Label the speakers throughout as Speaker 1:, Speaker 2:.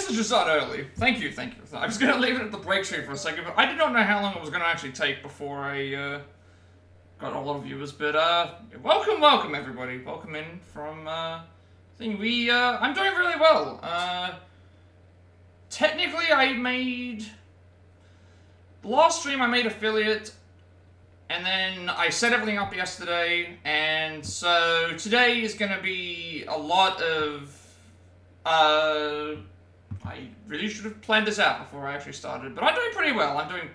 Speaker 1: to just start early. Thank you, thank you. I was going to leave it at the break stream for a second, but I did not know how long it was going to actually take before I got a lot of viewers. But welcome everybody. Welcome in from thing. I'm doing really well. Technically, the last stream I made affiliate, and then I set everything up yesterday, and so today is going to be a lot of. I really should have planned this out before I actually started, but I'm doing pretty well. I'm doing,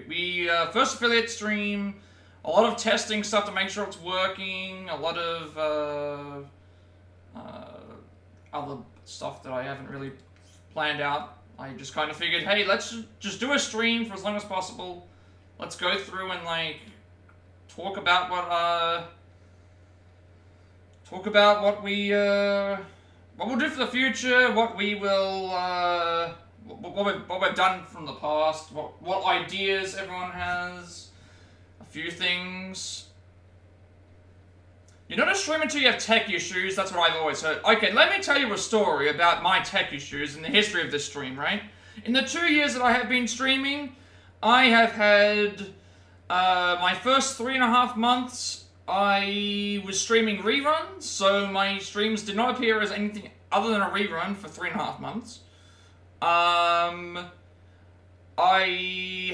Speaker 1: we first affiliate stream, a lot of testing stuff to make sure it's working, a lot of, other stuff that I haven't really planned out. I just kind of figured, hey, let's just do a stream for as long as possible. Let's go through and, like, talk about what we'll do for the future, what we will, what we've done from the past, what ideas everyone has, a few things. You're not a streamer until you have tech issues, that's what I've always heard. Okay, let me tell you a story about my tech issues and the history of this stream, right? In the 2 years that I have been streaming, I have had, my first 3.5 months, I was streaming reruns, so my streams did not appear as anything other than a rerun for 3.5 months. I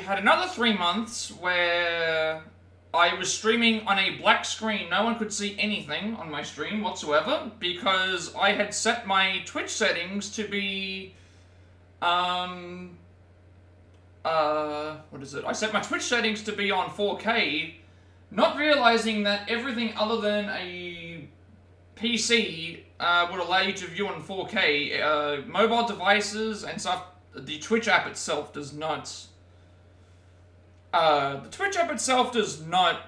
Speaker 1: had another 3 months where I was streaming on a black screen. No one could see anything on my stream whatsoever because I had set my Twitch settings to be, I set my Twitch settings to be on 4K, not realizing that everything other than a PC would allow you to view on 4K. Mobile devices and stuff, the Twitch app itself does not... the Twitch app itself does not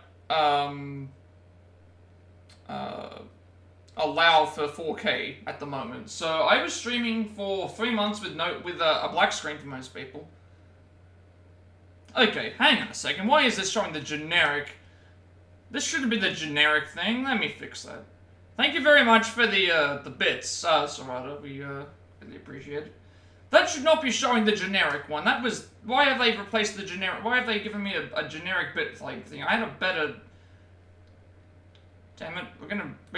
Speaker 1: allow for 4K at the moment. So I was streaming for 3 months with a black screen for most people. Okay, hang on a second. Why is this showing the generic... This shouldn't be the generic thing. Let me fix that. Thank you very much for the bits, Sarada. We really appreciate it. That should not be showing the generic one. That was... Why have they replaced the generic... Why have they given me a generic bit like thing? I had a better... Damn it. We're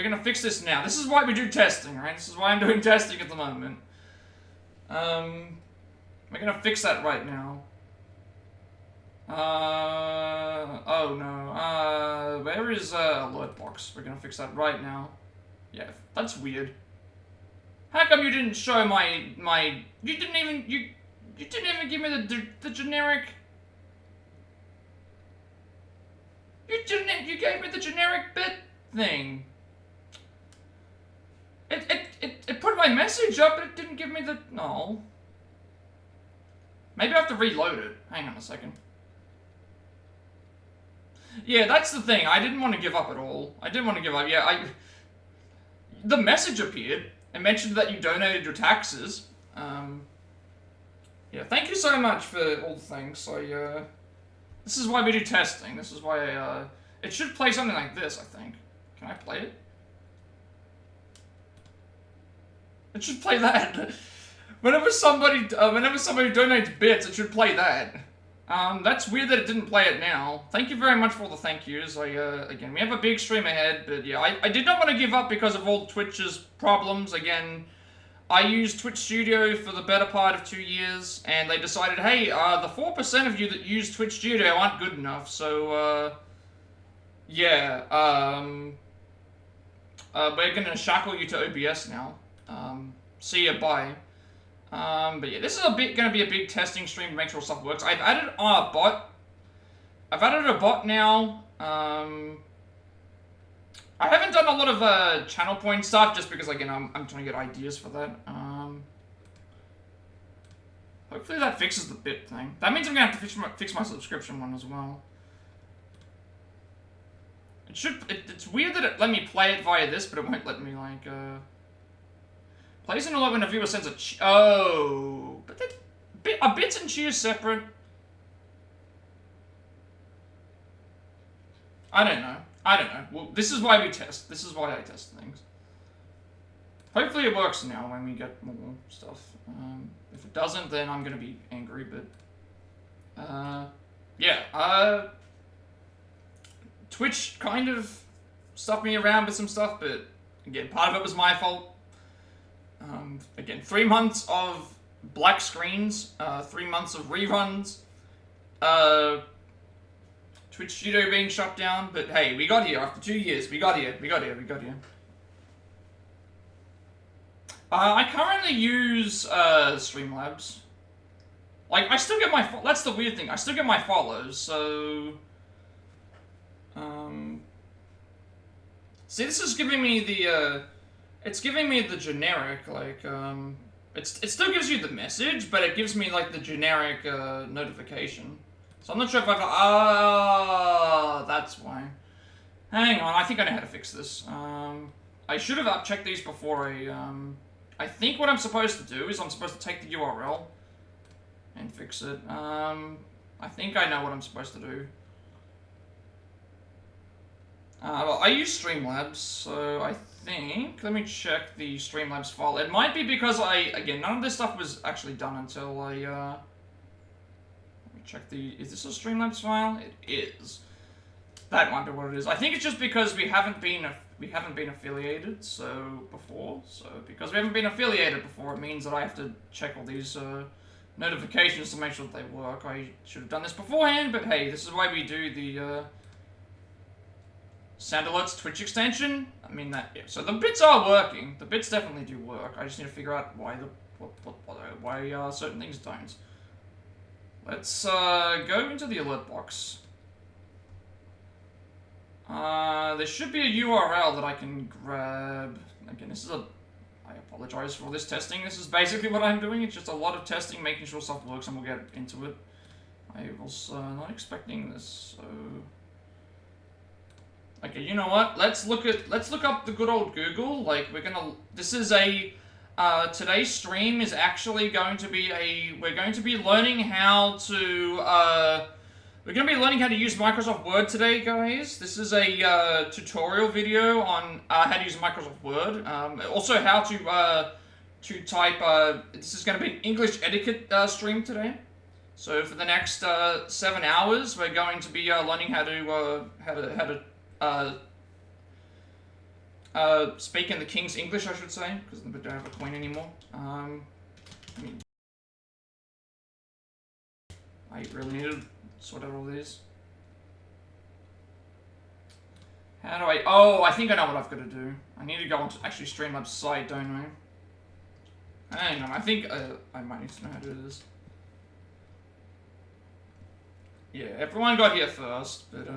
Speaker 1: gonna fix this now. This is why we do testing, right? This is why I'm doing testing at the moment. We're gonna fix that right now. Oh no, where is, alert box? We're gonna fix that right now. Yeah, that's weird. How come you didn't show you didn't even give me the generic... You gave me the generic bit thing. It put my message up, but it didn't give me the... No. Maybe I have to reload it. Hang on a second. Yeah, that's the thing. I didn't want to give up at all. I didn't want to give up. Yeah, the message appeared and mentioned that you donated your taxes. Yeah, thank you so much for all the things. This is why we do testing. This is why it should play something like this, I think. Can I play it? It should play that. Whenever somebody donates bits, it should play that. That's weird that it didn't play it now. Thank you very much for all the thank yous. Again, we have a big stream ahead, but yeah, I did not want to give up because of all Twitch's problems. Again, I used Twitch Studio for the better part of 2 years, and they decided, hey, the 4% of you that use Twitch Studio aren't good enough, so, yeah, we're gonna shackle you to OBS now. See ya, bye. But yeah, this is gonna be a big testing stream to make sure stuff works. I've added a bot. I've added a bot now. I haven't done a lot of channel point stuff just because, again, I'm trying to get ideas for that. Hopefully that fixes the bit thing. That means I'm gonna have to fix my subscription one as well. It's weird that it let me play it via this, but it won't let me, like, plays in a lot when a viewer sends a oh, but are bits and cheers separate? I don't know. Well, this is why we test. This is why I test things. Hopefully it works now when we get more stuff. If it doesn't, then I'm gonna be angry, but... yeah, Twitch kind of stuffed me around with some stuff, but again, part of it was my fault. Again, 3 months of black screens, 3 months of reruns, Twitch Studio being shut down, but hey, we got here after 2 years. We got here. I currently use Streamlabs. Like, I still get my... That's the weird thing. I still get my follows, so... See, this is giving me the, it's giving me the generic, like, it still gives you the message, but it gives me, like, the generic, notification. So I'm not sure if I've... Ah, that's why. Hang on, I think I know how to fix this. I should have checked these before I think what I'm supposed to do is I'm supposed to take the URL and fix it. I think I know what I'm supposed to do. Well, I use Streamlabs, so I think... Let me check the Streamlabs file. It might be because again, none of this stuff was actually done until I, let me check the... Is this a Streamlabs file? It is. That might be what it is. I think it's just because we haven't been affiliated, before. So, because we haven't been affiliated before, it means that I have to check all these, notifications to make sure that they work. I should have done this beforehand, but hey, this is why we do the, Sound Alerts Twitch extension. I mean that. Yeah. So the bits are working. The bits definitely do work. I just need to figure out why why certain things don't. Let's go into the alert box. There should be a URL that I can grab. Again, this is a... I apologize for this testing. This is basically what I'm doing. It's just a lot of testing, making sure stuff works, and we'll get into it. I was not expecting this, so... Okay, you know what? Let's look up the good old Google. Like, this is a, today's stream is actually going to be we're going to be learning how to, we're going to be learning how to use Microsoft Word today, guys. This is a, tutorial video on, how to use Microsoft Word. Also how to type, this is going to be an English etiquette, stream today. So for the next, 7 hours, we're going to be, learning how to speak in the King's English, I should say, because we don't have a queen anymore. I mean, I really need to sort out all these. How do I... Oh, I think I know what I've got to do. I need to go onto actually Streamlabs site, don't I? Hang on, I think I might need to know how to do this. Yeah, everyone got here first, but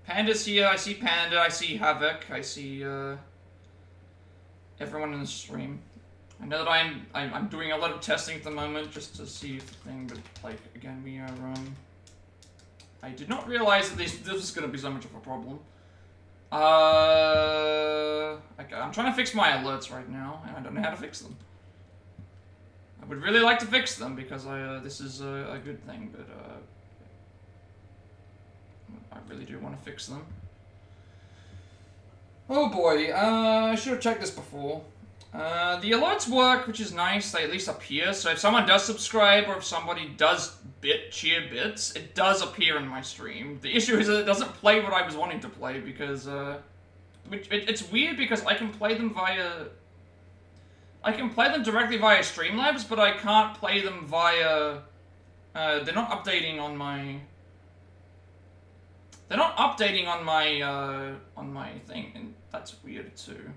Speaker 1: Panda's here, I see Panda, I see Havoc, I see everyone in the stream. I know that I'm doing a lot of testing at the moment just to see if the thing, but like again we are I did not realize that this was gonna be so much of a problem. Okay, I'm trying to fix my alerts right now, and I don't know how to fix them. I would really like to fix them because this is a good thing, but I really do want to fix them. Oh boy, I should have checked this before. The alerts work, which is nice. They at least appear. So if someone does subscribe or if somebody does cheer bits, it does appear in my stream. The issue is that it doesn't play what I was wanting to play because, it's weird because I can play them directly via Streamlabs, but I can't play them via, they're not updating on my... They're not updating on my thing, and that's weird too.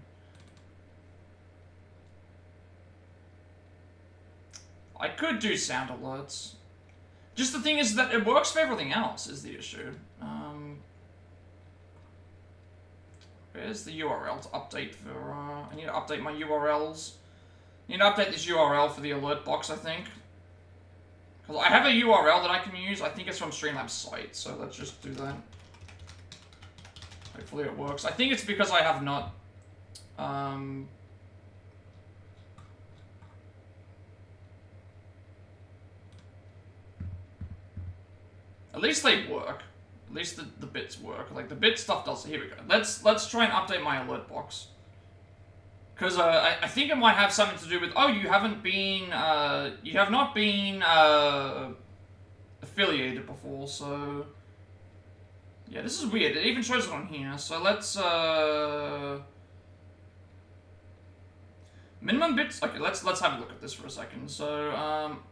Speaker 1: I could do sound alerts. Just the thing is that it works for everything else, is the issue. Where's the URL to update for, I need to update my URLs. I need to update this URL for the alert box, I think. Because I have a URL that I can use, I think it's from Streamlabs site, so let's just do that. Hopefully it works. I think it's because I have not, at least they work. At least the bits work. Like, the bit stuff does... Here we go. Let's try and update my alert box. Because I think it might have something to do with, oh, you have not been affiliated before, so yeah, this is weird. It even shows it on here. So let's minimum bits. Okay, let's have a look at this for a second. So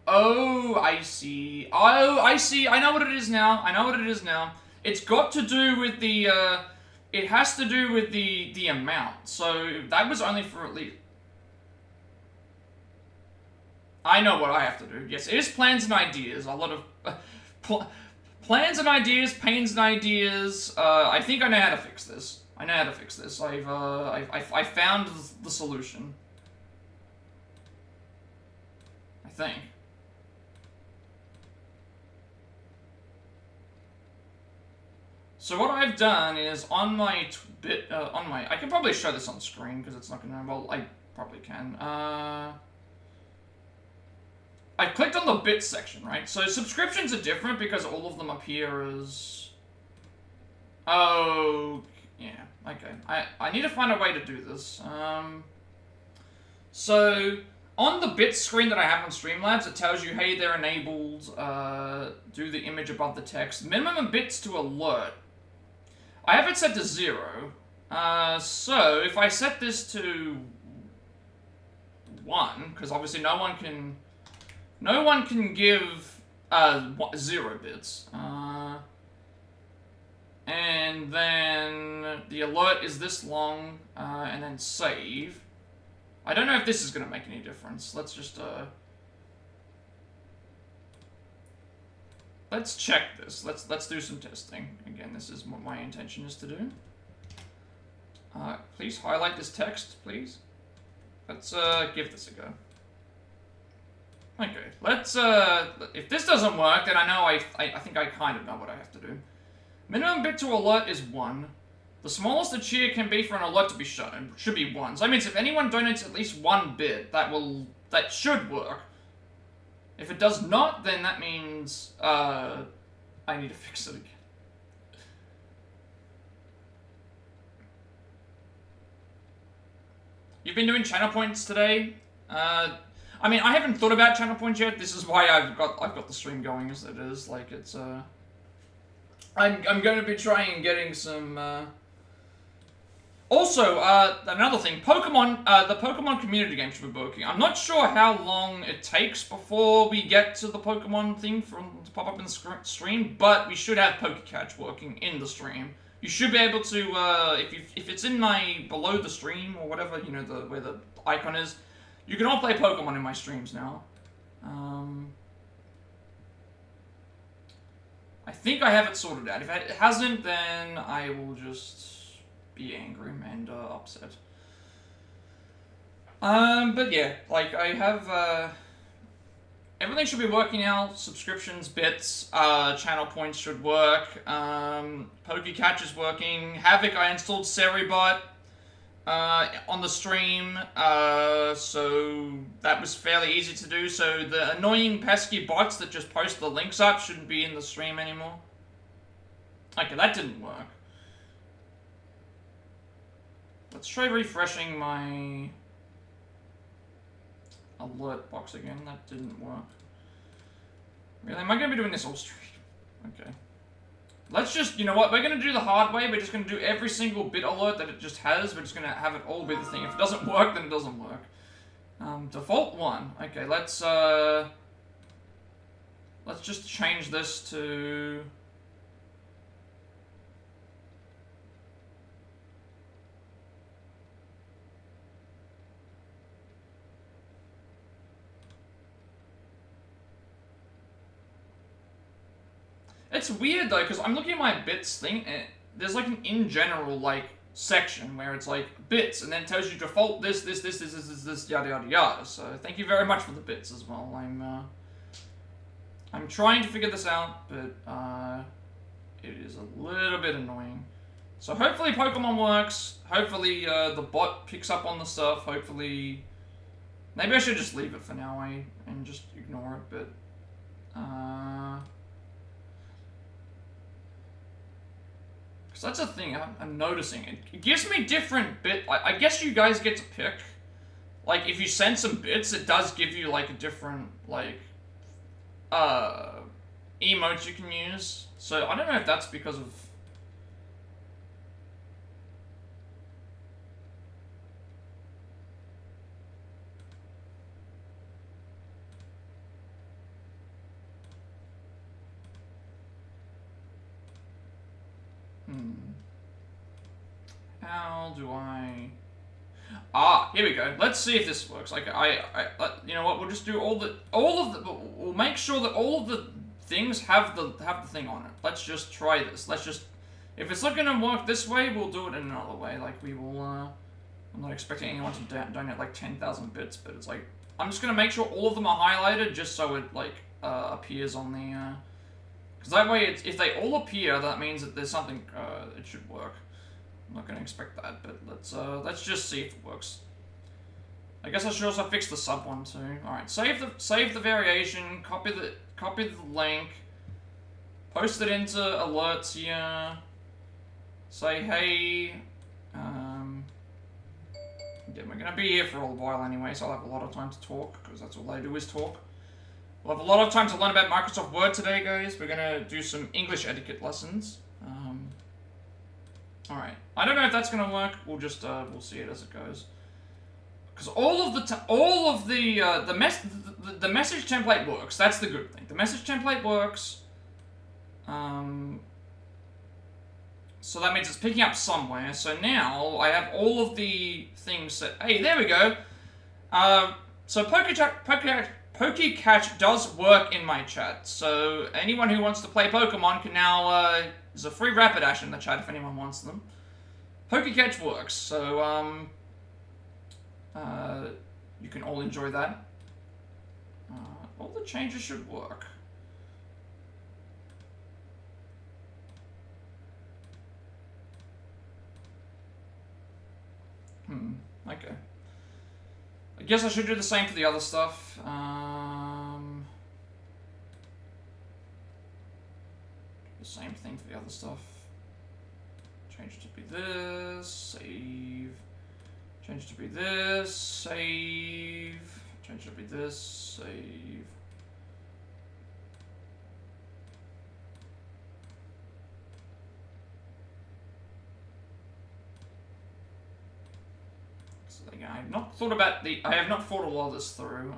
Speaker 1: oh, I see. Oh, I see. I know what it is now. It's got to do with the it has to do with the amount. So that was only for at least. I know what I have to do. Yes, it is plans and ideas. A lot of plans and ideas, pains and ideas. I think I know how to fix this. I found the solution. I think. So what I've done is on my I can probably show this on screen because it's not gonna. Well, I probably can. I clicked on the bits section, right? So subscriptions are different because all of them appear as. Oh, yeah. Okay. I need to find a way to do this. So on the bits screen that I have on Streamlabs, it tells you, hey, they're enabled. Do the image above the text. Minimum bits to alert. I have it set to 0. So if I set this to 1, because obviously no one can give 0 bits. And then the alert is this long, and then save. I don't know if this is going to make any difference. Let's just, let's check this. Let's do some testing. Again, this is what my intention is to do. Please highlight this text, please. Let's give this a go. Okay, let's if this doesn't work, then I know I think I kind of know what I have to do. Minimum bit to alert is 1. The smallest a cheer can be for an alert to be shown should be 1. So that means if anyone donates at least 1 bit, that should work. If it does not, then that means I need to fix it again. You've been doing channel points today? I mean, I haven't thought about channel points yet. This is why I've got the stream going as it is. Like, it's I'm going to be trying getting some. Also, another thing, Pokemon. The Pokemon community game should be working. I'm not sure how long it takes before we get to the Pokemon thing to pop up in the stream, but we should have PokeCatch working in the stream. You should be able to, if it's in my below the stream or whatever, you know, where the icon is. You can all play Pokemon in my streams now. I think I have it sorted out. If it hasn't, then I will just be angry and upset. But yeah, like I have, everything should be working now. Subscriptions, bits, channel points should work. PokeCatch is working. Havoc, I installed Seribot on the stream, so that was fairly easy to do. So the annoying pesky bots that just post the links up shouldn't be in the stream anymore. Okay, that didn't work. Let's try refreshing my alert box again. That didn't work. Really? Am I going to be doing this all stream? Okay. Let's just, you know what, we're going to do the hard way. We're just going to do every single bit alert that it just has. We're just going to have it all be the thing. If it doesn't work, then it doesn't work. Default 1. Okay, let's just change this to... It's weird though, because I'm looking at my bits thing, and there's like an in general like section where it's like bits, and then it tells you default this, yada yada yada. So thank you very much for the bits as well. I'm trying to figure this out, but it is a little bit annoying. So hopefully Pokemon works. Hopefully the bot picks up on the stuff. Hopefully, maybe I should just leave it for now, and just ignore it. But that's a thing I'm noticing. It gives me different bit. I guess you guys get to pick like, if you send some bits, it does give you, like, a different, like, emotes you can use. So, I don't know if that's because of... How do I... Ah, here we go. Let's see if this works. Like, you know what? We'll just do we'll make sure that all of the things have the thing on it. Let's just try this. Let's just, if it's not gonna work this way, we'll do it in another way. Like, we will, I'm not expecting anyone to donate like 10,000 bits, but it's like, I'm just gonna make sure all of them are highlighted just so it, like, appears on the, because that way, if they all appear, that means that there's something, it should work. I'm not gonna expect that, but let's just see if it works. I guess I should also fix the sub one too. All right, save the variation, copy the link, post it into alerts here. Say hey. Yeah, we're gonna be here for a while anyway, so I'll have a lot of time to talk because that's all I do is talk. We'll have a lot of time to learn about Microsoft Word today, guys. We're gonna do some English etiquette lessons. All right. I don't know if that's gonna work. We'll just we'll see it as it goes. Because the message template works. That's the good thing. The message template works. So that means it's picking up somewhere. So now I have all of the things set. Hey, there we go. So PokeCatch does work in my chat. So anyone who wants to play Pokemon can now. There's a free Rapidash in the chat if anyone wants them. PokeCatch works, so you can all enjoy that. All the changes should work. Okay. I guess I should do the same for the other stuff. The same thing for the other stuff. Change it to be this, save. Change it to be this, save. Change it to be this, save. So again, I have not thought about I have not thought a lot of this through.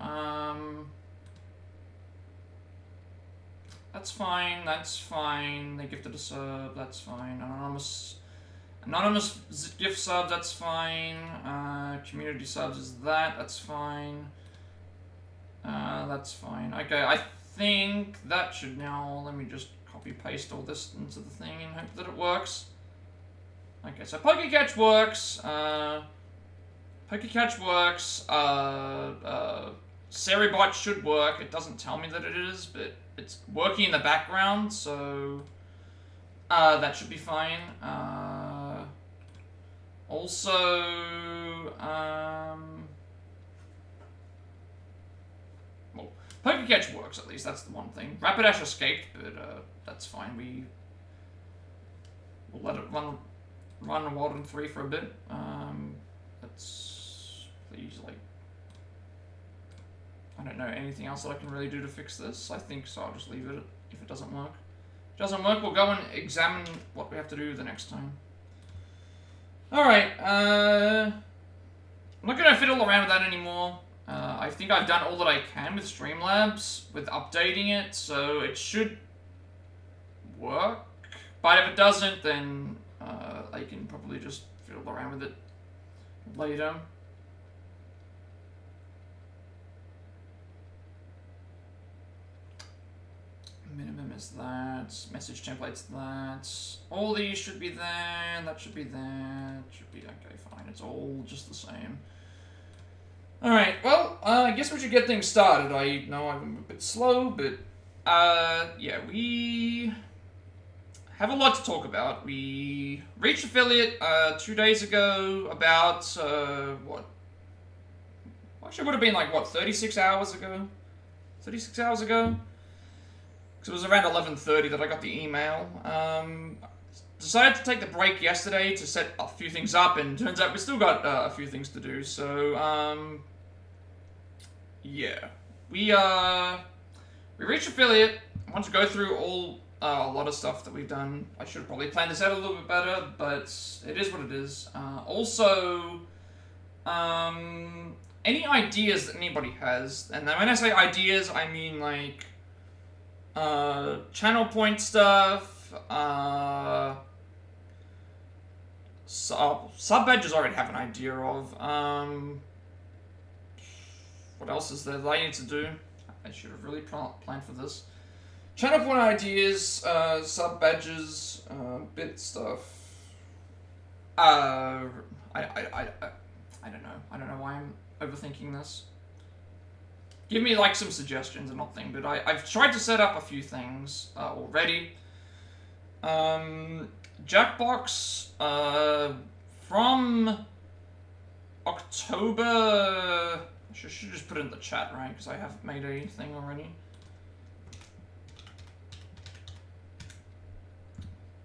Speaker 1: That's fine, that's fine. They gifted a sub, that's fine. Anonymous gift sub, that's fine. Community subs is that's fine. That's fine. Okay, I think that should now, let me just copy paste all this into the thing and hope that it works. Okay, so PokeCatch works. PokeCatch works. Seribot should work. It doesn't tell me that it is, but it's working in the background, so that should be fine. Also, well, PokeCatch works at least. That's the one thing. Rapidash escaped, but that's fine. We'll let it run Walden 3 for a bit. Let's please, like, I don't know anything else that I can really do to fix this. I think so. I'll just leave it if it doesn't work. If it doesn't work, we'll go and examine what we have to do the next time. Alright, I'm not going to fiddle around with that anymore. I think I've done all that I can with Streamlabs, with updating it, so it should work. But if it doesn't, then I can probably just fiddle around with it later. Minimum is that, message template's that, all these should be there, that should be that, should be okay, fine, it's all just the same. Alright, well, I guess we should get things started. I know I'm a bit slow, but, yeah, we have a lot to talk about. We reached affiliate, 2 days ago, about, what? Actually, it would have been like, what, 36 hours ago? 36 hours ago? Because it was around 11:30 that I got the email. Decided to take the break yesterday to set a few things up, and turns out we still got a few things to do. So, yeah, we reached affiliate. I want to go through all a lot of stuff that we've done. I should have probably planned this out a little bit better, but it is what it is. Also, any ideas that anybody has, and when I say ideas, I mean like channel point stuff, sub badges I already have an idea of. What else is there that I need to do? I should have really planned for this. Channel point ideas, sub badges, bit stuff. I don't know. I don't know why I'm overthinking this. Give me like some suggestions and nothing, but I've tried to set up a few things already. Jackbox from October. I should just put it in the chat, right? Because I have made a thing already.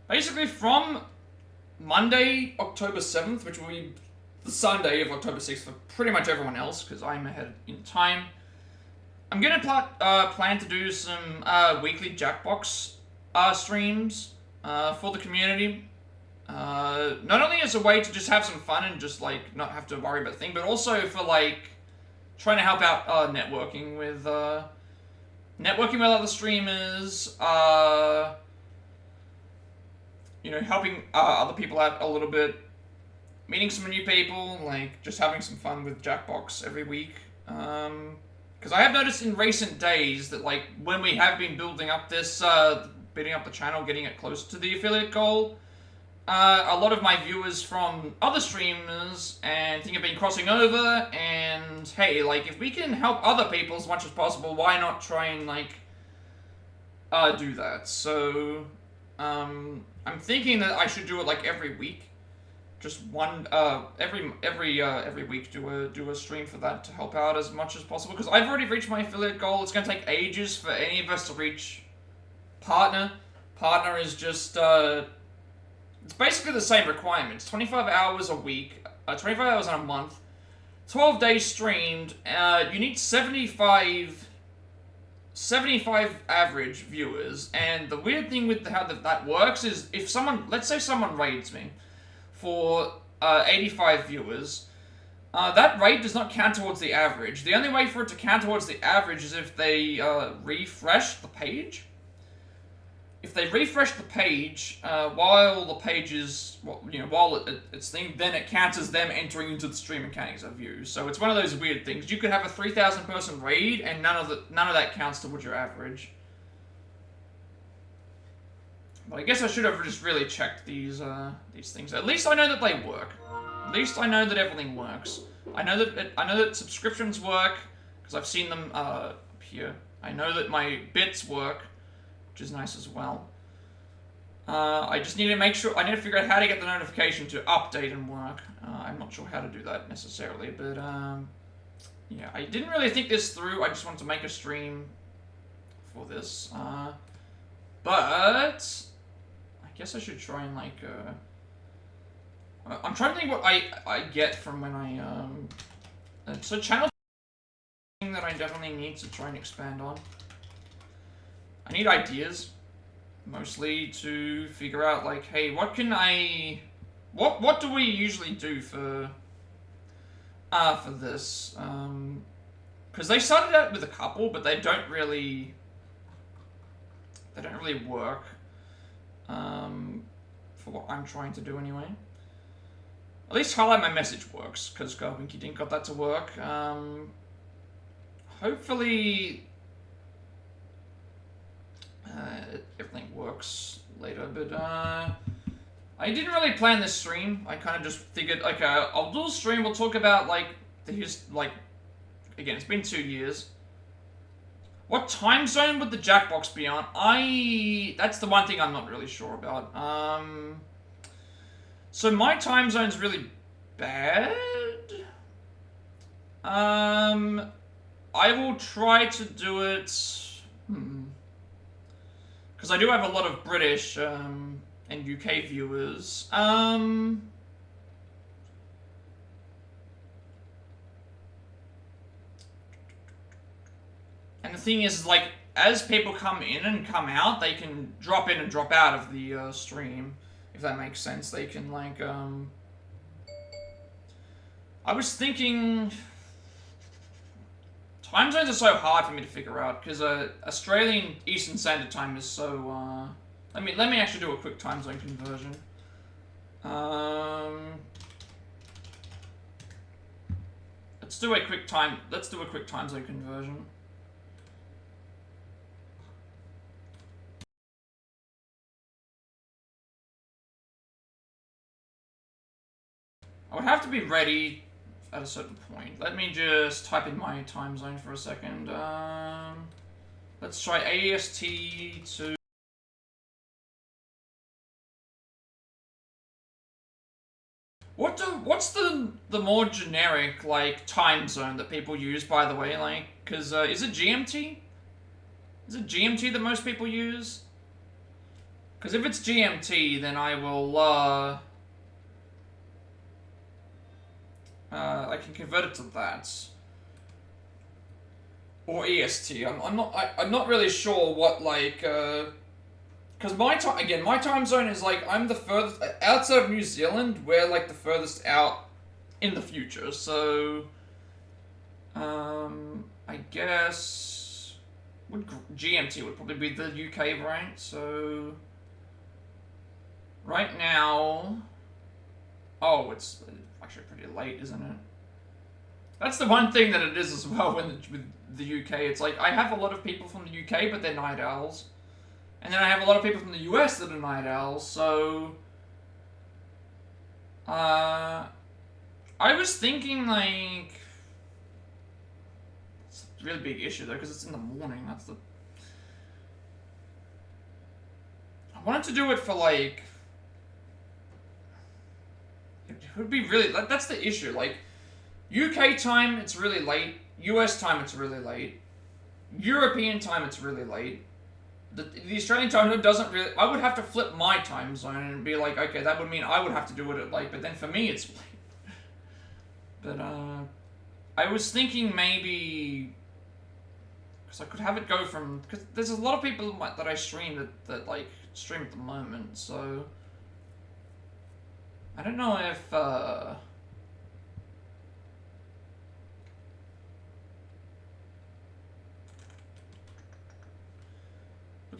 Speaker 1: Basically, from Monday, October 7th, which will be the Sunday of October 6th for pretty much everyone else, because I'm ahead in time, I'm going to plan to do some weekly Jackbox streams for the community. Not only as a way to just have some fun and just, like, not have to worry about the thing, but also for, like, trying to help out networking with other streamers, you know, helping other people out a little bit, meeting some new people, like just having some fun with Jackbox every week. Because I have noticed in recent days that like when we have been building up this, building up the channel, getting it closer to the affiliate goal, a lot of my viewers from other streamers and think have been crossing over, and hey, like if we can help other people as much as possible, why not try and like do that? So I'm thinking that I should do it like every week, just one every week do a stream for that to help out as much as possible, because I've already reached my affiliate goal. It's going to take ages for any of us to reach partner. Partner is just it's basically the same requirements: 25 hours a week, 25 hours in a month, 12 days streamed. You need 75 average viewers, and the weird thing with how that works is if someone, let's say someone raids me for 85 viewers, that raid does not count towards the average. The only way for it to count towards the average is if they refresh the page. If they refresh the page while the page is, while it's thing, then it counts as them entering into the stream mechanics of views. So it's one of those weird things. You could have a 3,000 person raid, and none of that counts towards your average. But I guess I should have just really checked these things. At least I know that they work. At least I know that everything works. I know that subscriptions work because I've seen them up here. I know that my bits work, which is nice as well. I just need to make sure, I need to figure out how to get the notification to update and work. I'm not sure how to do that necessarily, but yeah, I didn't really think this through. I just wanted to make a stream for this. But I guess I should try and like, I'm trying to think what I get from when I, so channel thing that I definitely need to try and expand on. I need ideas, mostly to figure out like, hey, what can what do we usually do for this? Because they started out with a couple, but they don't really work for what I'm trying to do anyway. At least highlight my message works, because Winky Dink got that to work. Hopefully everything works later, but I didn't really plan this stream. I kind of just figured, okay, I'll do a stream. We'll talk about like again, it's been 2 years. What time zone would the Jackbox be on? That's the one thing I'm not really sure about. So my time zone's really bad. I will try to do it. Because I do have a lot of British and UK viewers. And the thing is, like, as people come in and come out, they can drop in and drop out of the stream, if that makes sense. They can, like, I was thinking... Time zones are so hard for me to figure out, because Australian Eastern Standard Time is so, Let me actually do a quick time zone conversion. Let's do a quick time zone conversion. I would have to be ready at a certain point. Let me just type in my time zone for a second. Let's try AST to... What's the more generic, like, time zone that people use, by the way? Like, because, is it GMT? Is it GMT that most people use? Because if it's GMT, then I will, I can convert it to that. Or EST. I'm not really sure what, like, because my time zone is, like, I'm the furthest outside of New Zealand. We're, like, the furthest out in the future. So, I guess GMT would probably be the UK, right? So, right now, oh, it's actually pretty late, isn't it? That's the one thing that it is as well with the UK. It's like, I have a lot of people from the UK, but they're night owls. And then I have a lot of people from the US that are night owls, so... I was thinking, like... It's a really big issue, though, because it's in the morning. That's the... I wanted to do it for, like... It would be really... That's the issue, like... UK time, it's really late. US time, it's really late. European time, it's really late. The Australian time zone doesn't really... I would have to flip my time zone and be like, okay, that would mean I would have to do it at late, but then for me, it's late. But, I was thinking maybe... Because I could have it go from... Because there's a lot of people that I stream that like, stream at the moment, so... I don't know if,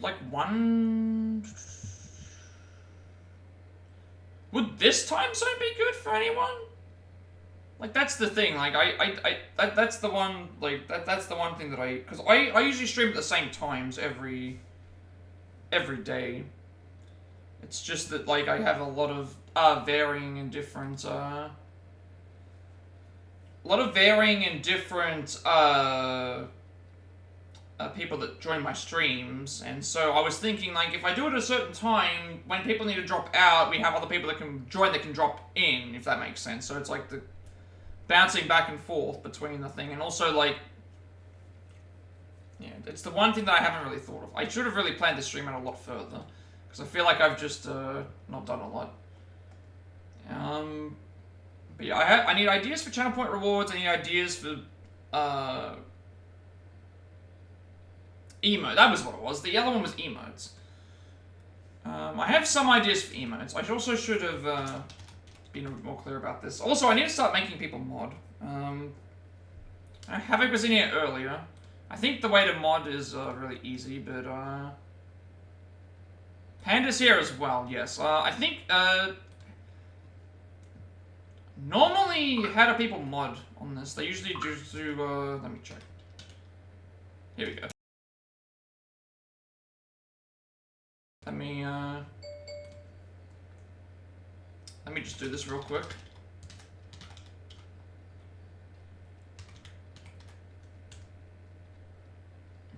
Speaker 1: like one... Would this time zone be good for anyone? Like, that's the thing, like, that's the one, like, that's the one thing that because I usually stream at the same times every day. It's just that, like, I have a lot of, varying and different, people that join my streams, and so I was thinking, like, if I do it at a certain time, when people need to drop out, we have other people that can join that can drop in, if that makes sense. So it's like the bouncing back and forth between the thing, and also, like, yeah, it's the one thing that I haven't really thought of. I should have really planned this stream out a lot further, because I feel like I've just, not done a lot. But yeah, I need ideas for channel point rewards, I need ideas for, emote, that was what it was. The other one was emotes. I have some ideas for emotes. I also should have been a bit more clear about this. Also, I need to start making people mod. Havoc was in here earlier. I think the way to mod is really easy, but Panda's here as well, yes. I think, normally, how do people mod on this? They usually just do, let me check. Here we go. Let me just do this real quick.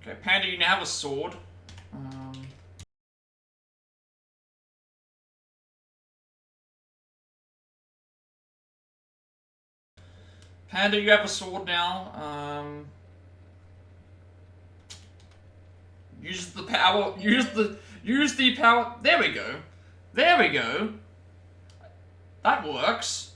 Speaker 1: Okay, Panda, you now have a sword. Panda, you have a sword now. Use the power. Use the power. There we go. There we go. That works.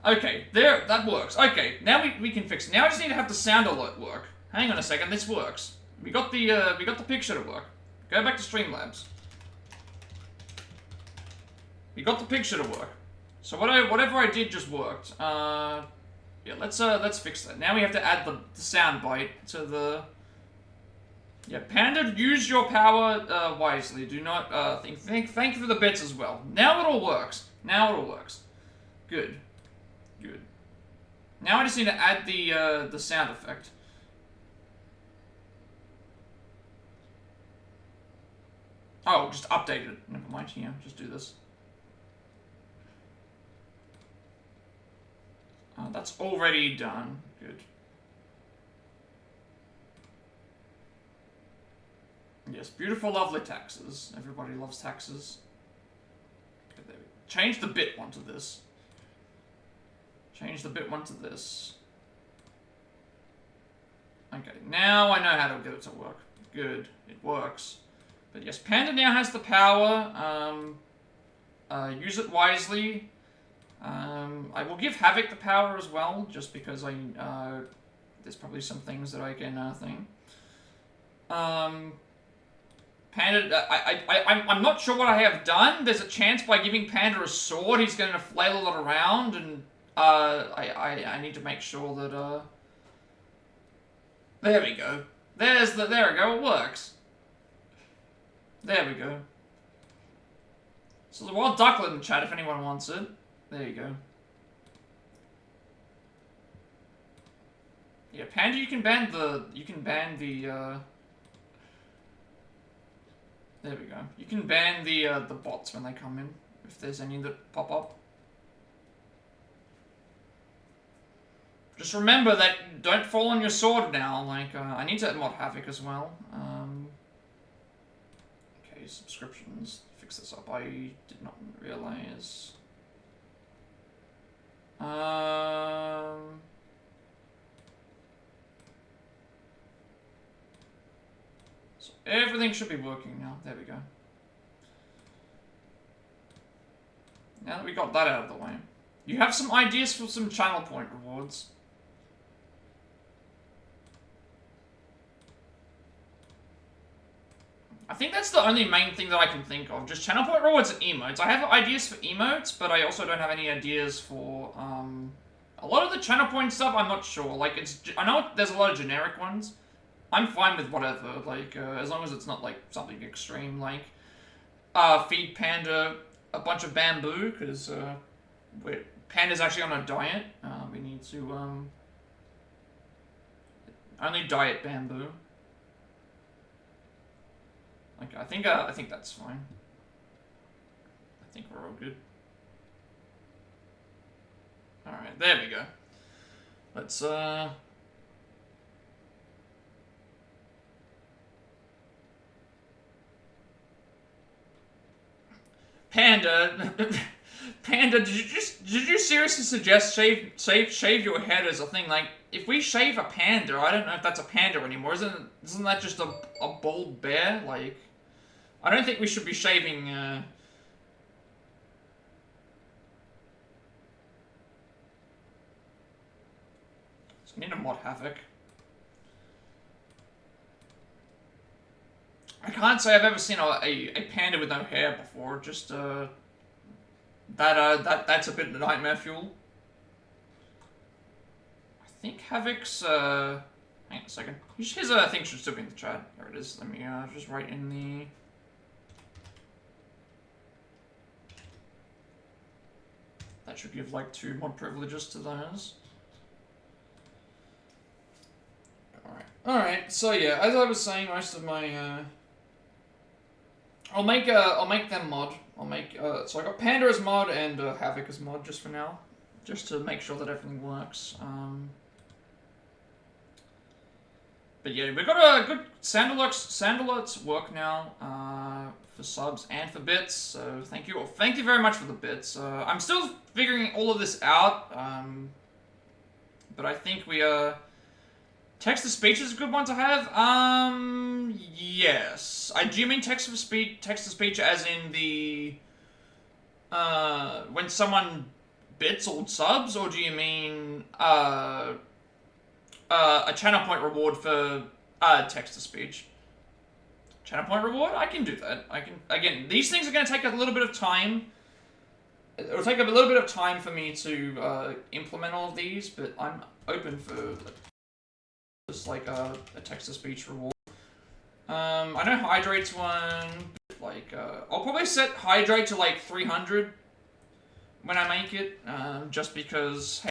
Speaker 1: Okay, there. That works. Okay, now we can fix it. Now I just need to have the sound alert work. Hang on a second, this works. We got the picture to work. Go back to Streamlabs. We got the picture to work. So whatever I did just worked. Yeah, let's fix that. Now we have to add the sound bite to the. Yeah, Panda, use your power wisely. Do not thank you for the bits as well. Now it all works. Now it all works. Good. Good. Now I just need to add the sound effect. Oh, just update it. Never mind. Here, just do this. That's already done. Good. Yes, beautiful, lovely taxes. Everybody loves taxes. Okay, there we go. Change the bit one to this. Change the bit one to this. Okay, now I know how to get it to work. Good, it works. But yes, Panda now has the power. Use it wisely. I will give Havoc the power as well, just because there's probably some things that I can think. Panda, I'm not sure what I have done. There's a chance by giving Panda a sword, he's going to flail a lot around, and I need to make sure that there we go. There we go. It works. There we go. So the wild ducklet in the chat if anyone wants it. There you go. Yeah, Panda, you can ban the there we go. You can ban the bots when they come in, if there's any that pop up. Just remember that don't fall on your sword now. Like I need to mod Havoc as well. Okay, subscriptions. Fix this up. I did not realize. So everything should be working now. There we go. Now that we got that out of the way. You have some ideas for some channel point rewards. I think that's the only main thing that I can think of. Just channel point rewards and emotes. I have ideas for emotes, but I also don't have any ideas for, a lot of the channel point stuff, I'm not sure. Like, I know there's a lot of generic ones. I'm fine with whatever, like, as long as it's not, like, something extreme, like, feed Panda a bunch of bamboo, because, Panda's actually on a diet. We need to, only diet bamboo. Like, I think that's fine. I think we're all good. Alright, there we go. Let's, Panda, Panda, did you seriously suggest shave your head as a thing? Like, if we shave a panda, I don't know if that's a panda anymore. Isn't that just a bald bear? Like, I don't think we should be shaving. So we need to mod Havoc. I can't say I've ever seen a panda with no hair before. Just that's a bit of nightmare fuel. I think Havoc's hang on a second. His thing should still be in the chat. There it is. Let me just write in the. That should give like 2 mod privileges to those. Alright, so yeah, as I was saying, most of my I'll make them mod. So I got Panda as mod and Havoc as mod just for now, just to make sure that everything works. But yeah, we've got a good sound alerts work now for subs and for bits. So thank you very much for the bits. I'm still figuring all of this out, but I think we text to speech is a good one to have. Yes. Do you mean text to speech as in the when someone bits old subs, or do you mean a channel point reward for text-to-speech. Channel point reward? I can do that. I can. Again, these things are going to take a little bit of time. It'll take a little bit of time for me to implement all of these, but I'm open for just like a text-to-speech reward. I know hydrate's one. But like, I'll probably set hydrate to like 300 when I make it, just because. Hey,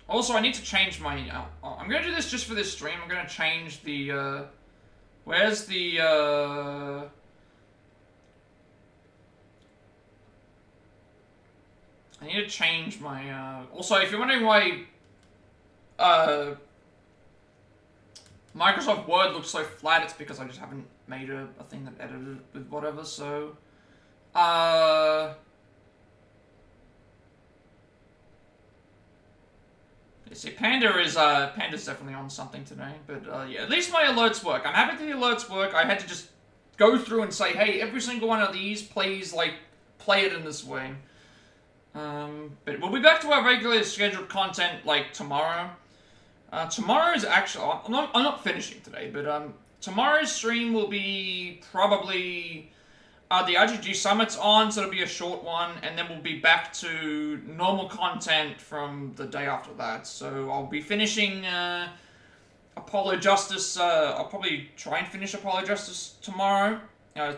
Speaker 1: also, I need to change my. I'm gonna do this just for this stream. I'm gonna change the. Where's the? I need to change my. Also, if you're wondering why. Microsoft Word looks so flat, it's because I just haven't made a thing that edited with whatever. So. See, Panda's definitely on something today, but yeah, at least my alerts work. I'm happy the alerts work. I had to just go through and say, hey, every single one of these, please, like, play it in this way. But we'll be back to our regularly scheduled content, like, tomorrow. Tomorrow's actually, I'm not finishing today, but tomorrow's stream will be probably. The RGG Summit's on, so it'll be a short one, and then we'll be back to normal content from the day after that. So I'll be finishing Apollo Justice. I'll probably try and finish Apollo Justice tomorrow. When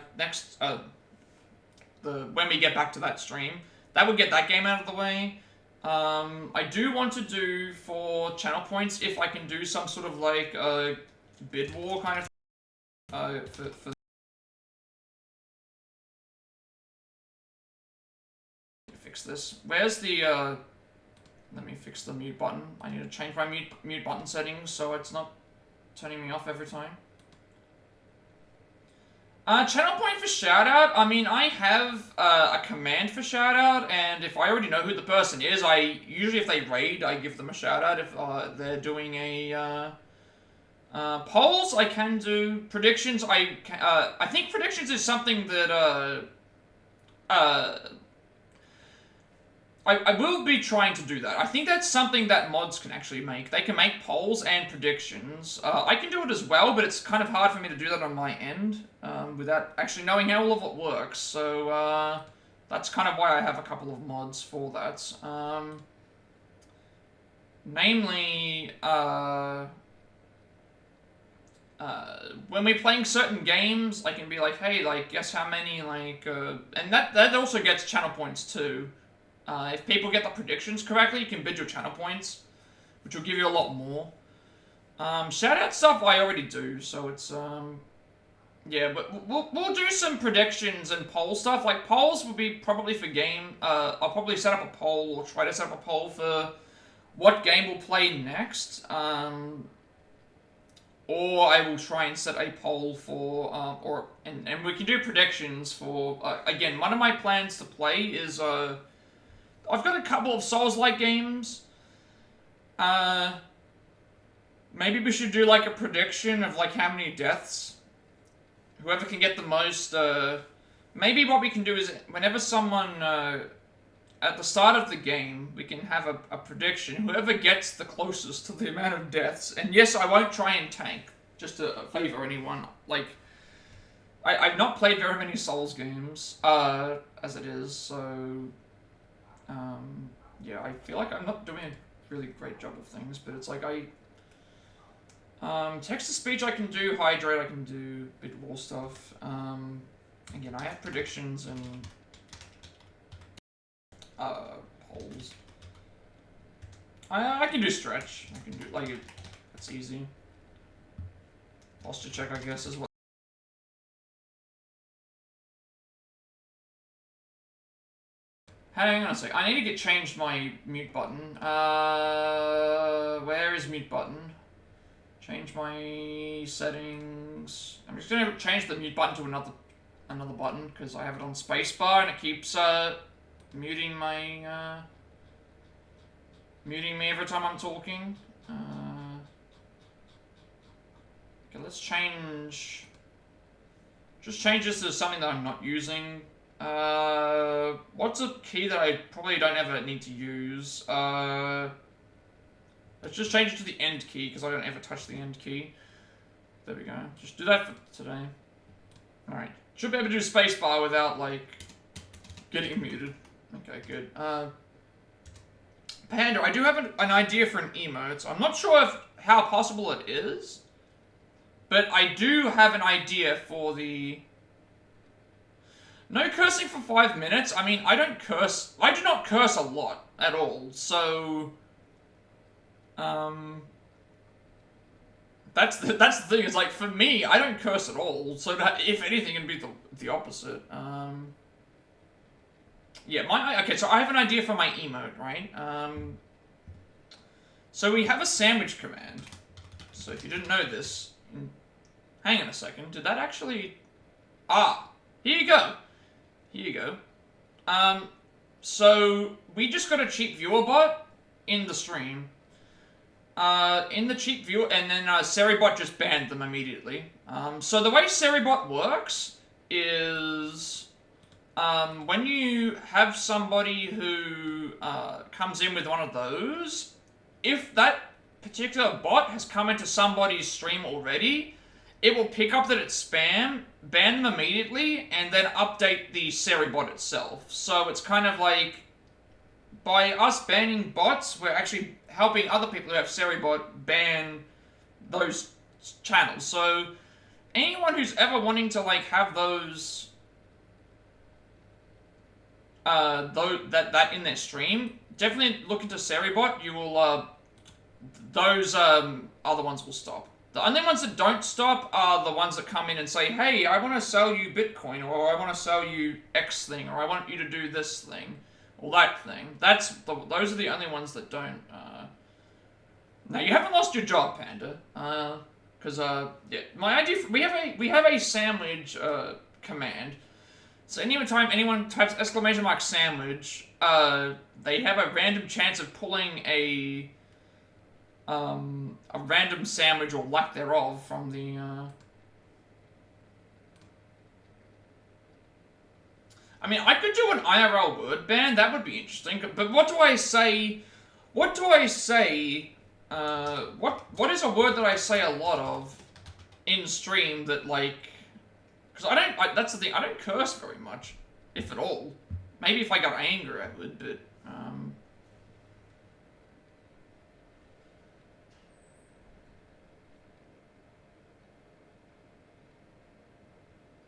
Speaker 1: we get back to that stream, that would get that game out of the way. I do want to do for channel points if I can do some sort of like bid war kind of for. Fix this. Where's the, let me fix the mute button. I need to change my mute button settings so it's not turning me off every time. Channel point for shoutout. I mean, I have a command for shoutout, and if I already know who the person is, usually if they raid, I give them a shoutout. If they're doing a polls, I can do predictions. I think predictions is something that I will be trying to do that. I think that's something that mods can actually make. They can make polls and predictions. I can do it as well, but it's kind of hard for me to do that on my end without actually knowing how all of it works. So that's kind of why I have a couple of mods for that. Namely, when we're playing certain games, I can be like, hey, like, guess how many, like, and that also gets channel points too. If people get the predictions correctly, you can bid your channel points, which will give you a lot more. Shout-out stuff I already do, so it's, yeah, but we'll do some predictions and poll stuff. Like, polls will be probably for game. I'll probably set up a poll, or try to set up a poll for what game we'll play next. Or I will try and set a poll for, and we can do predictions for, again, one of my plans to play is, I've got a couple of Souls-like games. Maybe we should do like a prediction of like how many deaths. Whoever can get the most, maybe what we can do is whenever someone, at the start of the game, we can have a prediction. Whoever gets the closest to the amount of deaths, and yes, I won't try and tank, just to favor anyone. Like, I've not played very many Souls games, as it is, so... yeah, I feel like I'm not doing a really great job of things, but it's like text-to-speech I can do, hydrate I can do, bid war stuff. Again, I have predictions and polls. I can do stretch. I can do, like, it's easy. Posture check, I guess, is what. Hang on a sec. I need to change my mute button. Where is mute button? Change my settings. I'm just gonna change the mute button to another button because I have it on spacebar and it keeps muting my muting me every time I'm talking. Okay, let's change. Just change this to something that I'm not using. What's a key that I probably don't ever need to use? Let's just change it to the end key, because I don't ever touch the end key. There we go. Just do that for today. Alright. Should be able to do spacebar without, like, getting muted. Okay, good. Panda, I do have an idea for an emote. I'm not sure how possible it is, but I do have an idea for the... No cursing for 5 minutes. I mean, I don't curse. I do not curse a lot at all. So, that's the thing. Is like for me, I don't curse at all. So that, if anything, it'd be the opposite. Yeah, okay. So I have an idea for my emote, right? So we have a sandwich command. So if you didn't know this, hang on a second. Did that actually? Here you go. Here you go. So we just got a cheap viewer bot in the stream. In the cheap viewer, and then Seribot just banned them immediately. So the way Seribot works is when you have somebody who comes in with one of those, if that particular bot has come into somebody's stream already, it will pick up that it's spam, ban them immediately, and then update the Seribot itself. So it's kind of like, by us banning bots, we're actually helping other people who have Seribot ban those channels. So anyone who's ever wanting to like have those that in their stream, definitely look into Seribot. You will those other ones will stop. The only ones that don't stop are the ones that come in and say, hey, I want to sell you Bitcoin, or I want to sell you X thing, or I want you to do this thing, or that thing. Those are the only ones that don't. Now, you haven't lost your job, Panda. Because, yeah, my idea, we have a sandwich, command. So anytime anyone types !sandwich, they have a random chance of pulling a random sandwich or lack thereof from the, I mean, I could do an IRL word ban, that would be interesting, but what do I say, what is a word that I say a lot of in stream that, like, because that's the thing, I don't curse very much, if at all. Maybe if I got angry I would, but,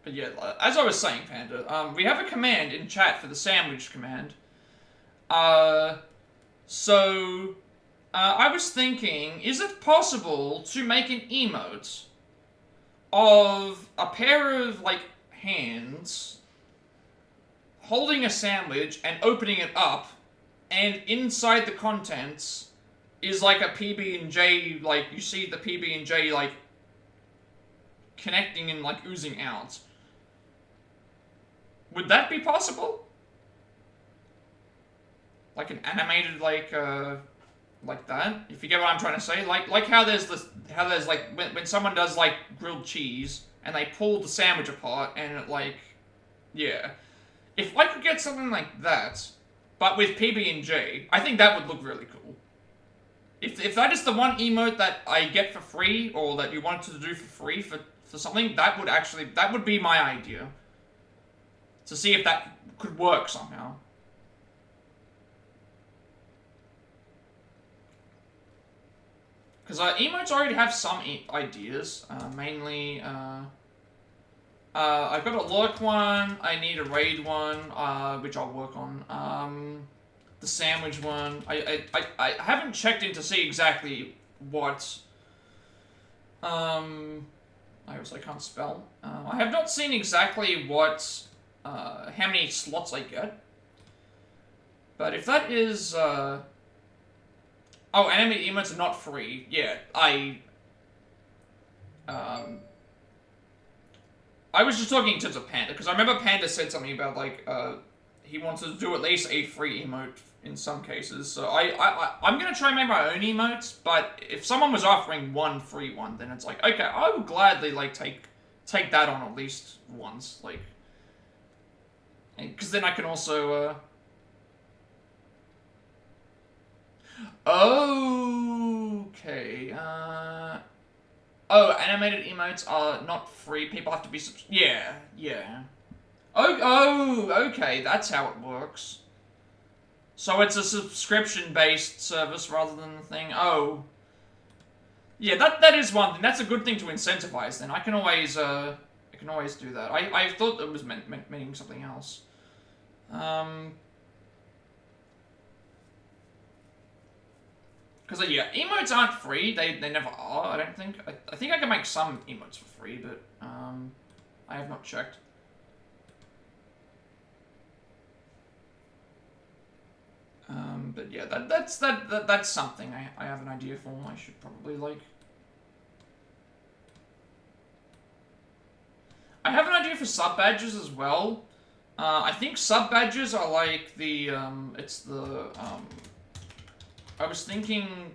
Speaker 1: But yeah, as I was saying, Panda, we have a command in chat for the sandwich command. I was thinking, is it possible to make an emote of a pair of, like, hands holding a sandwich and opening it up, and inside the contents is, like, a PB&J, like, you see the PB&J, like, connecting and, like, oozing out. Would that be possible? Like an animated, like that? If you get what I'm trying to say? Like how there's like, when someone does, like, grilled cheese, and they pull the sandwich apart, and it, like, yeah. If I could get something like that, but with PB&J, I think that would look really cool. If that is the one emote that I get for free, or that you wanted to do for free for something, that would be my idea. To see if that could work somehow. Because emotes already have some ideas, mainly, I've got a lurk one, I need a raid one, which I'll work on, the sandwich one, I haven't checked in to see exactly what, I also can't spell, I have not seen exactly what, how many slots I get, but if that is, oh, animated emotes are not free. Yeah, I was just talking in terms of Panda, because I remember Panda said something about, like, he wanted to do at least a free emote in some cases, so I'm gonna try and make my own emotes, but if someone was offering one free one, then it's like, okay, I would gladly, like, take that on at least once, like, Because then I can also, Okay, Oh, animated emotes are not free. People have to be yeah, yeah. Okay, that's how it works. So it's a subscription-based service rather than the thing. Oh. Yeah, that is one thing. That's a good thing to incentivize then. I can always do that. I thought it was meaning something else. Because, yeah, emotes aren't free. They never are, I don't think. I think I can make some emotes for free, but, I have not checked. But yeah, that's something I have an idea for. I should probably, like... I have an idea for sub-badges as well. I think sub-badges are like the, it's the, I was thinking...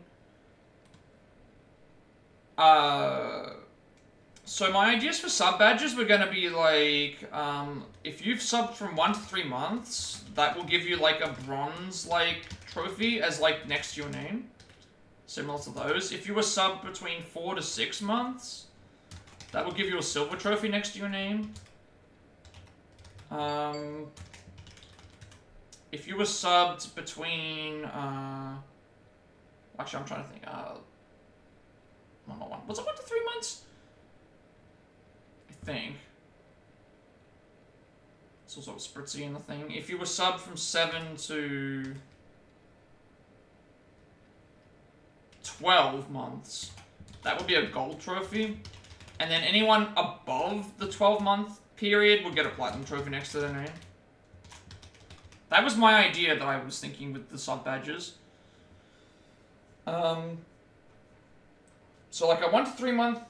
Speaker 1: So my ideas for sub-badges were gonna be like, if you've subbed from 1 to 3 months, that will give you like a bronze, like, trophy as like next to your name. Similar to those. If you were subbed between 4 to 6 months, that will give you a silver trophy next to your name. If you were subbed between, actually I'm trying to think, was it 1 to 3 months? I think. It's also a spritzy in the thing. If you were subbed from 7 to 12 months, that would be a gold trophy. And then anyone above the 12-month period would get a platinum trophy next to their name. That was my idea that I was thinking with the sub-badges. So like a 1 to 3 months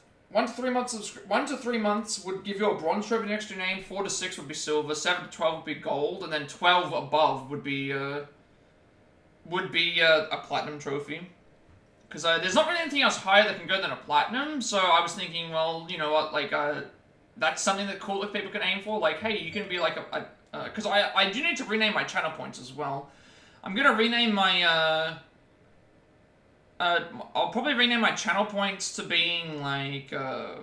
Speaker 1: would give you a bronze trophy next to your name, 4 to 6 would be silver, 7 to 12 would be gold, and then 12 above would be a platinum trophy. Because there's not really anything else higher that can go than a platinum, so I was thinking, well, you know what, like, that's something that cool if people can aim for. Like, hey, you can be like because I do need to rename my channel points as well. I'm gonna rename my, I'll probably rename my channel points to being, like, I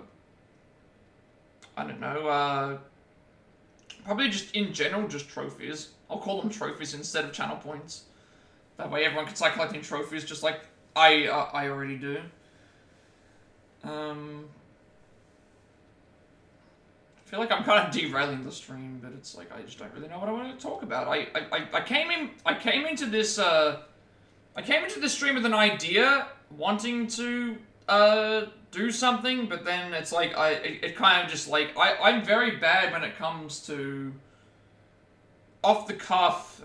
Speaker 1: don't know, probably just, in general, just trophies. I'll call them trophies instead of channel points. That way everyone can start collecting trophies just like I already do. I feel like I'm kind of derailing the stream, but it's like I just don't really know what I want to talk about. I came into this stream with an idea, wanting to do something, but then it's like it kind of just like I'm very bad when it comes to off the cuff,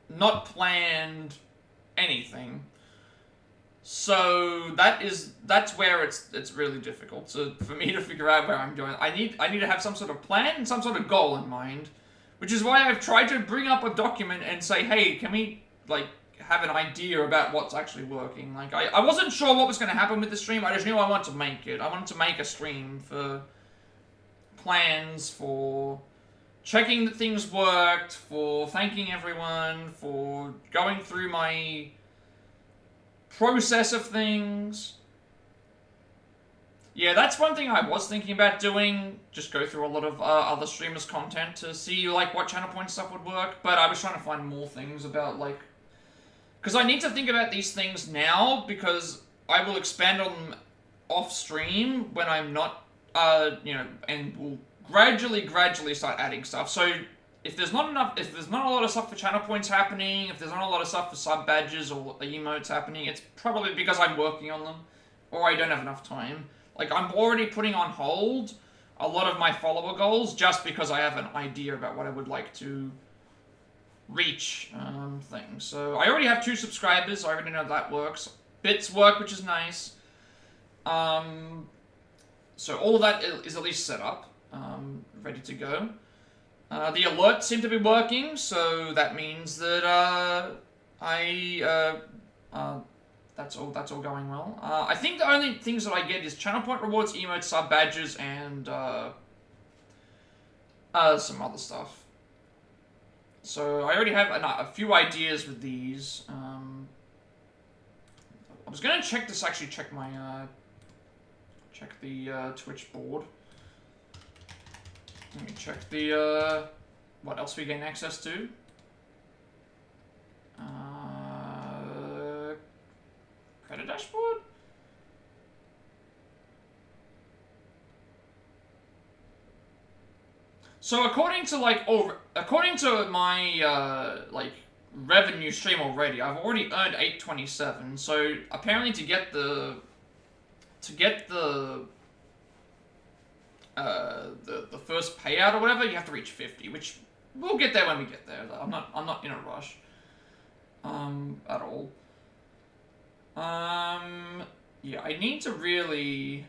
Speaker 1: not planned anything. So that's where it's really difficult for me to figure out where I'm going. I need to have some sort of plan and some sort of goal in mind, which is why I've tried to bring up a document and say, hey, can we like have an idea about what's actually working? Like I wasn't sure what was going to happen with the stream. I just knew I wanted to make it. I wanted to make a stream for plans, for checking that things worked, for thanking everyone, for going through my process of things. Yeah, that's one thing I was thinking about doing. Just go through a lot of other streamers' content to see like what channel point stuff would work. But I was trying to find more things about like, because I need to think about these things now because I will expand on them off stream when I'm not, you know, and will gradually start adding stuff. So if there's not a lot of stuff for channel points happening, if there's not a lot of stuff for sub badges or emotes happening, it's probably because I'm working on them, or I don't have enough time. Like, I'm already putting on hold a lot of my follower goals just because I have an idea about what I would like to reach, things. So, I already have 2 subscribers, I already know that works. Bits work, which is nice. So all of that is at least set up, ready to go. The alerts seem to be working, so that means that, that's all going well. I think the only things that I get is channel point rewards, emotes, sub badges, and, some other stuff. So I already have a few ideas with these. I was gonna check this. Actually, check my check the Twitch board. Let me check the what else we gain access to. Credit dashboard. So according to my like revenue stream already, I've already earned 827. So apparently to get the first payout or whatever, you have to reach 50, which we'll get there when we get there. I'm not in a rush at all. Yeah, I need to really.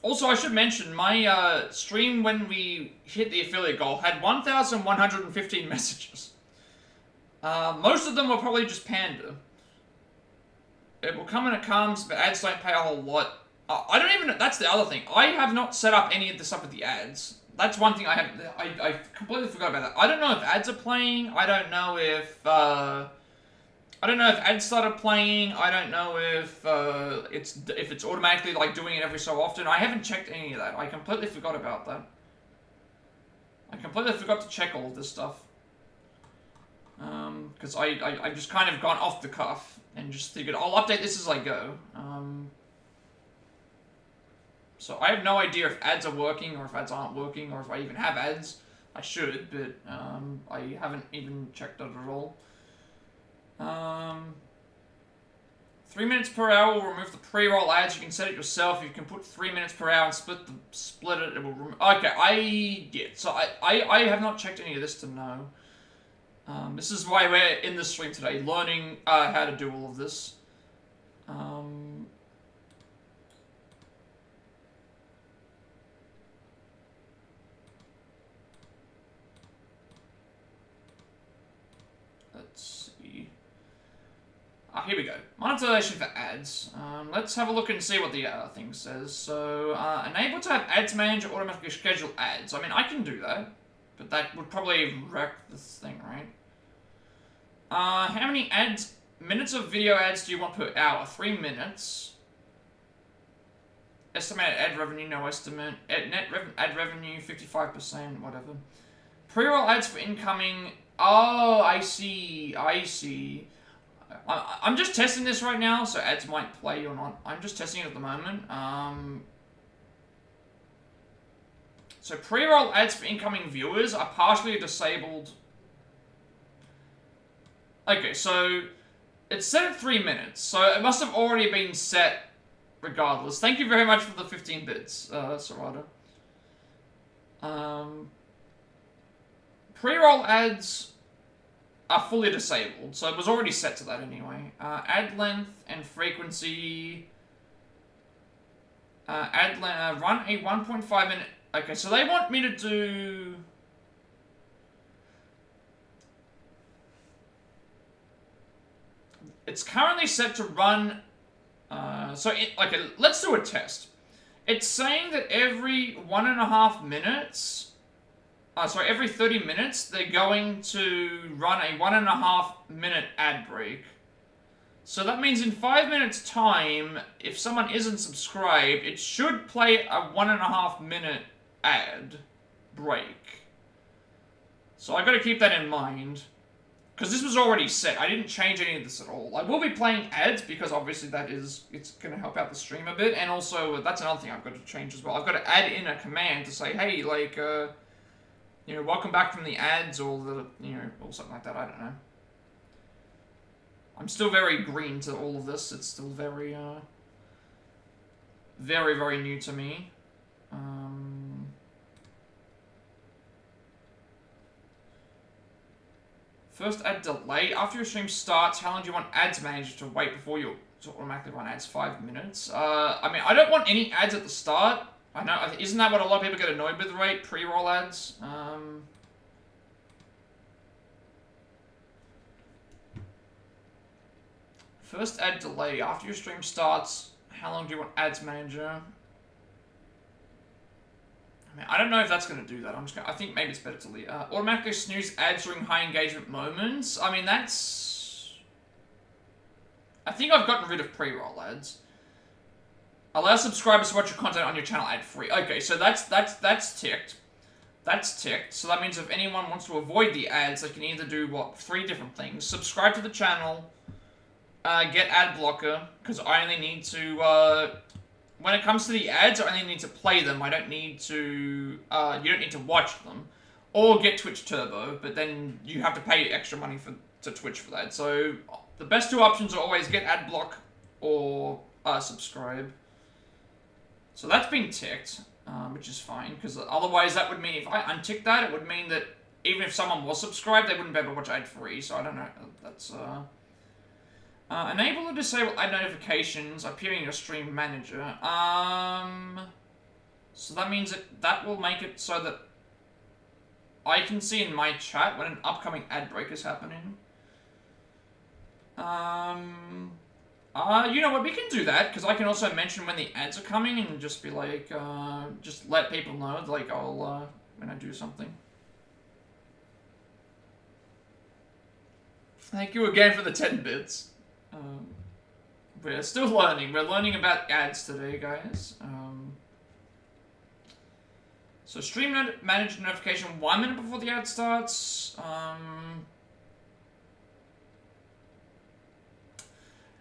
Speaker 1: Also, I should mention, my stream when we hit the affiliate goal had 1,115 messages. Most of them were probably just Panda. It will come when it comes, but ads don't pay a whole lot. I don't even. That's the other thing. I have not set up any of this up with the ads. That's one thing I completely forgot about that. I don't know if ads are playing. I don't know if ads started playing. I don't know if it's automatically like doing it every so often. I haven't checked any of that. I completely forgot about that. I completely forgot to check all of this stuff. Because I've just kind of gone off the cuff and just figured I'll update this as I go. So I have no idea if ads are working or if ads aren't working or if I even have ads. I should, but I haven't even checked it at all. 3 minutes per hour will remove the pre-roll ads. You can set it yourself. You can put 3 minutes per hour and split it. It will remove. Okay, I get. So I have not checked any of this to know. This is why we're in the stream today, learning how to do all of this. Let's see. Here we go. Monetization for ads. Let's have a look and see what the thing says. So, enable to have ads manager automatically schedule ads. I mean, I can do that, but that would probably wreck this thing, right? How many minutes of video ads do you want per hour? 3 minutes. Estimated ad revenue, no estimate. Ad revenue, 55%, whatever. Pre-roll ads for incoming. Oh, I see. I'm just testing this right now, so ads might play or not. I'm just testing it at the moment. So pre-roll ads for incoming viewers are partially disabled. Okay, so it's set at 3 minutes, so it must have already been set regardless. Thank you very much for the 15 bits, Sarada. Pre-roll ads are fully disabled, so it was already set to that anyway. Ad length and frequency. Run a 1.5 minute. Okay, so they want me to do. It's currently set to run. Okay, let's do a test. It's saying that every 1.5 minutes. Every 30 minutes, they're going to run a 1.5 minute ad break. So that means in 5 minutes time, if someone isn't subscribed, it should play a 1.5 minute ad break. So I gotta keep that in mind. Because this was already set. I didn't change any of this at all. I will be playing ads because obviously it's going to help out the stream a bit. And also, that's another thing I've got to change as well. I've got to add in a command to say, hey, like, welcome back from the ads or or something like that. I don't know. I'm still very green to all of this. It's still very, very, very new to me. First ad delay. After your stream starts, how long do you want ads manager to wait before you to automatically run ads? 5 minutes. I mean, I don't want any ads at the start. I know, isn't that what a lot of people get annoyed with, right? Pre-roll ads. First ad delay. After your stream starts, how long do you want ads manager? I mean, I don't know if that's going to do that. I think maybe it's better to leave. Automatically snooze ads during high engagement moments. I mean, that's... I think I've gotten rid of pre-roll ads. Allow subscribers to watch your content on your channel ad-free. Okay, so that's ticked. That's ticked. So that means if anyone wants to avoid the ads, they can either do, what, 3 different things. Subscribe to the channel, get ad blocker, because I only need to, when it comes to the ads, I only need to play them. I don't need to, you don't need to watch them. Or get Twitch Turbo, but then you have to pay extra money to Twitch for that. So, the best 2 options are always get ad block or subscribe. So that's been ticked, which is fine, because otherwise that would mean, if I untick that, it would mean that even if someone was subscribed, they wouldn't be able to watch ad-free, so I don't know, that's, enable or disable ad notifications appearing in your stream manager. So that means that will make it so that I can see in my chat when an upcoming ad break is happening. You know what, we can do that, because I can also mention when the ads are coming and just be like, just let people know, like, I'll, when I do something. Thank you again for the 10 bits. We're still learning. We're learning about ads today, guys. So stream manager notification 1 minute before the ad starts.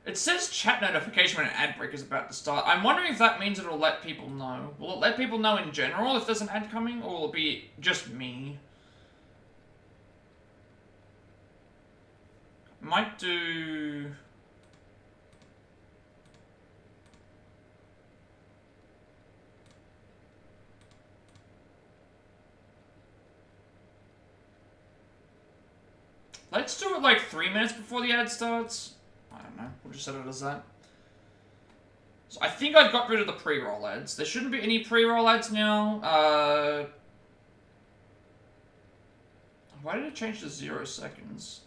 Speaker 1: It says chat notification when an ad break is about to start. I'm wondering if that means it'll let people know. Will it let people know in general if there's an ad coming, or will it be just me? Might do... Let's do it like 3 minutes before the ad starts. I don't know. We'll just set it as that. So I think I've got rid of the pre-roll ads. There shouldn't be any pre-roll ads now. Why did it change to 0 seconds?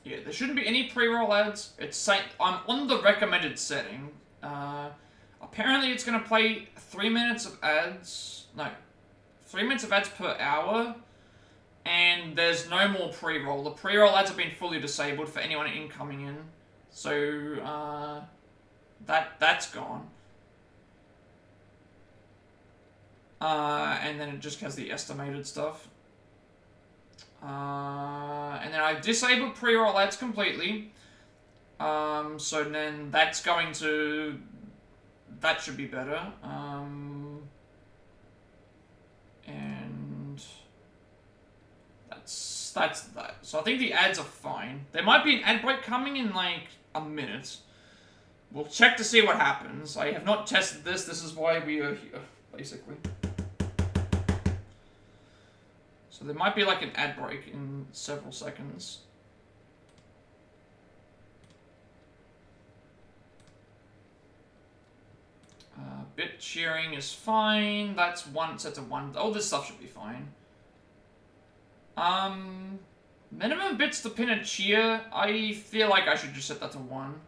Speaker 1: Yeah, there shouldn't be any pre-roll ads. It's saying I'm on the recommended setting. Apparently it's going to play 3 minutes of ads. No, 3 minutes of ads per hour. And there's no more pre-roll. The pre-roll ads have been fully disabled for anyone incoming in. So, that's gone. And then it just has the estimated stuff. And then I've disabled pre-roll ads completely. So then that's going to... That should be better. And... That's that. So I think the ads are fine. There might be an ad break coming in like a minute. We'll check to see what happens. I have not tested this. This is why we are here, basically. So there might be like an ad break in several seconds. Bit cheering is fine. That's one set of 1. Oh, this stuff should be fine. Minimum bits to pin a cheer. I feel like I should just set that to 1.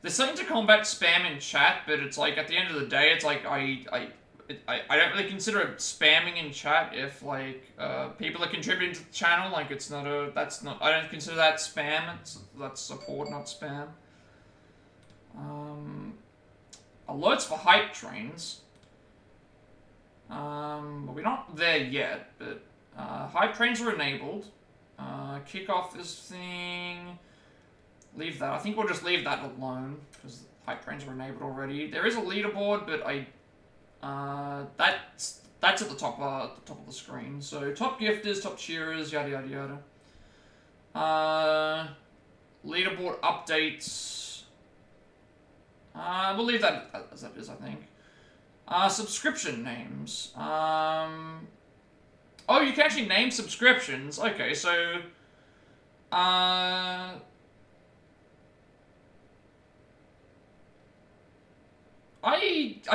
Speaker 1: There's something to combat spam in chat, but it's like, at the end of the day, it's like, I don't really consider it spamming in chat if, like, people are contributing to the channel, like, it's not a, that's not, I don't consider that spam, that's support, not spam. Alerts for hype trains. Well, we're not there yet, but hype trains are enabled. Kickoff is thing. Leave that. I think we'll just leave that alone because hype trains are enabled already. There is a leaderboard, but that's at the top of the screen. So top gifters, top cheerers, yada yada yada. Leaderboard updates. We'll leave that as that is, I think. Subscription names. Oh, you can actually name subscriptions. Okay, so... I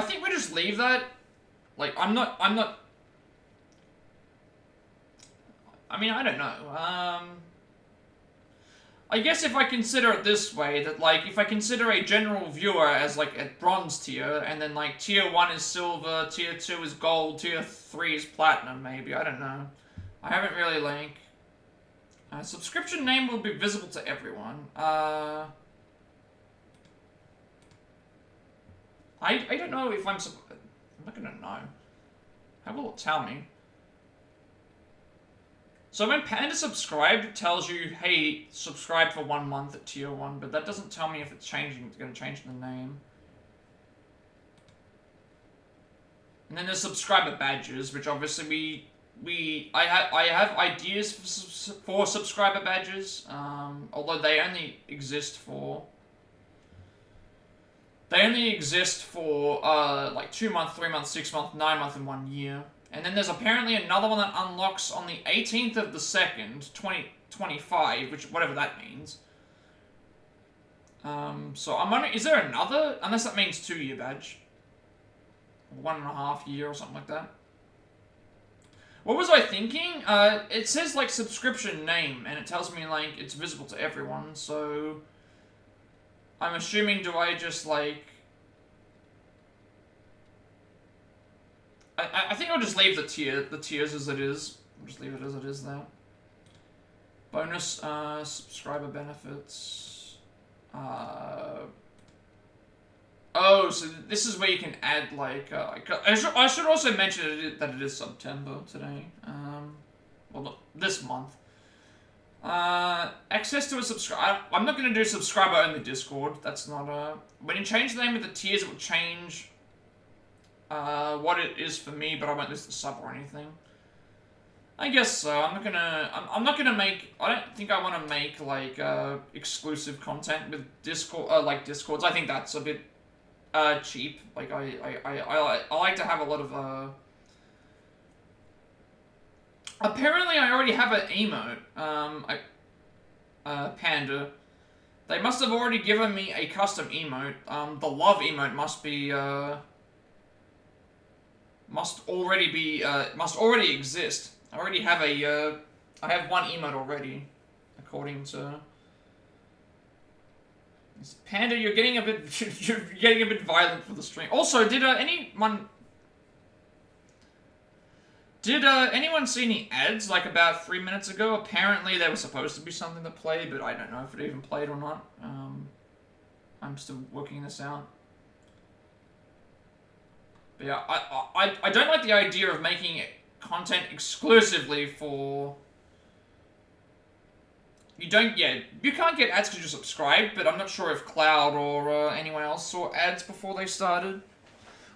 Speaker 1: think we just leave that. Like, I'm not... I mean, I don't know. I guess if I consider it this way, that like, if I consider a general viewer as like a bronze tier, and then like tier 1 is silver, tier 2 is gold, tier 3 is platinum, maybe, I don't know. I haven't really like... subscription name will be visible to everyone. I don't know if I'm not gonna know. How will it tell me? So when Panda subscribed, it tells you, hey, subscribe for 1 month at tier 1, but that doesn't tell me if it's changing. It's going to change the name. And then there's subscriber badges, which obviously I have ideas for subscriber badges, although they only exist for like 2 month, 3 month, 6 month, 9 month, and 1 year. And then there's apparently another one that unlocks on the 18th of the 2nd, 2025, which, whatever that means. So I'm wondering, is there another? Unless that means 2-year badge. 1.5 year or something like that. What was I thinking? It says, like, subscription name, and it tells me, like, it's visible to everyone, so... I'm assuming, do I just, like... I think I'll just leave the tiers as it is. I'll just leave it as it is there. Bonus, subscriber benefits. Oh, so this is where you can add, like, I should also mention that it is September today. Well, not this month. Access to a subscriber. I'm not going to do subscriber-only Discord. That's not, when you change the name of the tiers, it will change... what it is for me, but I won't list the sub or anything. I guess so. I'm not gonna make. I don't think I want to make like exclusive content with Discord, like Discords. I think that's a bit cheap. Like I like to have a lot of Apparently, I already have an emote. Panda. They must have already given me a custom emote. The love emote must be must already exist. I already have I have one emote already, according to... Panda, you're getting a bit, you're getting a bit violent for the stream. Also, did anyone see any ads, like, about 3 minutes ago? Apparently, there was supposed to be something that played, but I don't know if it even played or not. I'm still working this out. But yeah, I don't like the idea of making content exclusively for... You can't get ads because you're subscribed, but I'm not sure if Cloud or anyone else saw ads before they started.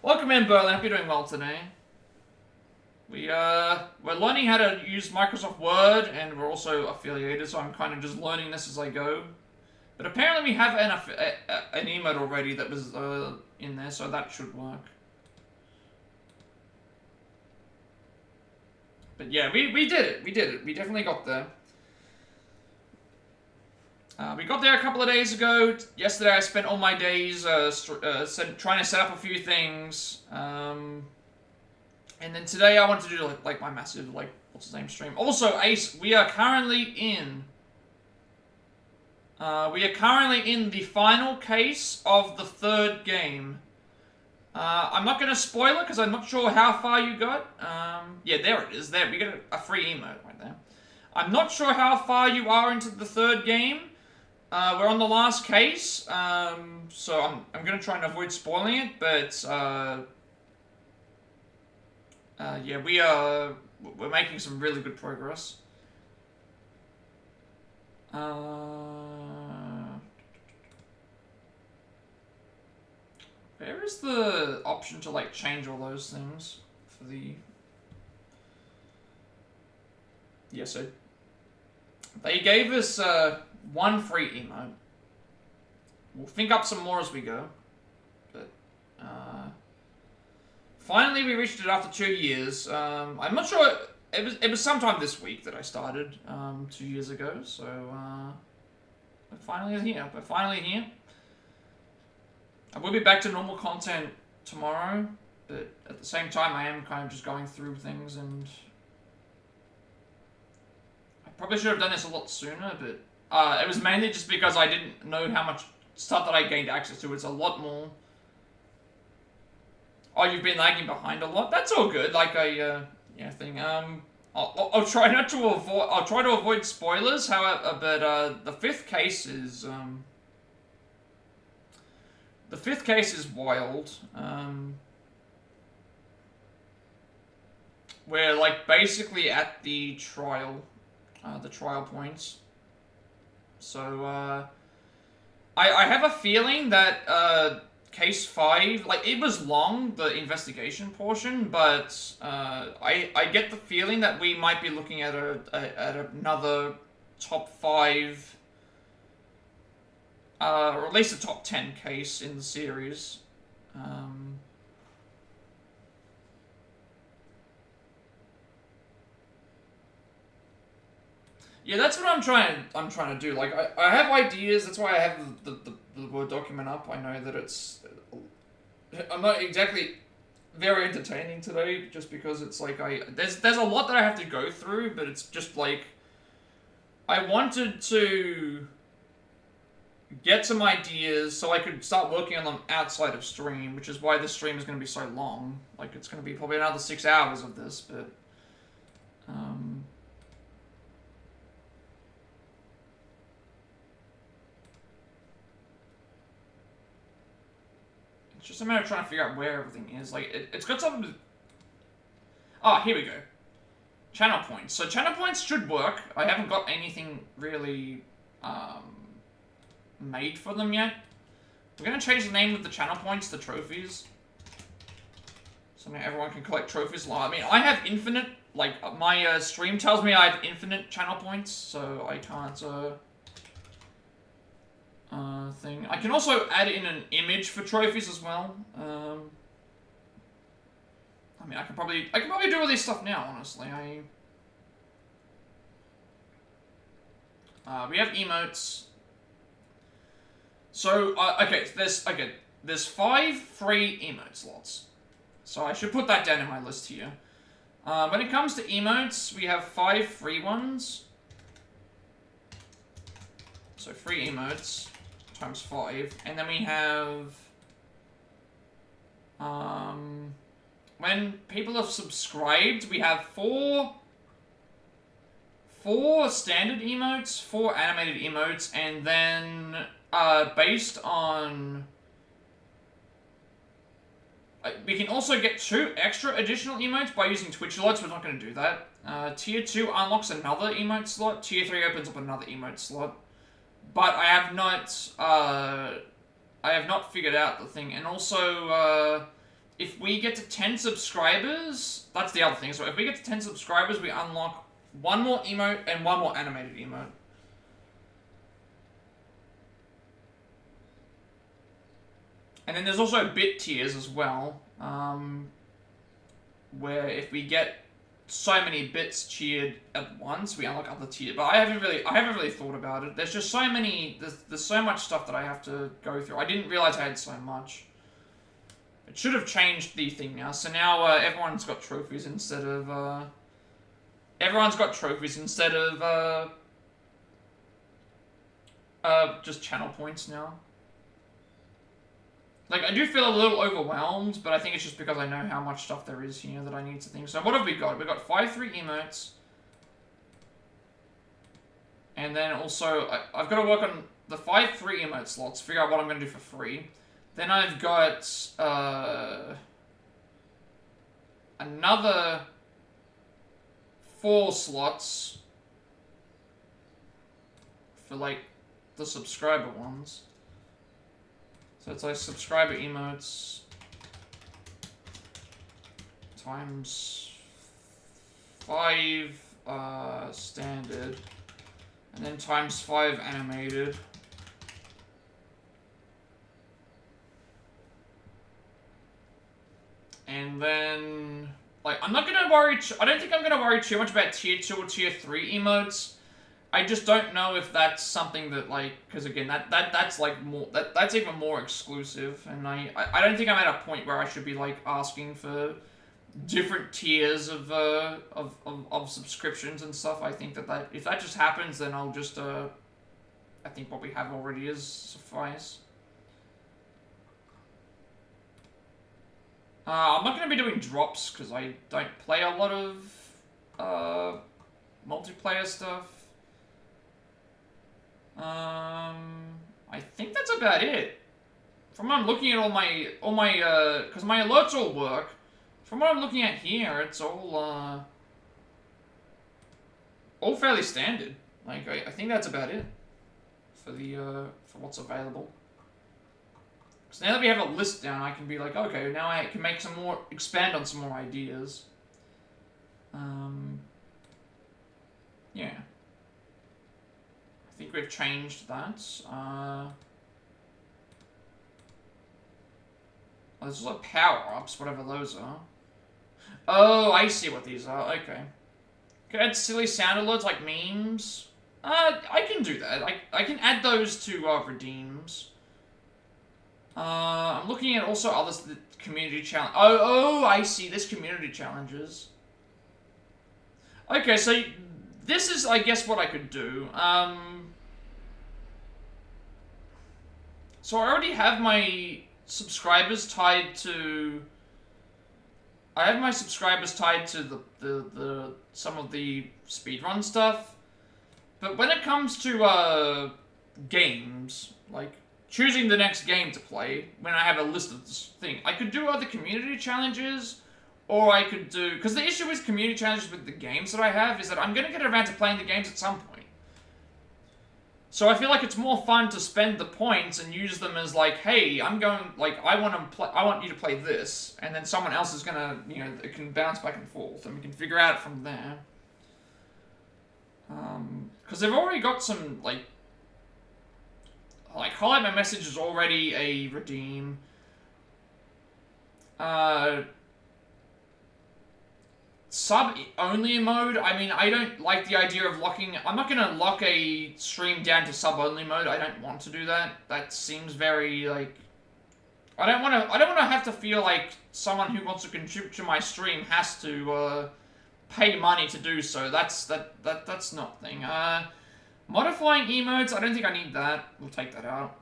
Speaker 1: Welcome in, Berlin. Hope you're doing well today. We're learning how to use Microsoft Word, and we're also affiliated, so I'm kind of just learning this as I go. But apparently we have an emote already that was in there, so that should work. But yeah, we did it. We did it. We definitely got there. We got there a couple of days ago. Yesterday I spent all my days trying to set up a few things. And then today I wanted to do like my massive, like, what's his name stream. Also, Ace, we are currently in the final case of the 3rd game. I'm not going to spoil it because I'm not sure how far you got. Yeah, there it is. There, we got a free emote right there. I'm not sure how far you are into the 3rd game. We're on the last case, so I'm going to try and avoid spoiling it, but yeah, we're making some really good progress. Where is the option to, like, change all those things for the... Yeah, so... They gave us, 1 free emote. We'll think up some more as we go. But, finally we reached it after 2 years. I'm not sure... It was sometime this week that I started, 2 years ago, so, we're finally here. We're finally here. I will be back to normal content tomorrow, but at the same time I am kind of just going through things, and I probably should have done this a lot sooner, but It was mainly just because I didn't know how much stuff that I gained access to. It's a lot more. Oh, you've been lagging behind a lot? That's all good. Like a, yeah, thing. I'll try not to avoid. I'll try to avoid spoilers. However, but the fifth case is the fifth case is wild. We're like basically at the trial points. So I have a feeling that case 5, like, it was long, the investigation portion, but I get the feeling that we might be looking at another top 5, or at least a top 10 case in the series. Yeah, that's what I'm trying to do. Like, I have ideas. That's why I have the Word document up. I know that I'm not exactly very entertaining today, just because it's like there's a lot that I have to go through, but it's just like I wanted to get some ideas so I could start working on them outside of stream, which is why this stream is going to be so long. Like, it's going to be probably another 6 hours of this, but it's just a matter of trying to figure out where everything is. Like, it's got something to... Oh, here we go. Channel points. So channel points should work. I haven't got anything really made for them yet. We're going to change the name of the channel points to trophies. So now everyone can collect trophies. I mean, I have infinite... Like, my stream tells me I have infinite channel points, so I can't... thing. I can also add in an image for trophies as well. I mean, I can probably do all this stuff now. Honestly, we have emotes. So okay, there's 5 free emote slots. So I should put that down in my list here. When it comes to emotes, we have 5 free ones. So free emotes times 5, and then we have when people have subscribed, we have 4 standard emotes, 4 animated emotes, and then based on we can also get 2 extra additional emotes by using Twitch alerts. We're not going to do that. Tier 2 unlocks another emote slot. Tier 3 opens up another emote slot. But I have not figured out the thing. And also, if we get to 10 subscribers, that's the other thing. So if we get to 10 subscribers, we unlock 1 more emote and 1 more animated emote. And then there's also bit tiers as well, where if we get so many bits cheered at once, we unlock other tiers. But I haven't really thought about it. There's just so many. There's so much stuff that I have to go through. I didn't realize I had so much. It should have changed the thing now. So now everyone's got trophies instead of just channel points now. Like, I do feel a little overwhelmed, but I think it's just because I know how much stuff there is here that I need to think. So what have we got? We've got 5 free emotes. And then also, I've got to work on the 5 free emote slots, figure out what I'm going to do for free. Then I've got another 4 slots for, like, the subscriber ones. So it's like subscriber emotes times 5 standard, and then times 5 animated. And then, like, I'm not gonna worry. I don't think I'm gonna worry too much about tier 2 or tier 3 emotes. I just don't know if that's something that, like, because again, that's like more that's even more exclusive, and I don't think I'm at a point where I should be like asking for different tiers of subscriptions and stuff. I think that if that just happens, then I'll just I think what we have already is suffice. I'm not going to be doing drops because I don't play a lot of multiplayer stuff. I think that's about it. From what I'm looking at all my, because my alerts all work. From what I'm looking at here, it's all fairly standard. Like, I think that's about it for the, for what's available. So now that we have a list down, I can be like, okay, now I can make some more, expand on some more ideas. Yeah. I think we've changed that. Oh, there's a lot of power-ups, whatever those are. Oh, I see what these are, okay. Can I add silly sound alerts like memes? I can do that. I can add those to, redeems. I'm looking at also others, the community challenge. Oh, I see. There's community challenges. Okay, so this is, I guess, what I could do. So I already have my subscribers tied to. I have my subscribers tied to the some of the speedrun stuff, but when it comes to games, like choosing the next game to play, when I have a list of this thing, I could do other community challenges, or I could do, because the issue with community challenges with the games that I have is that I'm going to get around to playing the games at some point. So I feel like it's more fun to spend the points and use them as like, hey, I'm going, like, I want you to play this, and then someone else is going to, you know, it can bounce back and forth, and we can figure out from there. Because they've already got some, like highlight my message is already a redeem. Sub-only mode, I mean, I don't like the idea of locking. I'm not gonna lock a stream down to sub-only mode. I don't want to do that. That seems very, like, I don't want to have to feel like someone who wants to contribute to my stream has to pay money to do so. That's not a thing. Modifying emotes, I don't think I need that. We'll take that out.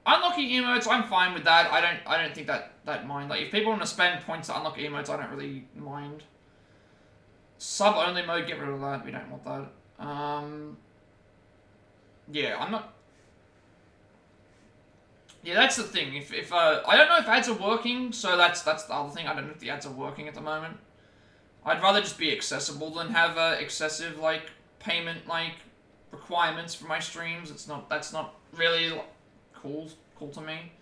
Speaker 1: Unlocking emotes, I'm fine with that. I don't think that mind. Like, if people want to spend points to unlock emotes, I don't really mind. Sub-only mode, get rid of that. We don't want that. Yeah, I'm not. Yeah, that's the thing. If I don't know if ads are working, so that's the other thing. I don't know if the ads are working at the moment. I'd rather just be accessible than have excessive, like, payment, like, requirements for my streams. That's not really cool to me.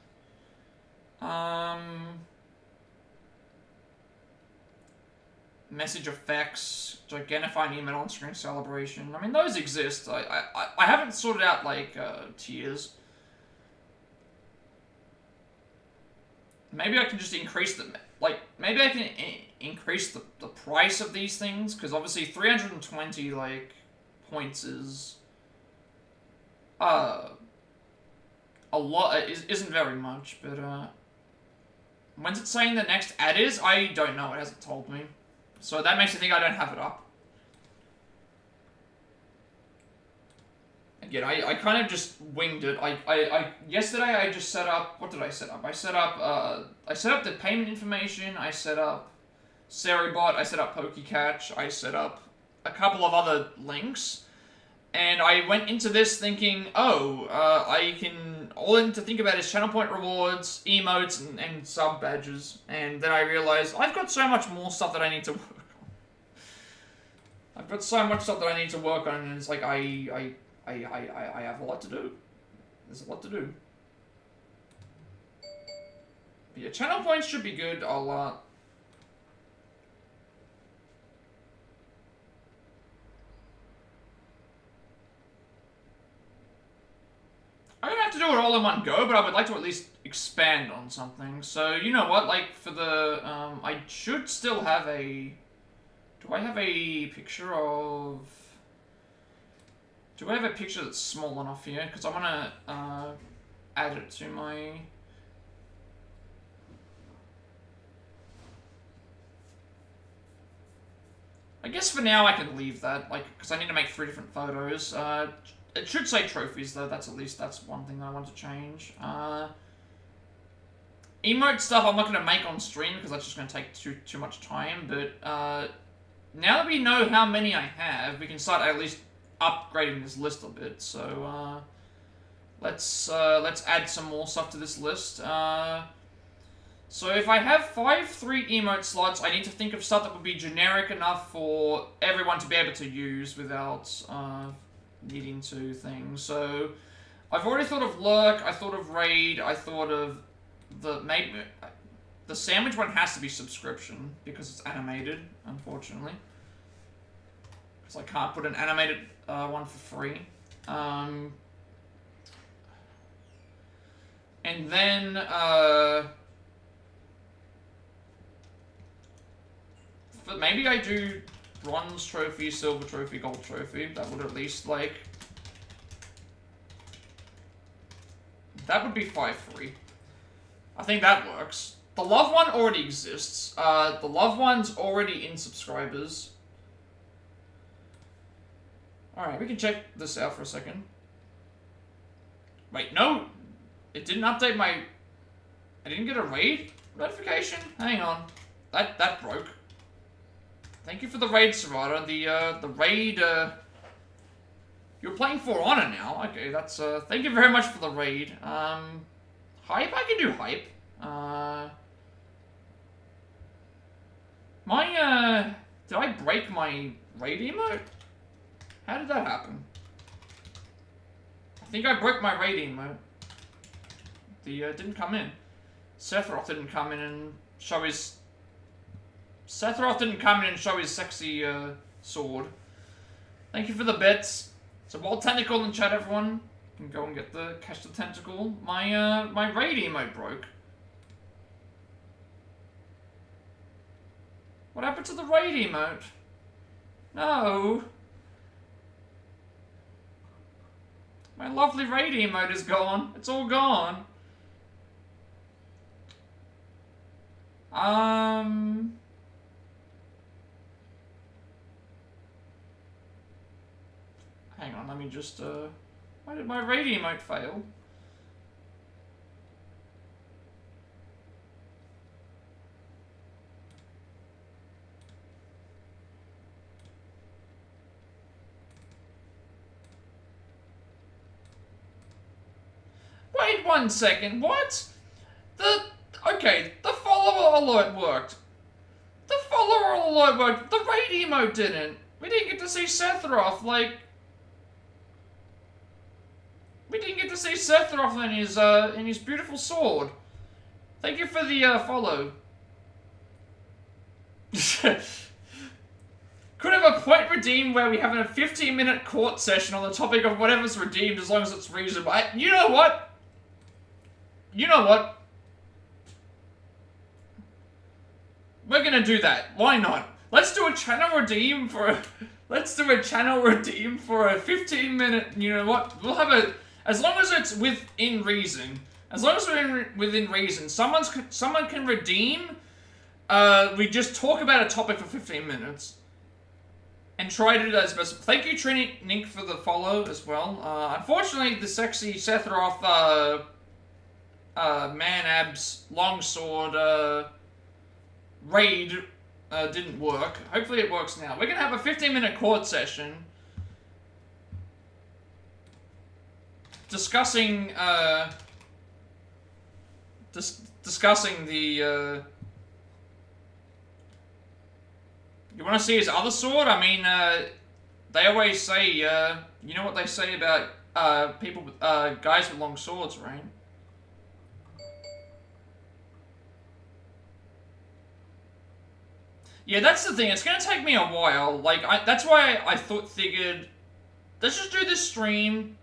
Speaker 1: Message effects, gigantifying email on-screen celebration. I mean, those exist. I haven't sorted out, like, tiers. Maybe I can just increase them. Like, maybe I can increase the price of these things, because obviously 320, like, points is a lot. Isn't very much, but when's it saying the next ad is? I don't know. It hasn't told me, so that makes me think I don't have it up. Again, I kind of just winged it. Yesterday I just set up. What did I set up? I set up the payment information. I set up Seribot. I set up PokeCatch. I set up a couple of other links. And I went into this thinking, I can, all I need to think about is channel point rewards, emotes, and sub badges. And then I realized, I've got so much more stuff that I need to work on. I've got so much stuff that I need to work on, and it's like, I have a lot to do. There's a lot to do. But yeah, channel points should be good. I don't have to do it all in one go, but I would like to at least expand on something. So, you know what, like, for the, I should still have a... Do I have a picture of... Do I have a picture that's small enough here? Because I want to, add it to my... I guess for now I can leave that, like, because I need to make 3 different photos. it should say trophies though. That's one thing that I want to change. Emote stuff I'm not going to make on stream because that's just going to take too much time. But now that we know how many I have, we can start at least upgrading this list a bit. So let's add some more stuff to this list. So if I have 5 3 emote slots, I need to think of stuff that would be generic enough for everyone to be able to use without needing to things. So I've already thought of lurk, I thought of raid, I thought of the sandwich one has to be subscription because it's animated, unfortunately. Because I can't put an animated one for free. And then but maybe I do bronze trophy, silver trophy, gold trophy. That would at least like that would be 5-3. I think that works. The love one already exists. The love one's already in subscribers. Alright, we can check this out for a second. Wait, no! It didn't update my... I didn't get a raid notification? Hang on. That broke. Thank you for the raid, Serrata. The raid, You're playing For Honor now. Okay, that's, thank you very much for the raid. Hype? I can do hype. Did I break my raid emote? How did that happen? I think I broke my raid emote. Didn't come in. Sephiroth didn't come in and show his... Sephiroth didn't come in and show his sexy, sword. Thank you for the bits. So, Wild Tentacle in chat, everyone. You can go and get the catch the tentacle. My raid emote broke. What happened to the raid emote? No. My lovely raid emote is gone. It's all gone. Hang on, let me just, why did my raid emote fail? Wait 1 second, what? Okay, the follower alert worked. The follower alert worked, the raid emote didn't. We didn't get to see Sephiroth, like... We didn't get to see Sephiroth in his beautiful sword. Thank you for the, follow. Could have a point redeemed where we have a 15-minute court session on the topic of whatever's redeemed as long as it's reasonable. You know what? You know what? We're gonna do that. Why not? Let's do a channel redeem for a... Let's do a channel redeem for a 15-minute... You know what? We'll have a... As long as it's within reason. As long as we're within reason. Someone can redeem. We just talk about a topic for 15 minutes. And try to do that as best. Thank you, Trini Nink, for the follow as well. Unfortunately, the sexy Sephiroth, man abs, longsword, raid, didn't work. Hopefully it works now. We're gonna have a 15-minute court session. Discussing, discussing the, You want to see his other sword? I mean, they always say, you know what they say about, people with, guys with long swords, right? Yeah, that's the thing. It's gonna take me a while. Like, that's why I figured, let's just do this stream.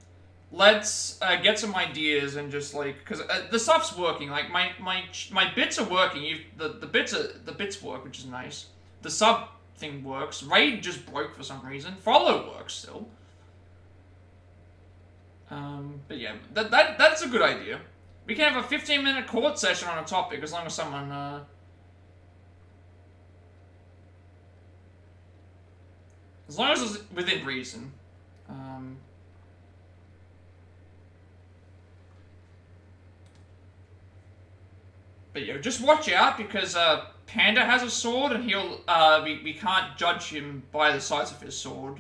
Speaker 1: Let's get some ideas and just like, because the stuff's working. Like my bits are working. The bits work, which is nice. The sub thing works. Raid just broke for some reason. Follow works still. But yeah, that's a good idea. We can have a 15-minute court session on a topic as long as someone as long as it's within reason. But yeah, just watch out because Panda has a sword and he'll we can't judge him by the size of his sword.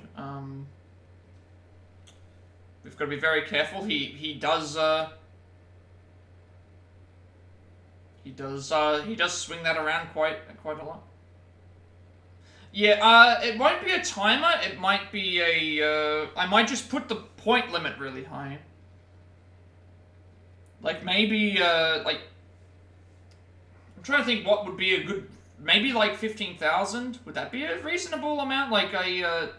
Speaker 1: We've got to be very careful. He does swing that around quite a lot. Yeah, it won't be a timer. It might be a I might just put the point limit really high. Like maybe like I'm trying to think what would be a good, maybe like 15,000. Would that be a reasonable amount? Like a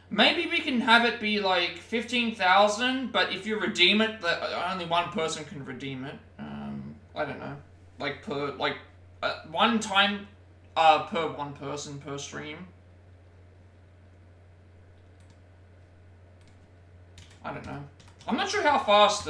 Speaker 1: maybe we can have it be like 15,000, but if you redeem it, only one person can redeem it. I don't know, like per one time, per one person per stream. I don't know. I'm not sure how fast.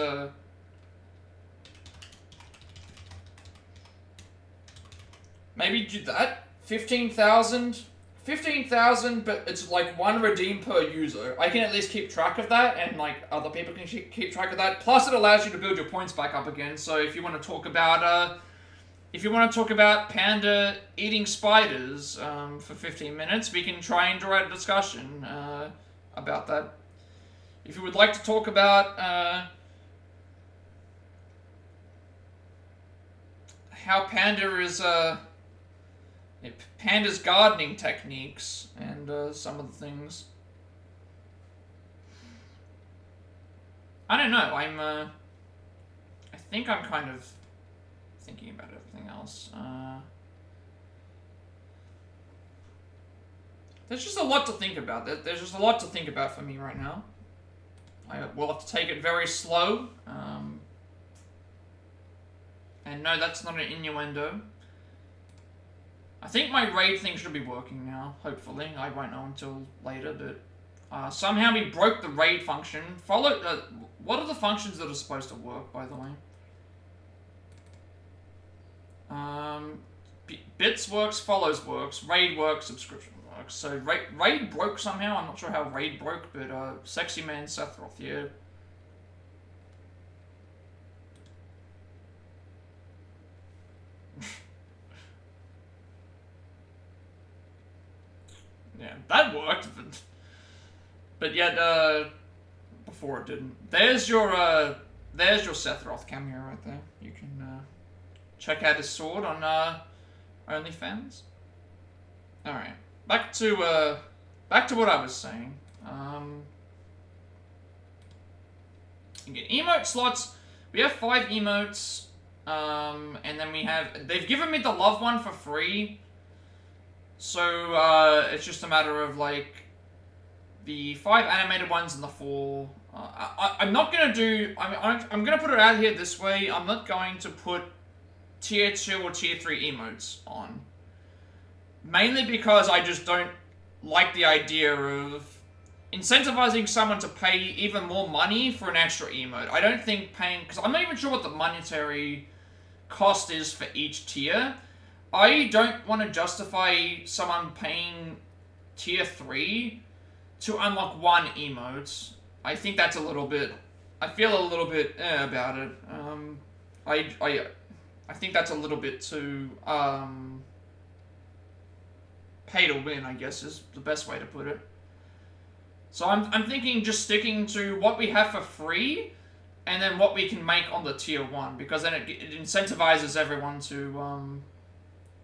Speaker 1: Maybe do that. 15,000. 15,000, but it's like one redeem per user. I can at least keep track of that, and like other people can keep track of that. Plus, it allows you to build your points back up again. So if you want to talk about Panda eating spiders for 15 minutes, we can try and draw out a discussion about that. If you would like to talk about how Panda is Panda's gardening techniques and some of the things. I don't know. I think I'm kind of thinking about everything else. There's just a lot to think about. There's just a lot to think about for me right now. I will have to take it very slow. And no, that's not an innuendo. I think my raid thing should be working now, hopefully. I won't know until later, but somehow we broke the raid function. What are the functions that are supposed to work, by the way? Bits works, follows works, raid works, subscription works. So raid broke somehow. I'm not sure how raid broke, but Sexy Man Sethroth, yeah. Yeah, that worked, but yet before it didn't. There's your Sethroth cameo right there. You can check out his sword on OnlyFans. All right, back to what I was saying. Again, emote slots. We have 5 emotes, and then they've given me the love one for free. So, it's just a matter of, like, the 5 animated ones and the 4. I'm not going to do... I'm going to put it out here this way. I'm not going to put Tier 2 or Tier 3 emotes on. Mainly because I just don't like the idea of incentivizing someone to pay even more money for an extra emote. I don't think paying... Because I'm not even sure what the monetary cost is for each tier. I don't want to justify someone paying Tier 3 to unlock one emote. I think that's a little bit... I feel a little bit about it. I think that's a little bit too... pay to win, I guess, is the best way to put it. So I'm thinking just sticking to what we have for free, and then what we can make on the Tier 1, because then it incentivizes everyone to...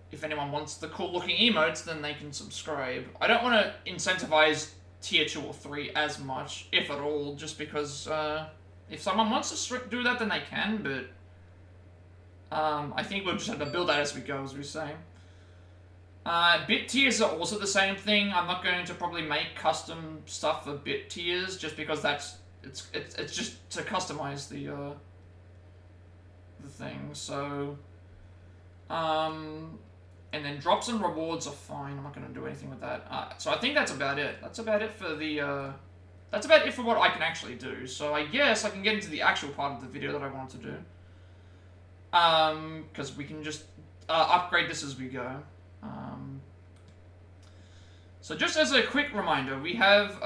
Speaker 1: if anyone wants the cool-looking emotes, then they can subscribe. I don't want to incentivize Tier 2 or 3 as much, if at all, just because if someone wants to do that, then they can, but I think we'll just have to build that as we go, as we say. Bit tiers are also the same thing. I'm not going to probably make custom stuff for bit tiers, just because it's just to customize the thing, so... and then drops and rewards are fine. I'm not going to do anything with that. So I think that's about it. That's about it for the, that's about it for what I can actually do. So I guess I can get into the actual part of the video that I wanted to do. Because we can just upgrade this as we go. So just as a quick reminder, we have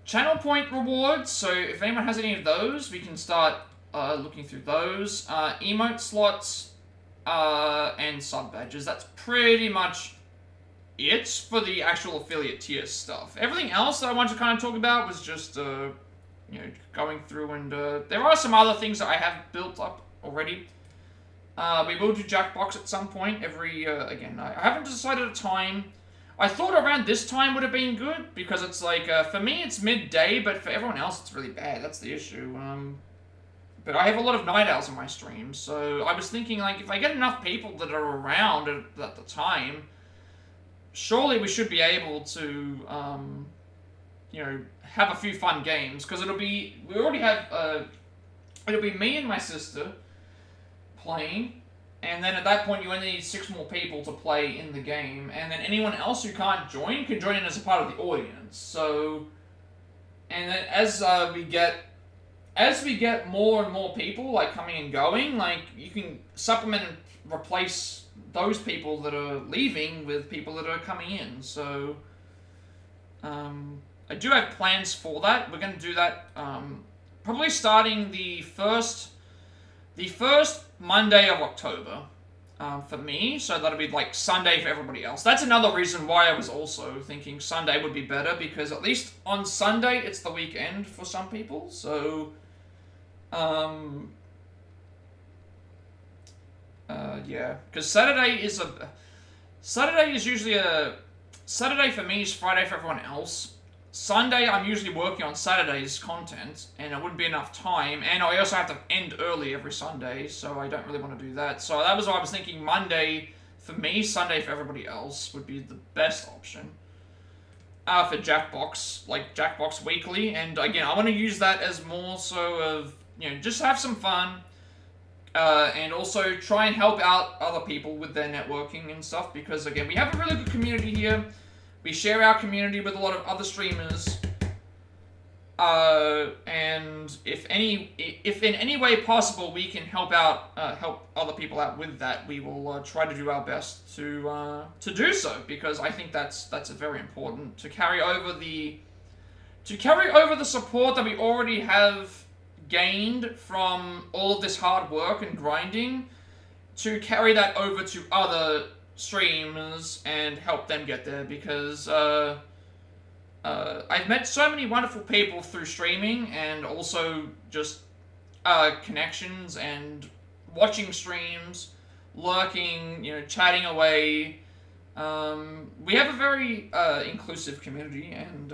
Speaker 1: channel point rewards. So if anyone has any of those, we can start looking through those. Emote slots and sub badges. That's pretty much it for the actual affiliate tier stuff. Everything else that I wanted to kind of talk about was just going through, and there are some other things that I have built up already. We will do Jackbox at some point. Again, I haven't decided a time. I thought around this time would have been good, because it's like, for me it's midday, but for everyone else it's really bad. That's the issue. But I have a lot of night owls in my streams, so I was thinking, like, if I get enough people that are around at the time, surely we should be able to, have a few fun games, because it'll be me and my sister playing, and then at that point you only need 6 more people to play in the game, and then anyone else who can't join can join in as a part of the audience. So, and then as we get more and more people like coming and going, like, you can supplement and replace those people that are leaving with people that are coming in. So I do have plans for that. We're going to do that probably starting the first Monday of October for me, so that'll be like Sunday for everybody else. That's another reason why I was also thinking Sunday would be better, because at least on Sunday it's the weekend for some people. So yeah, because Saturday is usually Saturday for me is Friday for everyone else. Sunday, I'm usually working on Saturday's content, and it wouldn't be enough time, and I also have to end early every Sunday, so I don't really want to do that. So that was why I was thinking Monday for me, Sunday for everybody else would be the best option. For Jackbox, like Jackbox Weekly, and again, I want to use that as more so of, just have some fun, and also try and help out other people with their networking and stuff, because again, we have a really good community here. We share our community with a lot of other streamers, and if in any way possible we can help other people out with that, we will try to do our best to do so, because I think that's very important to carry over the support that we already have gained from all of this hard work and grinding, to carry that over to other streams and help them get there, because I've met so many wonderful people through streaming, and also just connections and watching streams, lurking, chatting away. We have a very inclusive community, and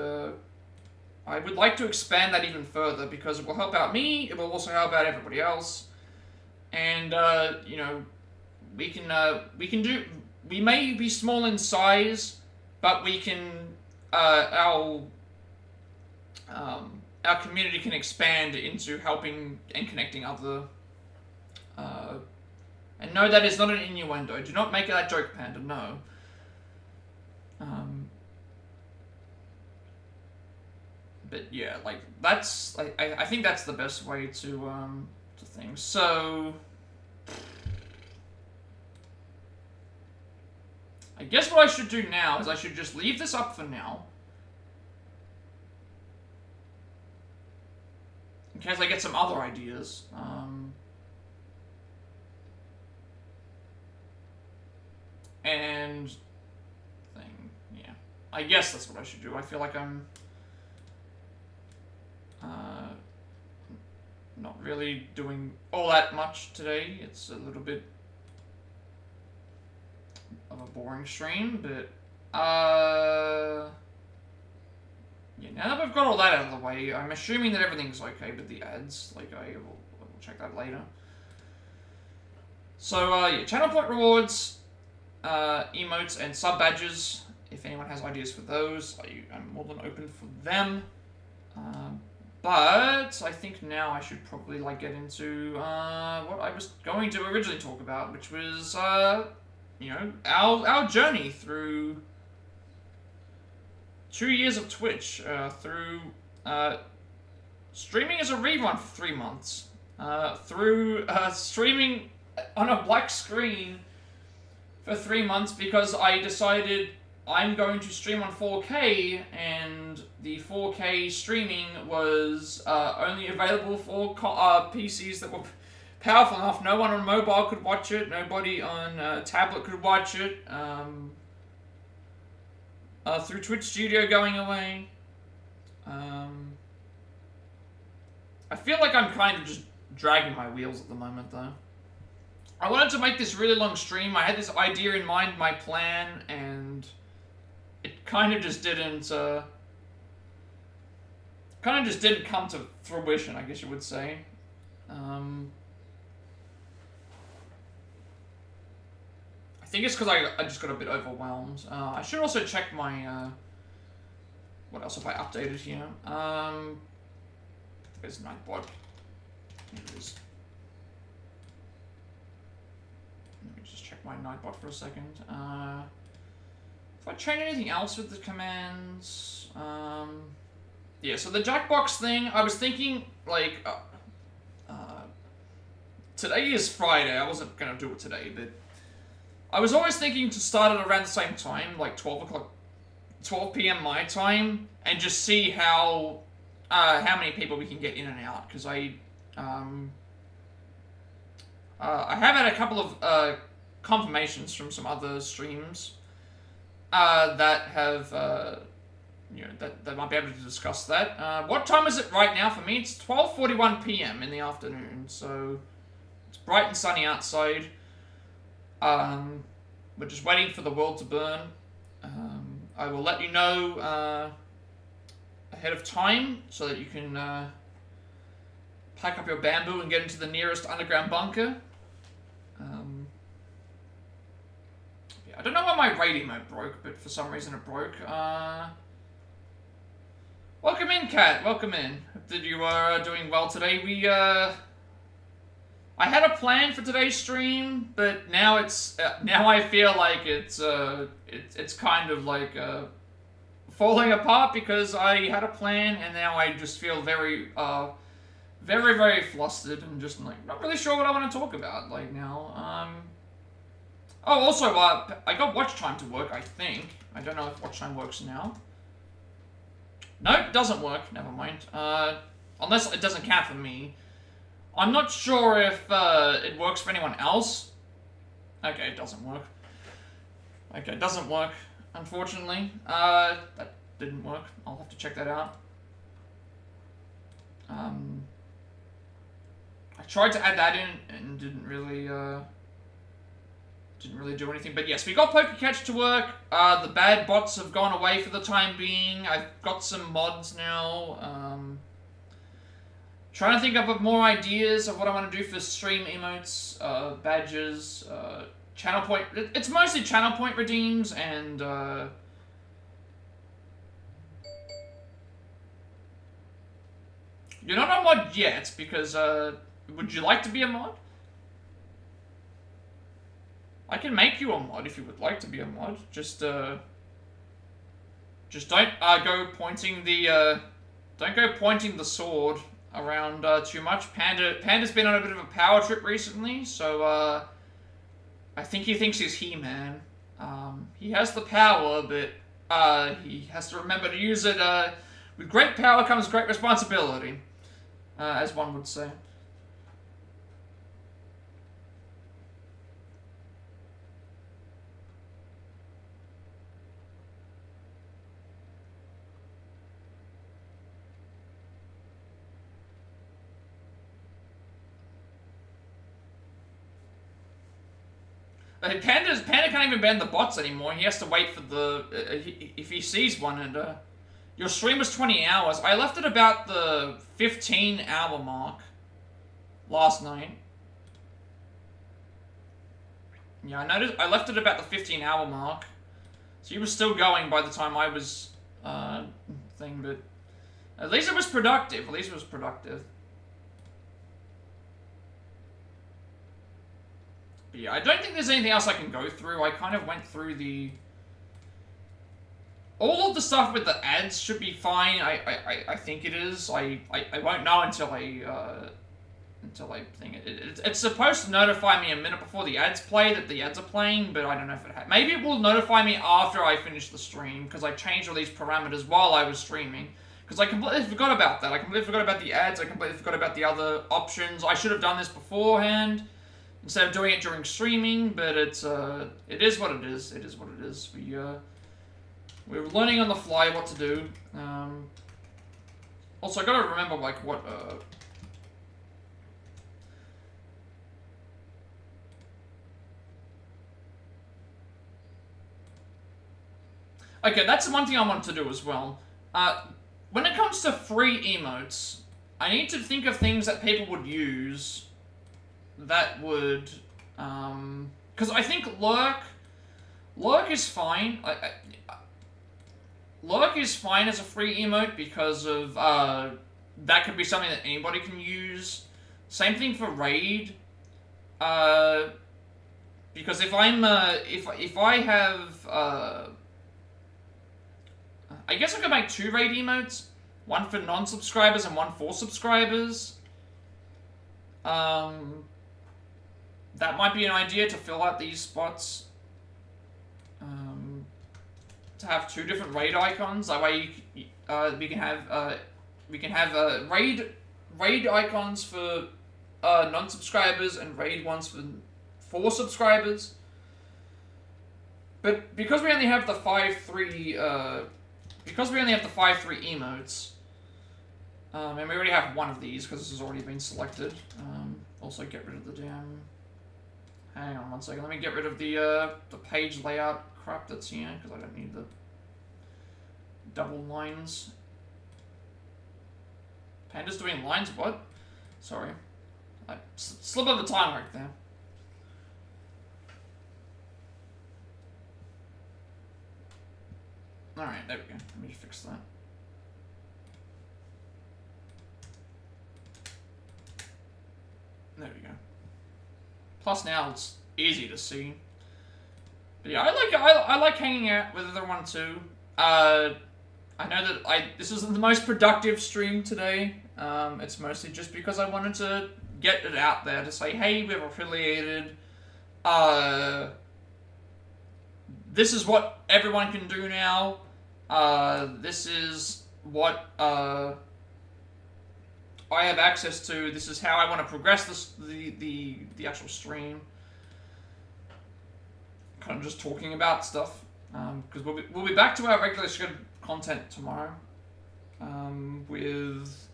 Speaker 1: I would like to expand that even further, because it will help out me, it will also help out everybody else, and we may be small in size, but we can, our community can expand into helping and connecting other, and no, that is not an innuendo. Do not make that joke, Panda, no. But yeah, like, that's, I think that's the best way to things. So I guess what I should do now is I should just leave this up for now, in case I get some other ideas. And yeah, I guess that's what I should do. I feel like I'm not really doing all that much today. It's a little bit of a boring stream, but yeah, now that we've got all that out of the way, I'm assuming that everything's okay with the ads. Like, I will check that later. So yeah, channel point rewards, emotes, and sub badges. If anyone has ideas for those, I'm more than open for them. But I think now I should probably get into what I was going to originally talk about, which was our journey through 2 years of Twitch, through streaming as a rerun for 3 months, through streaming on a black screen for 3 months because I decided I'm going to stream on 4K, and the 4K streaming was only available for PCs that were powerful enough. No one on mobile could watch it. Nobody on tablet could watch it. Through Twitch Studio going away. I feel like I'm kind of just dragging my wheels at the moment, though. I wanted to make this really long stream. I had this idea in mind, my plan, and it kind of just didn't. Kind of just didn't come to fruition, I guess you would say. I think it's because I just got a bit overwhelmed. I should also check my. What else have I updated here? There's Nightbot. Here it is. Let me just check my Nightbot for a second. If I change anything else with the commands, yeah. So the Jackbox thing, I was thinking like, today is Friday. I wasn't gonna do it today, but I was always thinking to start it around the same time, like 12 p.m. my time, and just see how many people we can get in and out, because I have had a couple of confirmations from some other streams that have that might be able to discuss that. What time is it right now for me? It's 12:41 p.m. in the afternoon, so it's bright and sunny outside. We're just waiting for the world to burn. I will let you know ahead of time so that you can pack up your bamboo and get into the nearest underground bunker. Yeah, I don't know why my raid emote broke, but for some reason it broke. Welcome in, Kat. Welcome in. Hope that you are doing well today. I had a plan for today's stream, but now now I feel like it's kind of like falling apart because I had a plan and now I just feel very very flustered and just like not really sure what I want to talk about like now. Oh, also I got watch time to work. I think I don't know if watch time works now. Nope, doesn't work. Never mind. Unless it doesn't count for me. I'm not sure if it works for anyone else. Okay, it doesn't work. Okay, it doesn't work, unfortunately. That didn't work. I'll have to check that out. I tried to add that in and didn't really do anything. But yes, we got Poker Catch to work. The bad bots have gone away for the time being. I've got some mods now. Trying to think of more ideas of what I want to do for stream emotes, badges, channel point. It's mostly channel point redeems and you're not a mod yet because would you like to be a mod? I can make you a mod if you would like to be a mod. Just don't go pointing the sword around too much. Panda's been on a bit of a power trip recently, so I think he thinks he's He-Man. He has the power, but he has to remember to use it. With great power comes great responsibility, as one would say. Panda can't even ban the bots anymore. He has to wait for the if he sees one. And your stream was 20 hours. I left it about the 15-hour mark last night. Yeah, I noticed. I left it about the 15-hour mark, so you were still going by the time I was thing. But at least it was productive. At least it was productive. Yeah, I don't think there's anything else I can go through. I kind of went through all of the stuff with the ads should be fine. I think it is. I won't know until until I think it's supposed to notify me a minute before the ads play that the ads are playing, but I don't know if it maybe it will notify me after I finish the stream, because I changed all these parameters while I was streaming. Because I completely forgot about that. I completely forgot about the ads. I completely forgot about the other options. I should have done this beforehand instead of doing it during streaming. But it is what it is. It is what it is. We're learning on the fly what to do. Also, I gotta remember like what. Okay, that's the one thing I want to do as well. When it comes to free emotes, I need to think of things that people would use that would, because I think lurk is fine. Lurk is fine as a free emote because of, that could be something that anybody can use. Same thing for raid. Because if I'm, if I have, I guess I could make 2 raid emotes. One for non-subscribers and one for subscribers. That might be an idea to fill out these spots. To have 2 different raid icons. That way we can have raid icons for non-subscribers and raid ones for subscribers. But because we only have the 5-3 emotes, and we already have one of these because this has already been selected. Also get rid of the damn. Hang on one second. Let me get rid of the page layout crap that's here because I don't need the double lines. Panda's doing lines? What? Sorry, slip of the tongue right there. Alright, there we go. Let me fix that. There we go. Plus now it's easy to see. But yeah, I like hanging out with everyone too. I know that this isn't the most productive stream today. It's mostly just because I wanted to get it out there to say, hey, we're affiliated. This is what everyone can do now. This is what I have access to. This is how I want to progress the actual stream. Kind of just talking about stuff, because we'll be back to our regular scheduled content tomorrow. With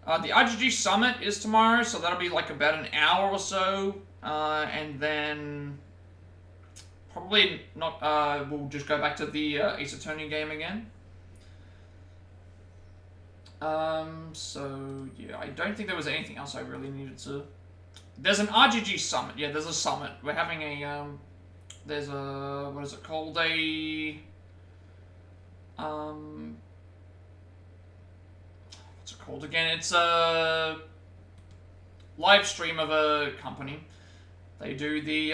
Speaker 1: the RGG Summit is tomorrow, so that'll be like about an hour or so, and then. Probably not, we'll just go back to the Ace Attorney game again. So, yeah, I don't think there was anything else I really needed to... There's an RGG Summit. Yeah, there's a summit. We're having a, there's a, what is it called? What's it called again? It's a live stream of a company. They do the,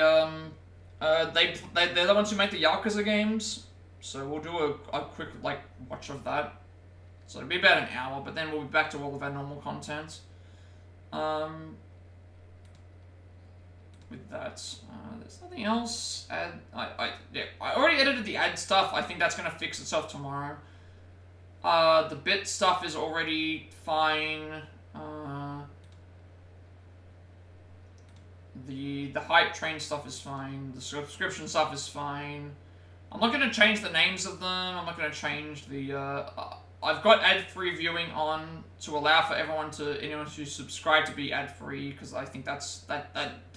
Speaker 1: they're the ones who make the Yakuza games, so we'll do a quick, like, watch of that. So it'll be about an hour, but then we'll be back to all of our normal content. With that, there's nothing else. I already edited the ad stuff. I think that's gonna fix itself tomorrow. The bit stuff is already fine. The hype train stuff is fine. The subscription stuff is fine. I'm not going to change the names of them. I'm not going to change the... I've got ad-free viewing on to allow for anyone to subscribe to be ad-free, because I think that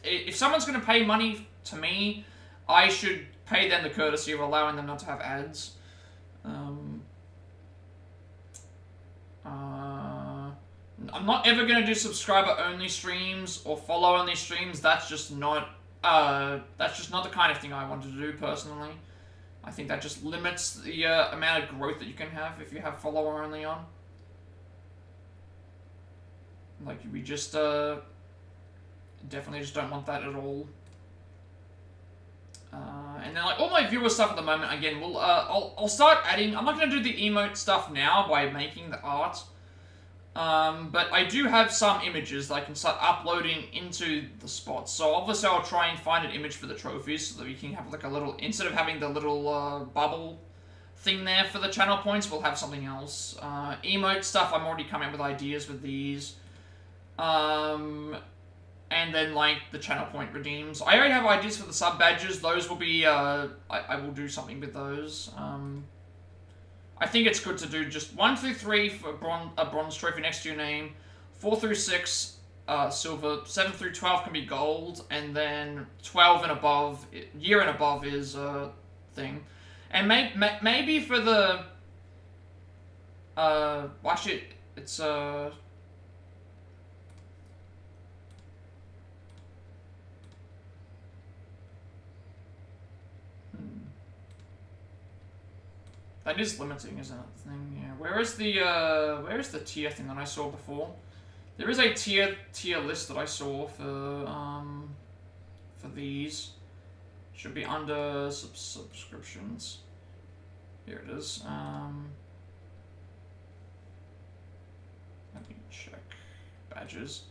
Speaker 1: if someone's going to pay money to me, I should pay them the courtesy of allowing them not to have ads. I'm not ever going to do subscriber-only streams or follow-only streams. That's just not the kind of thing I want to do personally. I think that just limits the amount of growth that you can have if you have follower-only on. Like, we just definitely just don't want that at all. And then, like, all my viewer stuff at the moment, again, I'll start adding... I'm not going to do the emote stuff now by making the art. But I do have some images that I can start uploading into the spots. So obviously I'll try and find an image for the trophies so that we can have like a little, instead of having the little bubble thing there for the channel points, we'll have something else. Emote stuff, I'm already coming up with ideas with these. And then like the channel point redeems. I already have ideas for the sub badges. Those will be, I will do something with those. I think it's good to do just 1 through 3 for a bronze trophy next to your name, 4 through 6 silver, 7 through 12 can be gold, and then 12 and above, year and above is thing. And maybe for the well, actually it's that is limiting, isn't it? The thing, yeah. Where is the tier thing that I saw before? There is a tier list that I saw for these. Should be under subscriptions. Here it is. Let me check badges.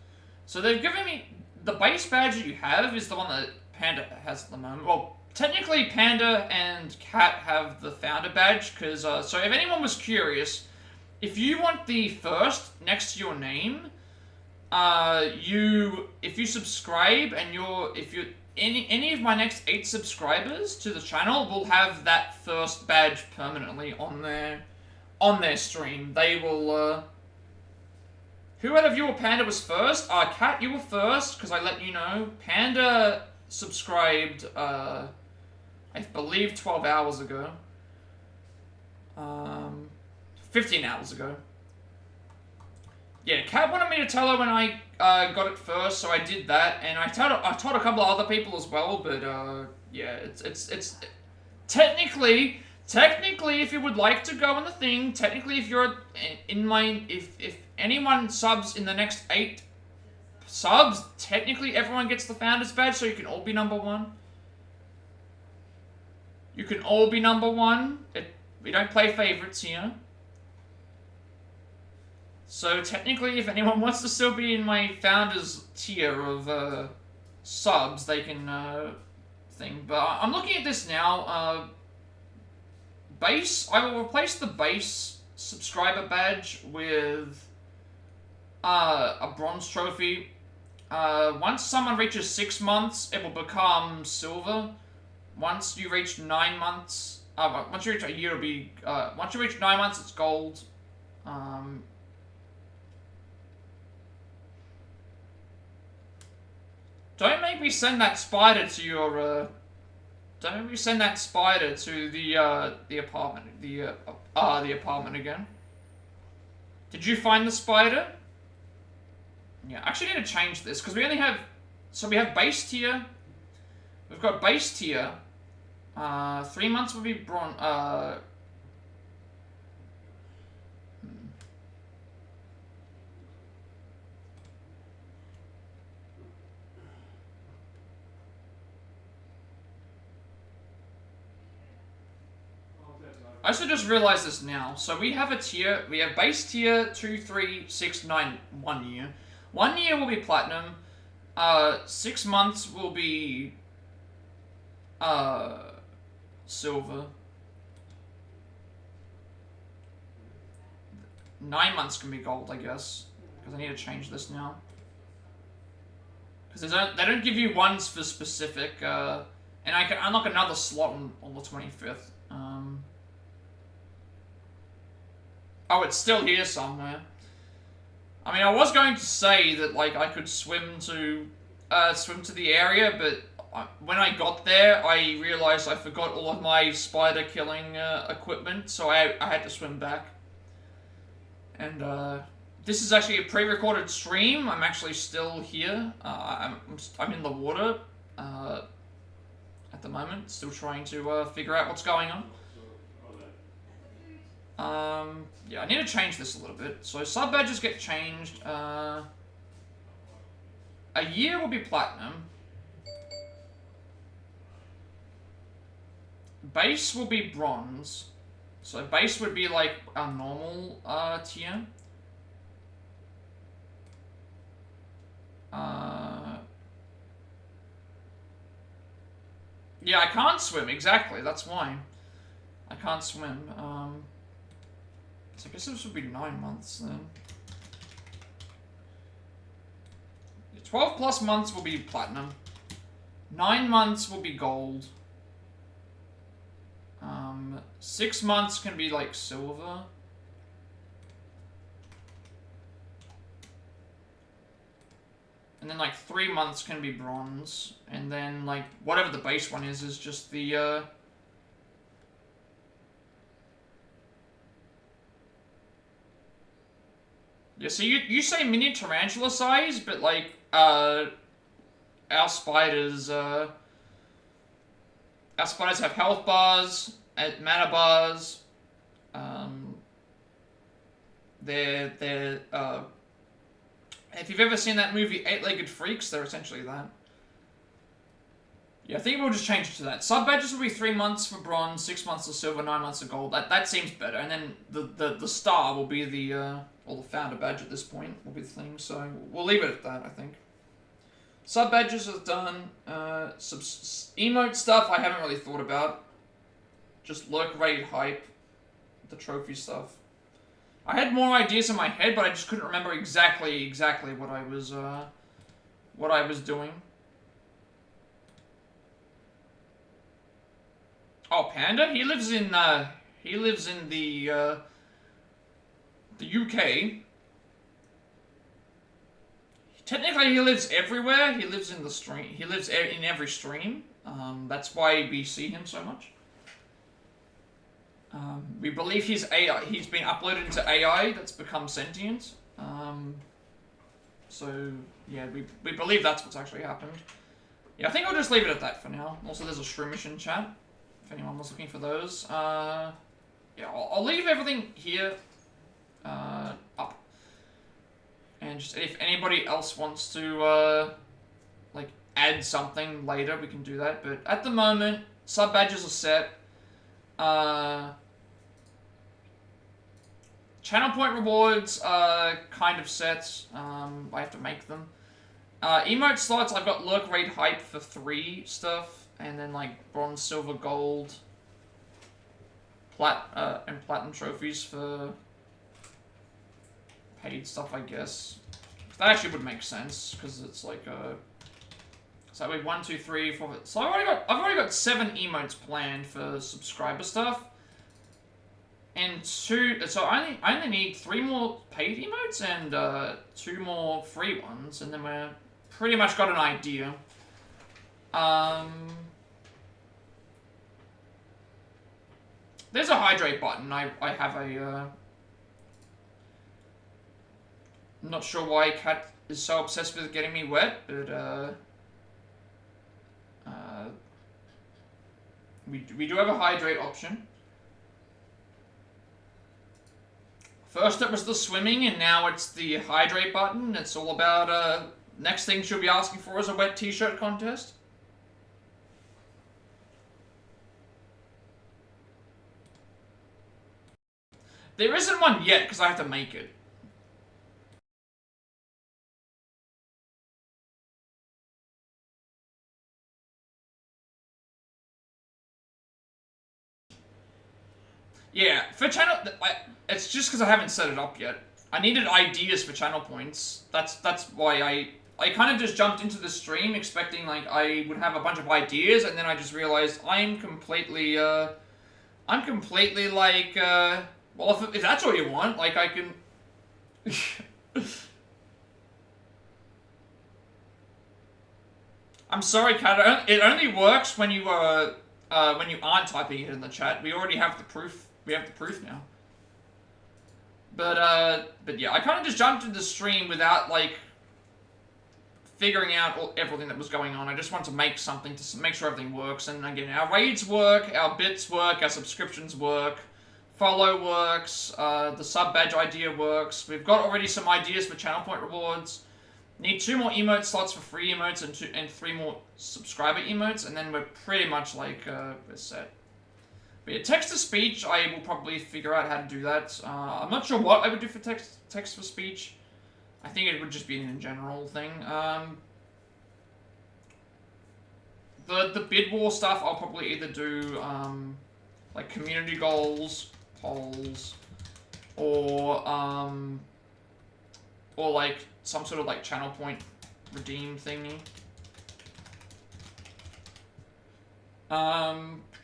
Speaker 1: So they've given me the base badge that you have is the one that Panda has at the moment. Well, technically, Panda and Cat have the founder badge, because, so if anyone was curious, if you want the first next to your name, if you subscribe and any of my next 8 subscribers to the channel will have that first badge permanently on their stream. They will, who out of you or Panda was first? Cat, you were first, because I let you know. Panda subscribed, I believe 12 hours ago. 15 hours ago. Yeah, Kat wanted me to tell her when I got it first, so I did that, and I told a couple of other people as well, but yeah, it's technically if you would like to go in the thing, technically if you're if anyone subs in the next 8 subs, technically everyone gets the founder's badge, so you can all be number 1. You can all be number 1. We don't play favorites here. So technically, if anyone wants to still be in my founder's tier of subs, they can thing. But I'm looking at this now. Base. I will replace the base subscriber badge with a bronze trophy. Once someone reaches 6 months, it will become silver. Once you reach 9 months, once you reach a year, it'll be, once you reach 9 months, it's gold. Don't make me send that spider to your, don't make me send that spider to the apartment, the apartment again. Did you find the spider? Yeah, I actually need to change this, because we only have, so we have base tier, we've got base tier, 3 months will be bronze, I also just realized this now. So we have a tier, we have base tier 2, 3, 6, 9, 1 year. 1 year will be platinum. 6 months will be silver. 9 months can be gold, I guess. Because I need to change this now. Because they don't give you ones for specific, and I can unlock another slot on the 25th. Oh, it's still here somewhere. I mean, I was going to say that, like, I could swim to the area, but when I got there, I realized I forgot all of my spider killing equipment, so I had to swim back. And this is actually a pre-recorded stream. I'm actually still here. I'm in the water at the moment, still trying to figure out what's going on. Yeah, I need to change this a little bit. So sub badges get changed. A year will be platinum. Base will be bronze. So base would be like a normal tier. Yeah, I can't swim, exactly, that's why. I can't swim. So I guess this would be 9 months then. 12 plus months will be platinum. 9 months will be gold. 6 months can be like silver. And then like 3 months can be bronze. And then like whatever the base one is just the yeah, so you say mini tarantula size, but like our spiders have health bars, mana bars. They're if you've ever seen that movie Eight-Legged Freaks, they're essentially that. Yeah, I think we'll just change it to that. Sub badges will be 3 months for bronze, 6 months of silver, 9 months of gold. That seems better. And then the star will be the the founder badge at this point will be the thing. So we'll leave it at that, I think. Sub badges are done. Emote stuff I haven't really thought about. Just lurk raid hype, the trophy stuff. I had more ideas in my head, but I just couldn't remember exactly what I was doing. Oh, Panda? He lives in the UK. Technically, he lives everywhere. He lives in the stream. He lives in every stream. That's why we see him so much. We believe he's AI. He's been uploaded into AI that's become sentient. So yeah, we believe that's what's actually happened. Yeah, I think I'll just leave it at that for now. Also, there's a Shroomish in chat, if anyone was looking for those. Yeah, I'll leave everything here up. And just if anybody else wants to like add something later, we can do that. But at the moment, sub badges are set. Channel point rewards are kind of set. I have to make them. Emote slots, I've got lurk raid hype for 3 stuff, and then like bronze, silver, gold, and platinum trophies for paid stuff, I guess. That actually would make sense because it's like so we 1, 2, 3, 4. So I've already got 7 emotes planned for subscriber stuff. And 2, so I only need 3 more paid emotes and 2 more free ones, and then we're pretty much got an idea. There's a hydrate button. I have a I'm not sure why Cat is so obsessed with getting me wet, but we do have a hydrate option. First it was the swimming, and now it's the hydrate button. It's all about, next thing she'll be asking for is a wet t-shirt contest. There isn't one yet, because I have to make it. Yeah, for channel, it's just because I haven't set it up yet. I needed ideas for channel points. That's why I kind of just jumped into the stream expecting like I would have a bunch of ideas, and then I just realized I'm completely like, well, if that's all you want, like I can. I'm sorry, Kat. It only works when you aren't typing it in the chat. We already have the proof. We have the proof now. But yeah, I kind of just jumped into the stream without, like, figuring out everything that was going on. I just wanted to make something to make sure everything works. And again, our raids work, our bits work, our subscriptions work, follow works, the sub badge idea works. We've got already some ideas for channel point rewards. Need 2 more emote slots for free emotes and 3 more subscriber emotes, and then we're pretty much like we're set. But yeah, text-to-speech, I will probably figure out how to do that. I'm not sure what I would do for text-to-speech. I think it would just be an in general thing. The bid war stuff, I'll probably either do like community goals, polls, or like some sort of like channel point redeem thingy.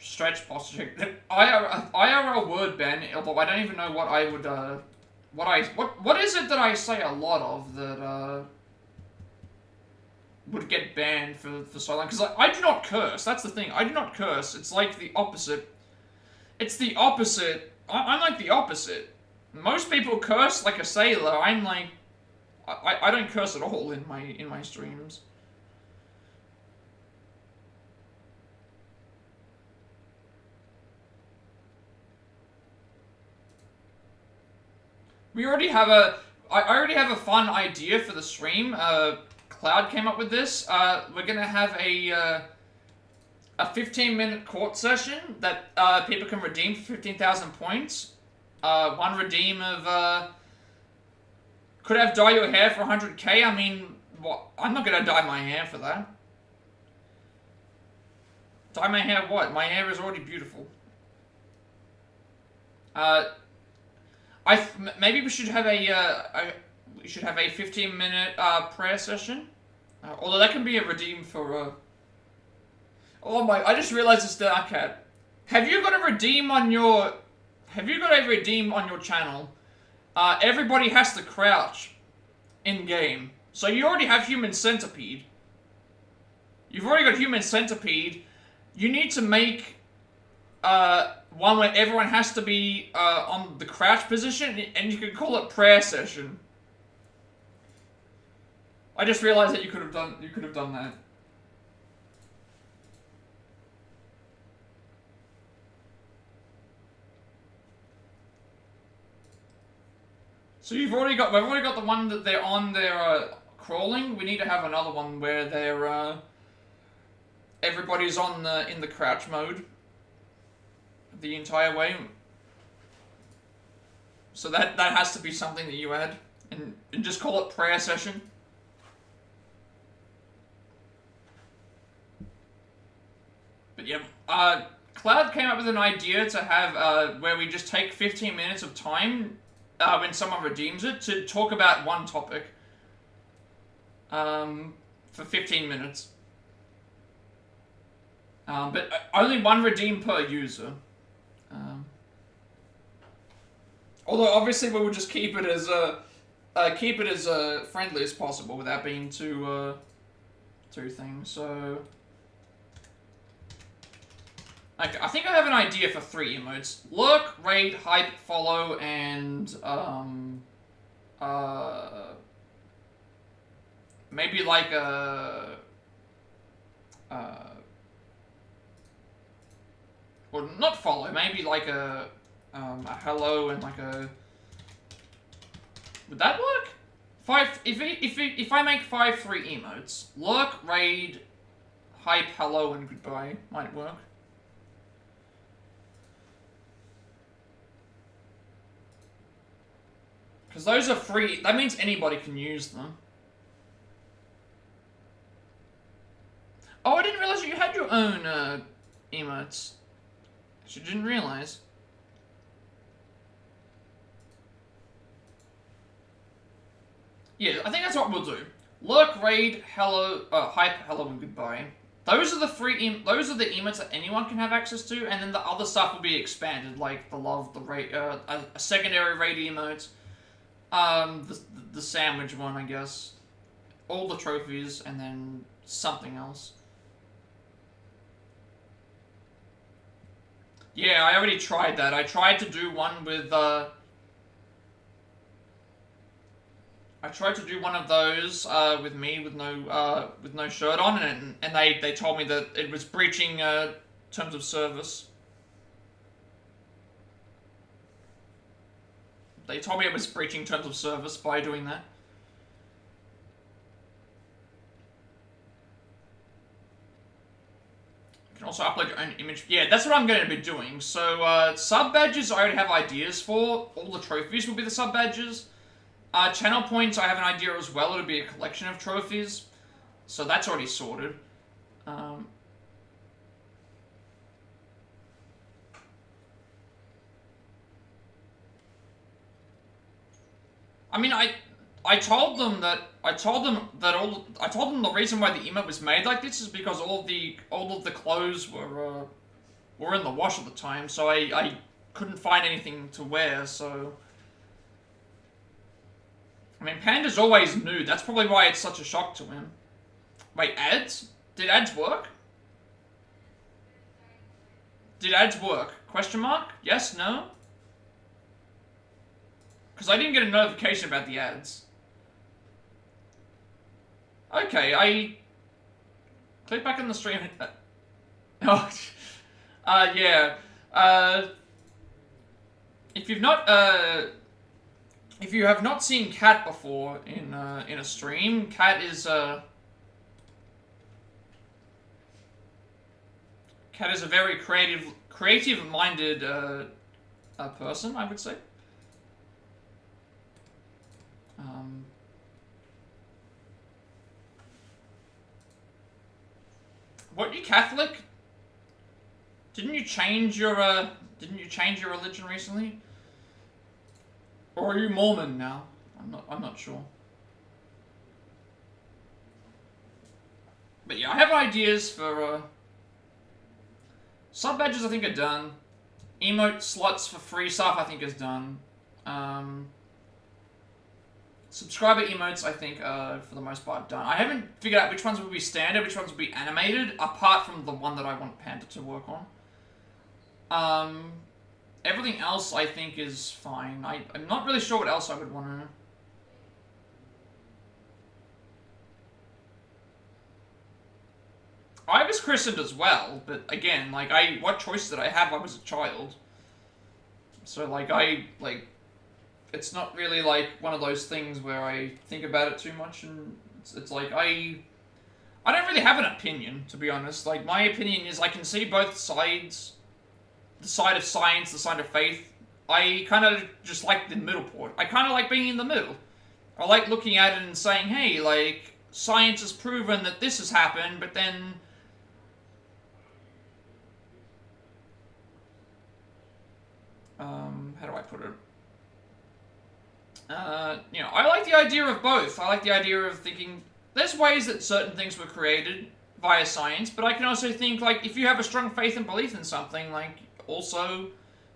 Speaker 1: Stretch posture. IRL word ban, although I don't even know what I would what is it that I say a lot of that would get banned for so long? Because I do not curse. That's the thing. I do not curse. It's like the opposite. It's the opposite. I'm like the opposite. Most people curse like a sailor. I'm like, I don't curse at all in my streams. We already have I already have a fun idea for the stream. Cloud came up with this. We're gonna have a 15-minute court session that people can redeem for 15,000 points. One redeem of could have dye your hair for 100k. I mean, what? I'm not gonna dye my hair for that. Dye my hair what? My hair is already beautiful. Maybe we should have a 15-minute prayer session. Although that can be a redeem for oh my! I just realized it's Dark Cat. Have you got a redeem on your channel? Everybody has to crouch in game. So you already have Human Centipede. You've already got Human Centipede. You need to make one where everyone has to be on the crouch position, and you can call it prayer session. I just realized that you could have done that. So we've already got the one that they're on their crawling. We need to have another one where they're everybody's in the crouch mode the entire way. So that has to be something that you add, and just call it prayer session. But yeah, Cloud came up with an idea to have where we just take 15 minutes of time when someone redeems it to talk about one topic for 15 minutes. But only one redeem per user. Although obviously we would just keep it as friendly as possible without being too things. So okay, I think I have an idea for 3 emotes: lurk, raid, hype, follow, and maybe like or not follow, maybe like a hello and like a... Would that work? If I make 5 free emotes, lurk, raid, hype, hello, and goodbye might work. Because those are free, that means anybody can use them. Oh, I didn't realize that you had your own emotes. I didn't realize. Yeah, I think that's what we'll do. Lurk, raid, hello, hype, hello, and goodbye. Those are the those are the emotes that anyone can have access to, and then the other stuff will be expanded, like the love, the raid, a secondary raid emote, the sandwich one, I guess, all the trophies, and then something else. Yeah, I already tried that. I tried to do one with, I tried to do one of those, with me with no shirt on, and they told me that it was breaching, terms of service. They told me it was breaching terms of service by doing that. You can also upload your own image. Yeah, that's what I'm going to be doing. So, sub badges I already have ideas for. All the trophies will be the sub badges. Channel points, I have an idea as well. It'll be a collection of trophies. So that's already sorted. I mean, I told them the reason why the emote was made like this is because all of the clothes were in the wash at the time, so I couldn't find anything to wear, so I mean, Panda's always nude. That's probably why it's such a shock to him. Wait, ads? Did ads work? Did ads work? Question mark? Yes? No? Because I didn't get a notification about the ads. Okay, I... Click back in the stream. Oh, yeah. If you've not, if you have not seen Cat before in a stream, Cat is a very creative-minded person, I would say. What, you Catholic? Didn't you change your religion recently? Or are you Mormon now? I'm not sure. But yeah, I have ideas for sub badges I think are done. Emote slots for free stuff I think is done. Subscriber emotes, I think, for the most part, done. I haven't figured out which ones will be standard, which ones will be animated, apart from the one that I want Panda to work on. Everything else, I think, is fine. I'm not really sure what else I would want to... I was christened as well, but again, like, what choice did I have? I was a child. So, like, it's not really, like, one of those things where I think about it too much, and it's like, I don't really have an opinion, to be honest. Like, my opinion is I can see both sides, the side of science, the side of faith. I kind of just like the middle port. I kind of like being in the middle. I like looking at it and saying, hey, like, science has proven that this has happened, but then... how do I put it? You know, I like the idea of both. I like the idea of thinking, there's ways that certain things were created via science, but I can also think, like, if you have a strong faith and belief in something, like, also,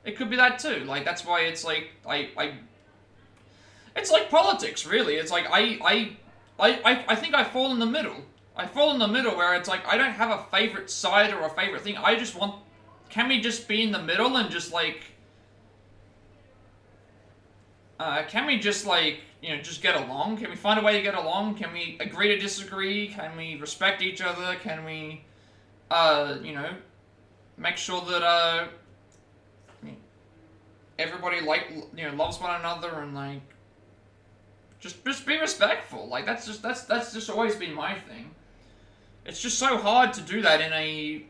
Speaker 1: it could be that too. Like, that's why it's like, it's like politics, really. It's like, I think I fall in the middle. I fall in the middle where it's like, I don't have a favorite side or a favorite thing. I just want, can we just be in the middle and just, like, can we just, like, you know, just get along? Can we find a way to get along? Can we agree to disagree? Can we respect each other? Can we, you know, make sure that, everybody, like, you know, loves one another and, like, just be respectful. Like, that's just always been my thing. It's just so hard to do that in a,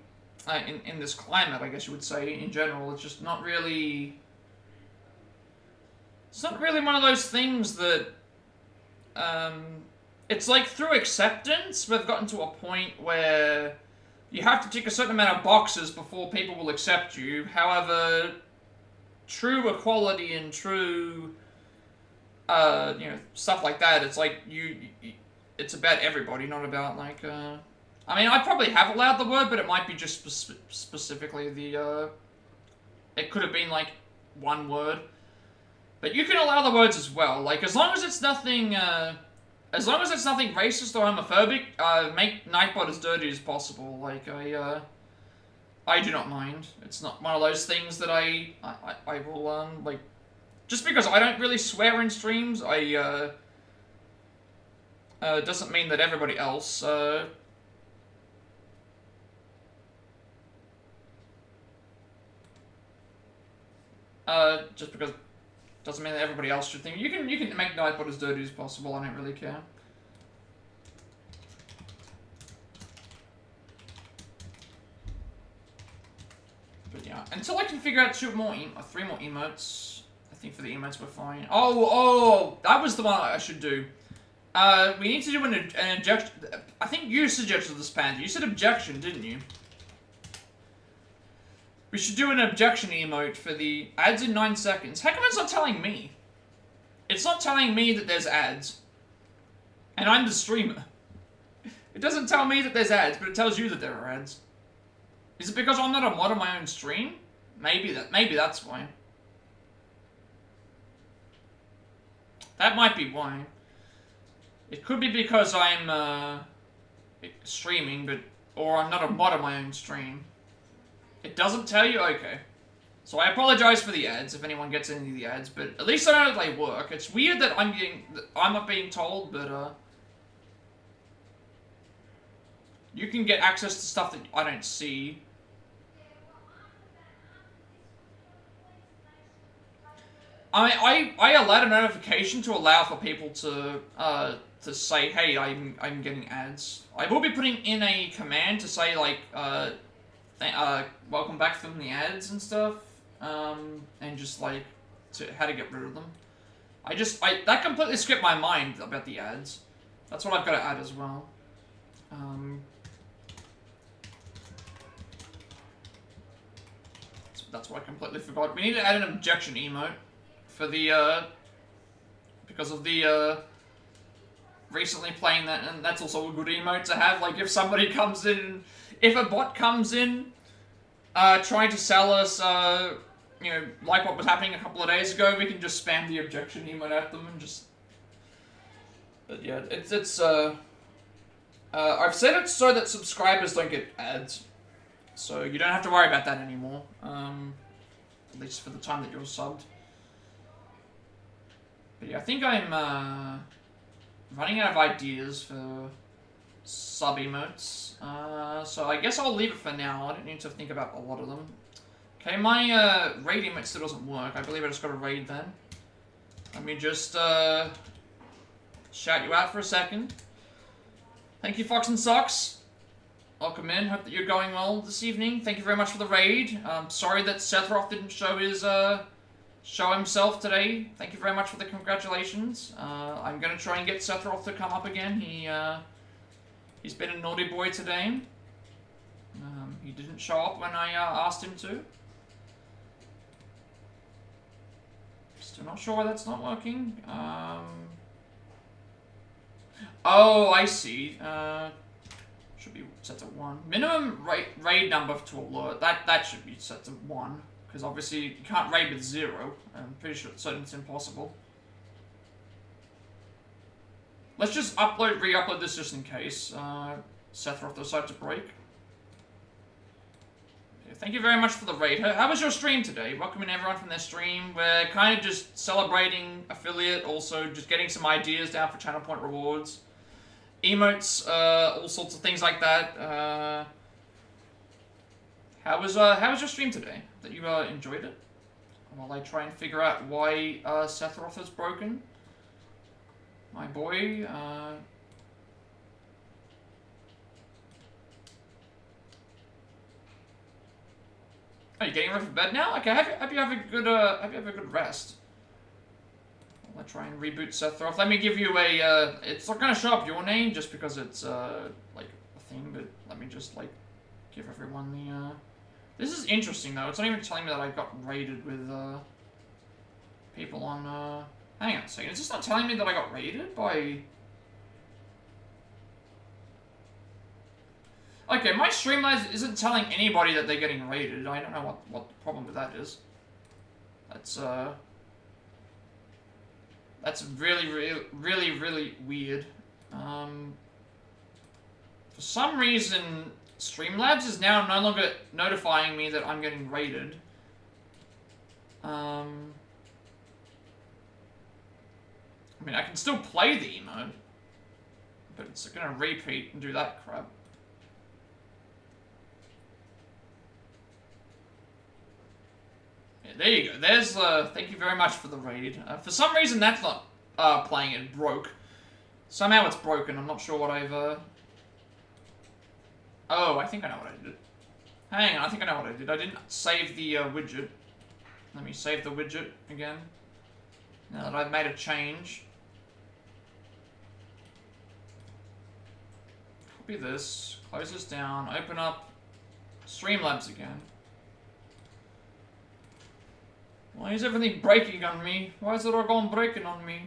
Speaker 1: in this climate, I guess you would say, in general. It's just not really... It's not really one of those things that, it's like through acceptance, we've gotten to a point where you have to tick a certain amount of boxes before people will accept you. However, true equality and true, you know, stuff like that, it's like it's about everybody, not about, like, I mean, I probably have allowed the word, but it might be just specifically the, it could have been, like, one word. But you can allow the words as well. Like, as long as it's nothing racist or homophobic, make Nightbot as dirty as possible. Like, I do not mind. It's not one of those things that I will, like, just because I don't really swear in streams, doesn't mean that everybody else, just because doesn't mean that everybody else should think. You can make Nightbot as dirty as possible, I don't really care. But yeah, until I can figure out 3 more emotes, I think for the emotes we're fine. Oh, that was the one I should do. We need to do an objection. I think you suggested this, Panda. You said objection, didn't you? We should do an objection emote for the ads in 9 seconds. How come it's not telling me? It's not telling me that there's ads. And I'm the streamer. It doesn't tell me that there's ads, but it tells you that there are ads. Is it because I'm not a mod on my own stream? Maybe that's why. That might be why. It could be because I'm streaming, or I'm not a mod on my own stream. It doesn't tell you? Okay. So I apologize for the ads if anyone gets any of the ads, but at least I know that they work. It's weird that I'm not being told, but you can get access to stuff that I don't see. I allowed a notification to allow for people to say, hey, I'm getting ads. I will be putting in a command to say like welcome back from the ads and stuff, and just like how to get rid of them. That completely skipped my mind about the ads. That's what I've got to add as well. That's what I completely forgot. We need to add an objection emote for the because of the recently playing that, and that's also a good emote to have. Like if somebody comes in, if a bot comes in trying to sell us you know, like what was happening a couple of days ago, we can just spam the objection emote at them and just. But yeah, it's I've set it so that subscribers don't get ads, so you don't have to worry about that anymore. At least for the time that you're subbed. But yeah, I think I'm running out of ideas for sub emotes. So I guess I'll leave it for now. I don't need to think about a lot of them. Okay, my raid emote still doesn't work. I believe I just got a raid then. Let me just shout you out for a second. Thank you, Fox and Socks. Welcome in. Hope that you're going well this evening. Thank you very much for the raid. Sorry that Sethroth didn't show his show himself today. Thank you very much for the congratulations. I'm gonna try and get Sethroth to come up again. He's been a naughty boy today. He didn't show up when I asked him to. Still not sure why that's not working. Oh, I see. Should be set to 1. Minimum raid number to alert. That should be set to 1. Because obviously you can't raid with 0. I'm pretty sure it's impossible. Let's just re-upload this just in case Sethroth decides to break. Okay, thank you very much for the raid. How was your stream today? Welcoming everyone from their stream. We're kind of just celebrating affiliate, also just getting some ideas down for channel point rewards. Emotes, all sorts of things like that. How was your stream today? That you enjoyed it? While I try and figure out why Sethroth is broken. My boy, oh, you're getting ready for bed now? Okay, hope you have a good rest. Let's try and reboot Sethroth. Let me give you a, it's not gonna show up your name just because it's, like, a thing, but let me just, like, give everyone the, this is interesting, though. It's not even telling me that I got raided with, people on, hang on a second. Is this not telling me that I got raided by... Okay, my Streamlabs isn't telling anybody that they're getting raided. I don't know what the problem with that is. That's really weird. For some reason, Streamlabs is now no longer notifying me that I'm getting raided. I mean, I can still play the emote, but it's gonna repeat and do that crap. Yeah, there you go. There's thank you very much for the raid. For some reason, that's not playing. It broke. Somehow it's broken. I'm not sure what I've. Oh, I think I know what I did. Hang on, I think I know what I did. I didn't save the widget. Let me save the widget again. Now that I've made a change. Copy this, close this down, open up Streamlabs again. Why is everything breaking on me? Why is it all gone breaking on me?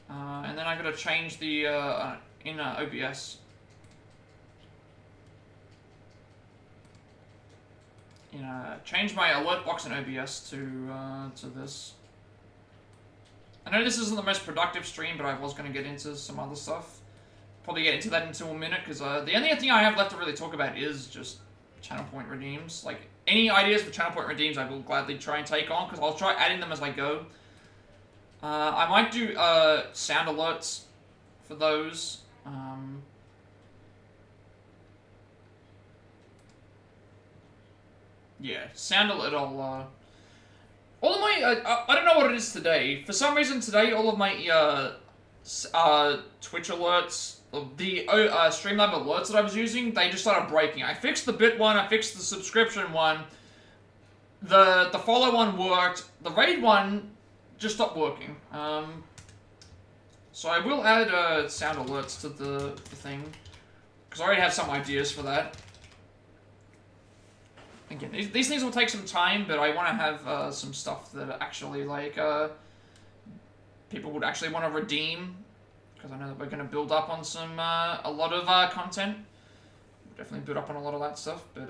Speaker 1: And then I gotta change the in OBS. Change my alert box in OBS to this. I know this isn't the most productive stream, but I was gonna get into some other stuff. Probably get into that in a minute, because the only thing I have left to really talk about is just channel point redeems. Like, any ideas for channel point redeems I will gladly try and take on, because I'll try adding them as I go. I might do sound alerts for those. Yeah, sound alert, all of my, I don't know what it is today. For some reason today, all of my Twitch alerts, the Streamlab alerts that I was using, they just started breaking. I fixed the bit one, I fixed the subscription one, the follow one worked, the raid one just stopped working. So I will add sound alerts to the thing, because I already have some ideas for that. Again, these things will take some time, but I want to have some stuff that are actually, like, people would actually want to redeem, because I know that we're going to build up on some, a lot of content. We'll definitely build up on a lot of that stuff, but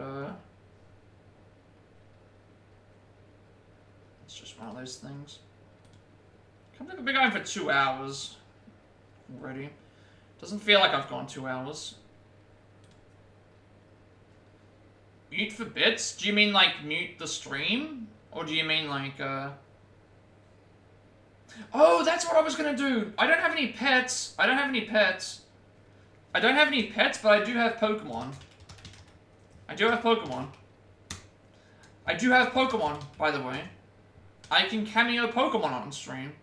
Speaker 1: it's just one of those things. Can't believe I've been going for 2 hours already. Doesn't feel like I've gone 2 hours. Mute for bits? Do you mean, like, mute the stream? Or do you mean, like, Oh, that's what I was gonna do! I don't have any pets! I don't have any pets, but I do have Pokemon. I do have Pokemon. I do have Pokemon, by the way. I can cameo Pokemon on stream.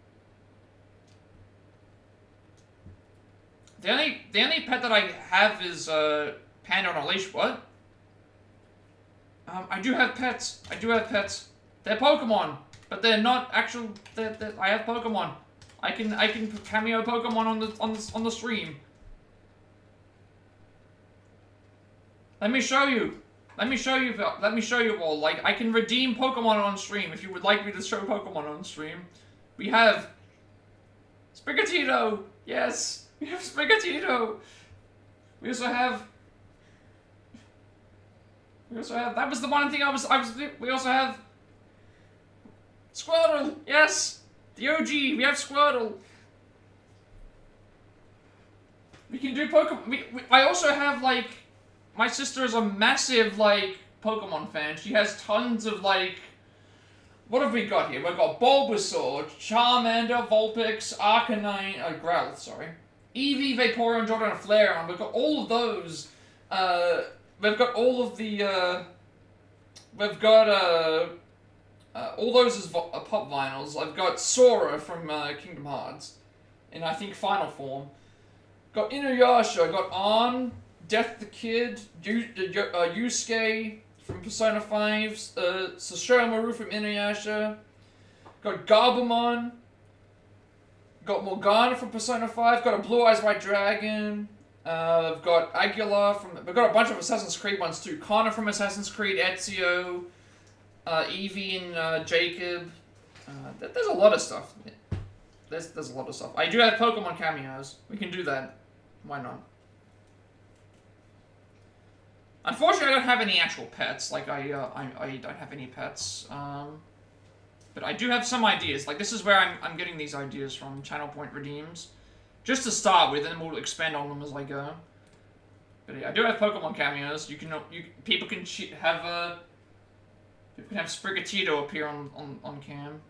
Speaker 1: The only pet that I have is, Panda on a leash. What? I do have pets. I do have pets. They're Pokemon, but they're not actual. I have Pokemon. I can cameo Pokemon on the stream. Let me show you. Let me show you all. Like, I can redeem Pokemon on stream if you would like me to show Pokemon on stream. We have Sprigatito. Yes, we have Sprigatito. We also have. That was the one thing we also have Squirtle, yes! The OG, we have Squirtle. We can do Pokemon, I also have, like, my sister is a massive, like, Pokemon fan. She has tons of, like, what have we got here? We've got Bulbasaur, Charmander, Vulpix, Arcanine, Growlithe, sorry. Eevee, Vaporeon, Jordan, and Flareon. We've got all of those, we've got all of the, we've got, all those as pop vinyls. I've got Sora from, Kingdom Hearts, in, I think, final form. Got Inuyasha, got Arn, Death the Kid, Yusuke from Persona 5, Sashiro Maru from Inuyasha, got Garbamon, got Morgana from Persona 5, got a Blue Eyes White Dragon, I've got Aguilar from. We've got a bunch of Assassin's Creed ones too. Connor from Assassin's Creed, Ezio, Evie and Jacob. There's a lot of stuff. There's a lot of stuff. I do have Pokemon cameos. We can do that. Why not? Unfortunately, I don't have any actual pets. Like I don't have any pets. But I do have some ideas. Like this is where I'm getting these ideas from. Channel point redeems. Just to start with, and then we'll expand on them as I go. But yeah, I do have Pokemon cameos. People can have Sprigatito appear on cam.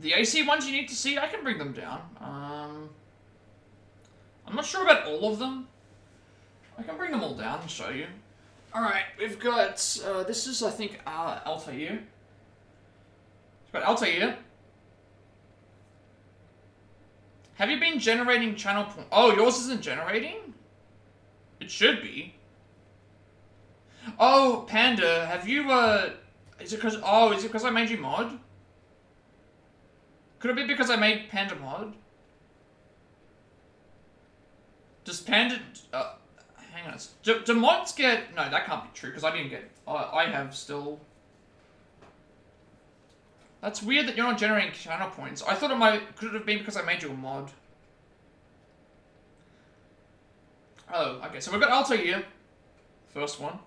Speaker 1: The AC ones you need to see, I can bring them down. I'm not sure about all of them. I can bring them all down and show you. Alright, we've got, this is, I think, Altair. We've got Altair. Have you been generating channel point? Oh, yours isn't generating? It should be. Oh, Panda, have you, Is it because I made you mod? Could it be because I made Panda mod? Does Panda... hang on. Do mods get... No, that can't be true, because I didn't get... I have still... That's weird that you're not generating channel points. I thought could it have been because I made you a mod? Oh, okay, so we've got Alto here. First one.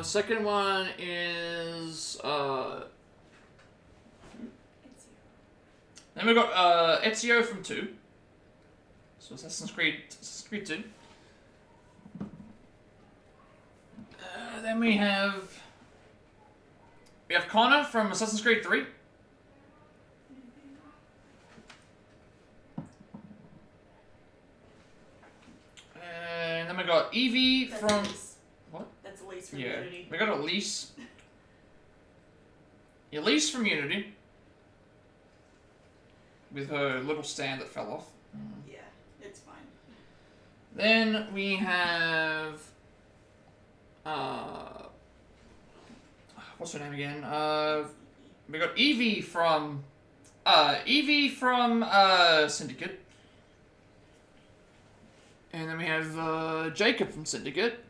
Speaker 1: Second one is... Then we've got Ezio from 2. So Assassin's Creed 2. Then we have Connor from Assassin's Creed 3. And then we got Evie from... What?
Speaker 2: That's Elise from Unity.
Speaker 1: We got Elise. Elise from Unity. With her little stand that fell off.
Speaker 2: Yeah, it's fine.
Speaker 1: Then we have... what's her name again? We got Evie from Syndicate. And then we have Jacob from Syndicate.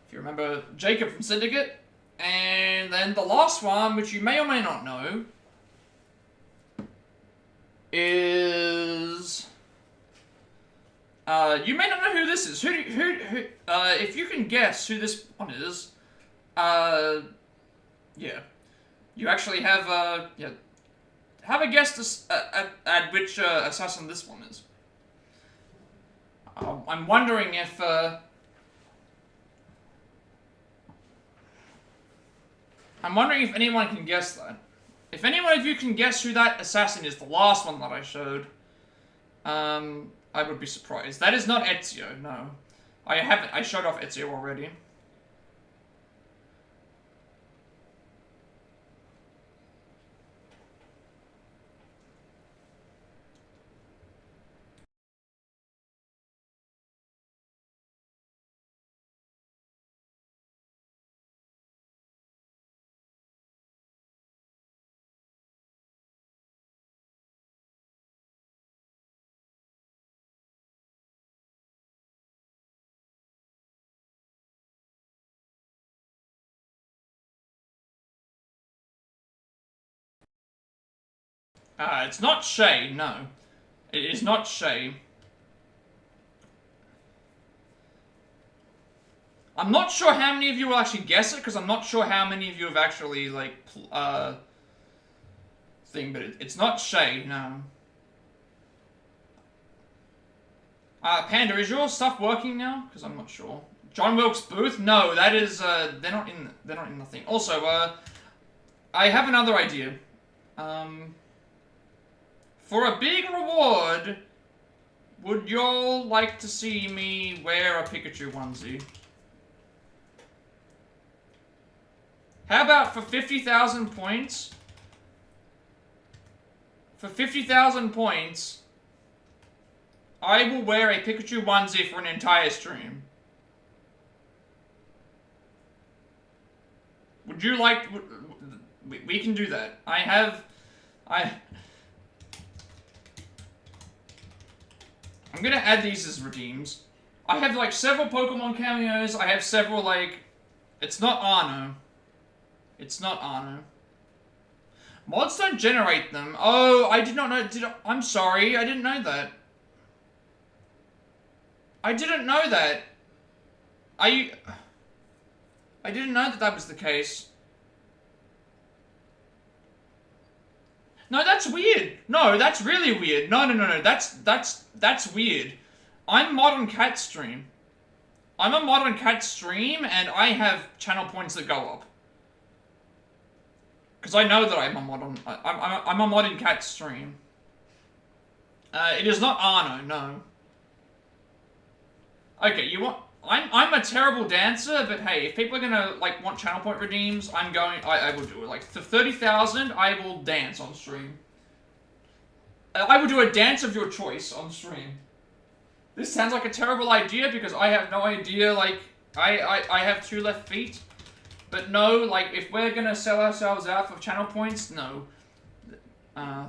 Speaker 1: If you remember Jacob from Syndicate. And then the last one, which you may or may not know, is... you may not know who this is. Who if you can guess who this one is, yeah. You actually have, have a guess at which, assassin this one is. I'm wondering if, anyone can guess that. If anyone of you can guess who that assassin is, the last one that I showed, I would be surprised. That is not Ezio, no. I showed off Ezio already. It's not Shay, no. It is not Shay. I'm not sure how many of you will actually guess it, because I'm not sure how many of you have actually, like, but it's not Shay, no. Panda, is your stuff working now? Because I'm not sure. John Wilkes Booth? No, that is, they're not in the thing. Also, I have another idea. For a big reward, would y'all like to see me wear a Pikachu onesie? How about for 50,000 points? For 50,000 points, I will wear a Pikachu onesie for an entire stream. Would you like... We can do that. I'm gonna add these as redeems. I have, like, several Pokemon cameos. I have several, like... It's not Arno. It's not Arno. Mods don't generate them. Oh, I did not know... I'm sorry, I didn't know that. I didn't know that. I didn't know that that was the case. No, that's weird. No, that's really weird. No, that's weird. I'm Modern Cat Stream. I'm a Modern Cat Stream, and I have channel points that go up. Because I know that I'm a Modern Cat Stream. It is not Arno, no. Okay, you want... I'm a terrible dancer, but hey, if people are gonna, like, want channel point redeems, I will do it. Like, for 30,000, I will dance on stream. I will do a dance of your choice on stream. This sounds like a terrible idea, because I have no idea, like, I have 2 left feet. But no, like, if we're gonna sell ourselves out for channel points, no.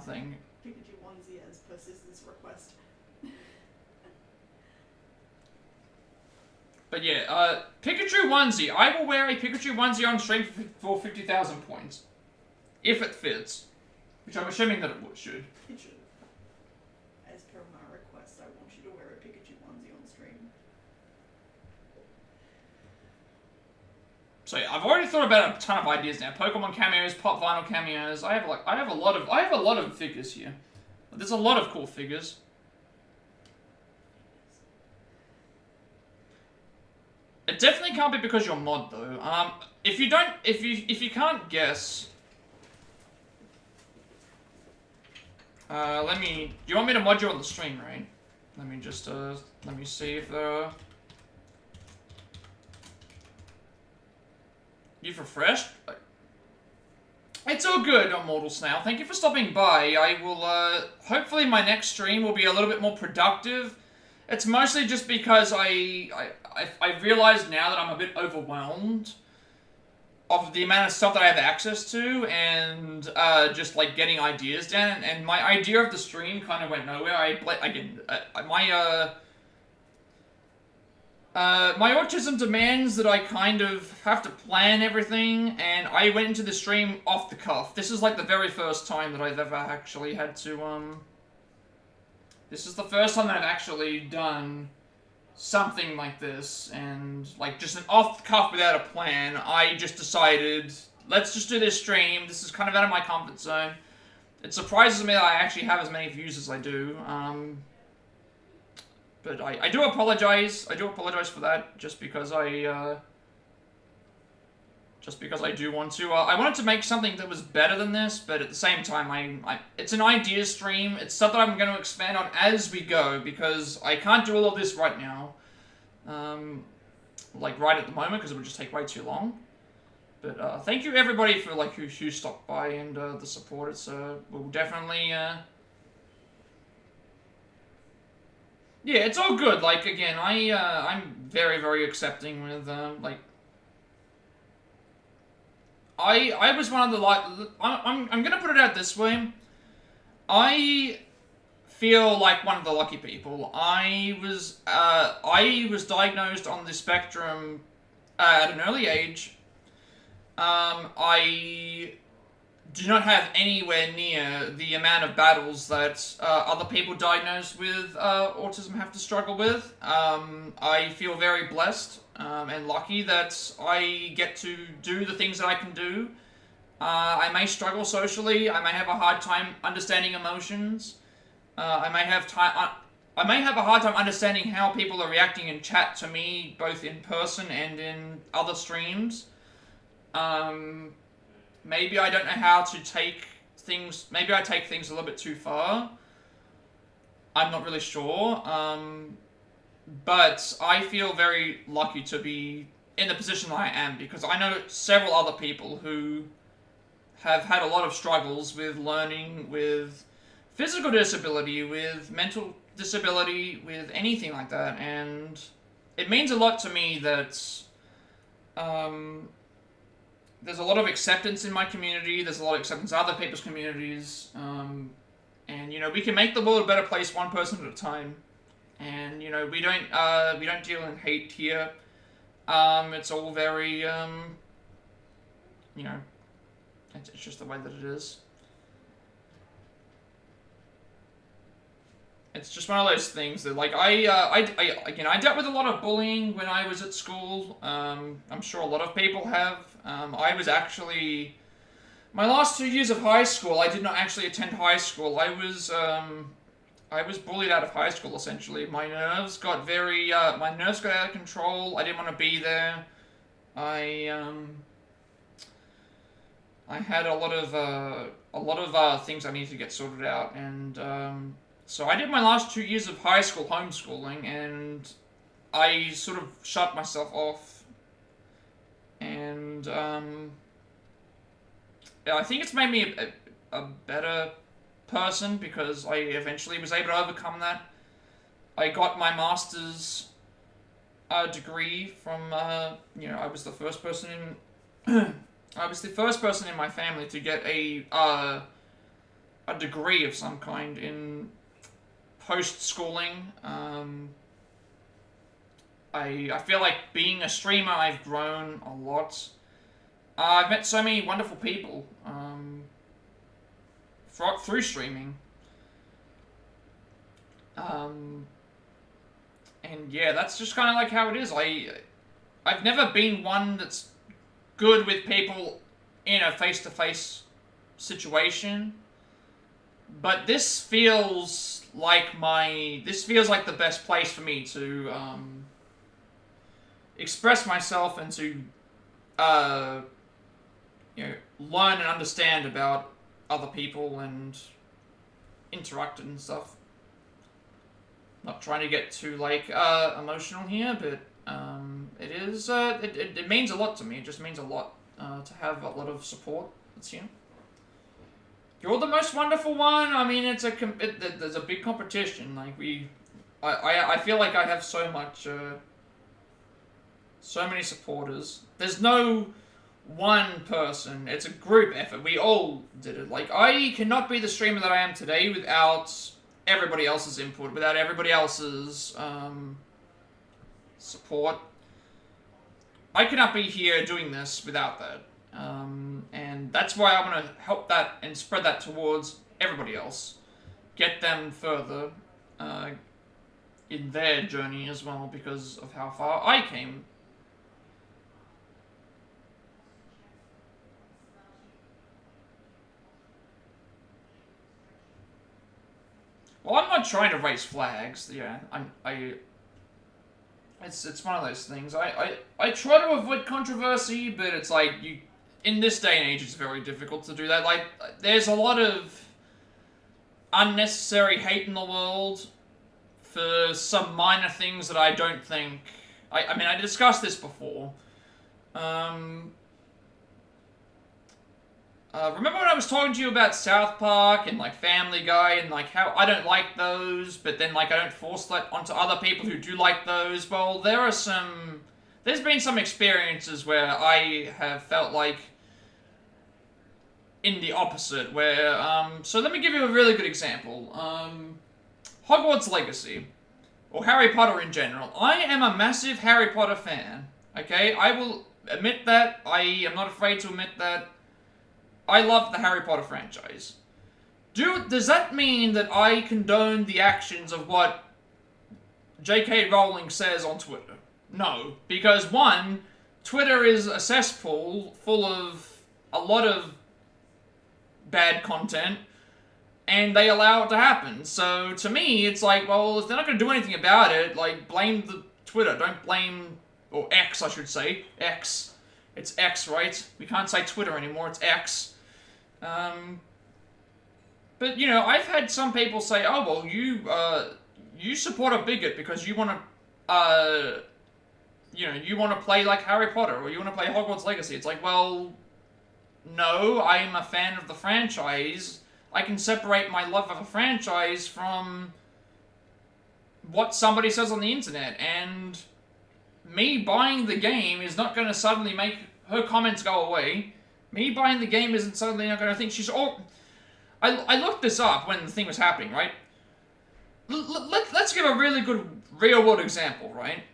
Speaker 1: Thing.
Speaker 2: Pikachu onesie as persistence request.
Speaker 1: But yeah, Pikachu onesie. I will wear a Pikachu onesie on stream for 50,000 points. If it fits. Which I'm assuming that it should.
Speaker 2: It should. As per my request, I want you to wear a Pikachu onesie on stream.
Speaker 1: So yeah, I've already thought about a ton of ideas now. Pokemon cameos, pop vinyl cameos. I have a lot of figures here. There's a lot of cool figures. It definitely can't be because you're mod though. If you can't guess, do you want me to mod you on the stream, right? Let me just let me see if you've refreshed. It's all good, Immortal Snail. Thank you for stopping by. I will, hopefully my next stream will be a little bit more productive. It's mostly just because I realize now that I'm a bit overwhelmed of the amount of stuff that I have access to, and just like getting ideas down. And my idea of the stream kind of went nowhere. My autism demands that I kind of have to plan everything, and I went into the stream off the cuff. This is like the very first time that I've ever actually had to, this is the first time that I've actually done something like this, and like just an off the cuff without a plan. I just decided, let's just do this stream. This is kind of out of my comfort zone. It surprises me that I actually have as many views as I do. But I do apologize. I do apologize for that, just because I do want to. I wanted to make something that was better than this, but at the same time, it's an ideas stream. It's stuff that I'm going to expand on as we go, because I can't do all of this right now. Like right at the moment, because it would just take way too long. But thank you everybody for like who stopped by and the support. It's we'll definitely. Yeah, it's all good. Like again, I'm very, very accepting with like. I was one of the like. I'm gonna put it out this way. I feel like one of the lucky people. I was diagnosed on the spectrum at an early age. I do not have anywhere near the amount of battles that other people diagnosed with autism have to struggle with. I feel very blessed and lucky that I get to do the things that I can do. I may struggle socially. I may have a hard time understanding emotions. I may have a hard time understanding how people are reacting in chat to me, both in person and in other streams. Maybe I don't know how to take things. Maybe I take things a little bit too far. I'm not really sure. But I feel very lucky to be in the position that I am, because I know several other people who have had a lot of struggles with learning, with physical disability, with mental disability, with anything like that, and it means a lot to me that there's a lot of acceptance in my community, there's a lot of acceptance in other people's communities, and, you know, we can make the world a better place one person at a time, and, you know, we don't deal in hate here. It's all very, you know, it's just the way that it is. It's just one of those things that, like, I dealt with a lot of bullying when I was at school. I'm sure a lot of people have. I was actually, my last 2 years of high school, I did not actually attend high school. I was bullied out of high school, essentially. My nerves got out of control. I didn't want to be there. I had a lot of things I needed to get sorted out, and so I did my last 2 years of high school homeschooling, and I sort of shut myself off, and I think it's made me a better person, because I eventually was able to overcome that. I got my master's degree from, you know, I was the first person in I was the first person in my family to get a degree of some kind in post-schooling. I feel like being a streamer, I've grown a lot. I've met so many wonderful people through streaming. And yeah, that's just kind of like how it is. I've never been one that's good with people in a face-to-face situation, but this feels like the best place for me to express myself and to learn and understand about other people and interact and stuff. Not trying to get too emotional here, but it is it means a lot to me. It just means a lot to have a lot of support that's here. You're the most wonderful one. I mean, there's a big competition. Like I feel like I have so many supporters. There's no one person. It's a group effort. We all did it. Like, I cannot be the streamer that I am today without everybody else's input, without everybody else's support. I cannot be here doing this without that. And that's why I want to help that and spread that towards everybody else. Get them further in their journey as well because of how far I came. Well, I'm not trying to raise flags. Yeah, It's one of those things. I try to avoid controversy, but it's like in this day and age, it's very difficult to do that. Like, there's a lot of unnecessary hate in the world for some minor things that I don't think. I mean, I discussed this before. Remember when I was talking to you about South Park and, like, Family Guy and, like, how I don't like those, but then, like, I don't force that onto other people who do like those? Well, there's been some experiences where I have felt like in the opposite, where, so let me give you a really good example. Hogwarts Legacy, or Harry Potter in general. I am a massive Harry Potter fan, okay? I will admit that. I am not afraid to admit that. I love the Harry Potter franchise. Does that mean that I condone the actions of what J.K. Rowling says on Twitter? No, because one, Twitter is a cesspool full of a lot of bad content, and they allow it to happen. So to me, it's like, well, if they're not going to do anything about it, like, blame the Twitter. Don't blame, or X, I should say. X. It's X, right? We can't say Twitter anymore, it's X. But, you know, I've had some people say, oh, well, you support a bigot because you want to, you want to play like Harry Potter, or you want to play Hogwarts Legacy. It's like, well, no, I am a fan of the franchise. I can separate my love of a franchise from what somebody says on the internet, and me buying the game is not going to suddenly make her comments go away. Me buying the game isn't suddenly not going to think she's... I looked this up when the thing was happening, right? Let's give a really good real-world example, right?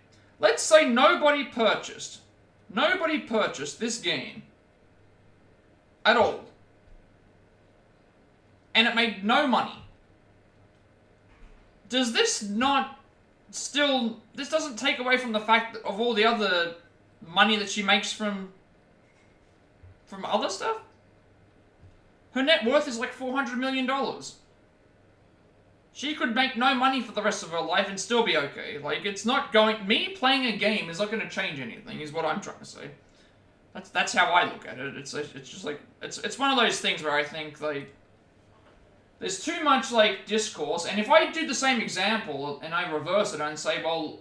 Speaker 1: Let's say nobody purchased this game at all. And it made no money. Does this not still... This doesn't take away from the fact of all the other money that she makes from other stuff? Her net worth is like $400 million. She could make no money for the rest of her life and still be okay. Like, it's not going... Me playing a game is not going to change anything, is what I'm trying to say. That's how I look at it. It's just like... It's one of those things where I think, like... There's too much, like, discourse, and if I do the same example and I reverse it and say, well,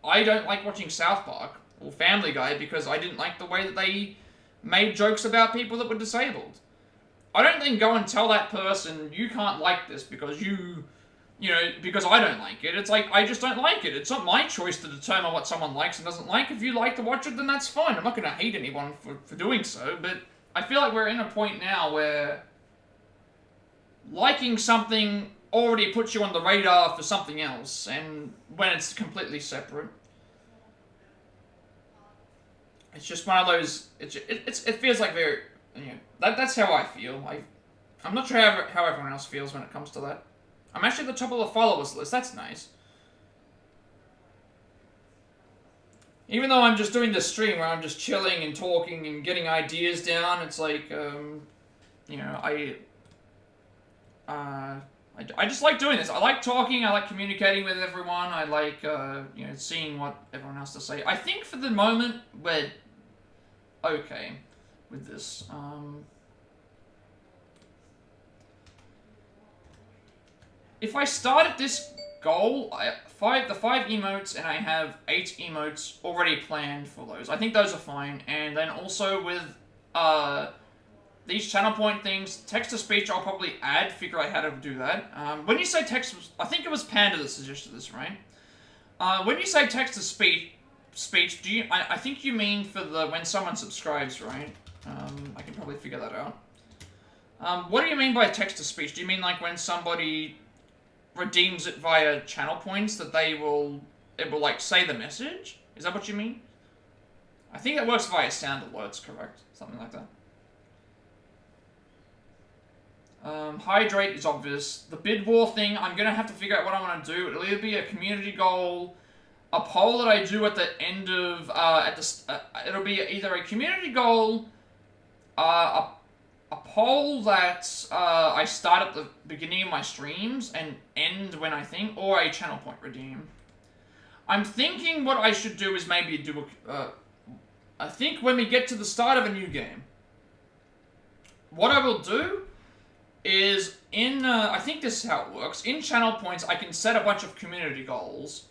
Speaker 1: I don't like watching South Park or Family Guy because I didn't like the way that they made jokes about people that were disabled. I don't then go and tell that person, you can't like this because you you know, because I don't like it. It's like, I just don't like it. It's not my choice to determine what someone likes and doesn't like. If you like to watch it, then that's fine. I'm not going to hate anyone for doing so, but I feel like we're in a point now where liking something already puts you on the radar for something else, and when it's completely separate. It's just one of those, it feels like very, you know, that's how I feel. I'm not sure how everyone else feels when it comes to that. I'm actually at the top of the followers list, that's nice. Even though I'm just doing this stream where I'm just chilling and talking and getting ideas down, it's like, you know, I just like doing this. I like talking, I like communicating with everyone, I like, you know, seeing what everyone has to say. I think for the moment, we're okay with this. If I start at this goal, the 5 emotes, and I have 8 emotes already planned for those. I think those are fine. And then also with these channel point things, text-to-speech I'll probably figure out how to do that. When you say text, I think it was Panda that suggested this, right? When you say text-to-speech, I think you mean for when someone subscribes, right? I can probably figure that out. What do you mean by text-to-speech? Do you mean like when somebody redeems it via channel points that it will like say the message? Is that what you mean? I think it works via sound alerts, correct? Something like that. Hydrate is obvious. The bid war thing, I'm gonna have to figure out what I want to do. It'll either be a community goal, a poll that I do at the end of, it'll be either a community goal, a poll that I start at the beginning of my streams and end when I think, or a channel point redeem. I'm thinking what I should do is maybe do I think when we get to the start of a new game, what I will do is I think this is how it works. In channel points, I can set a bunch of community goals.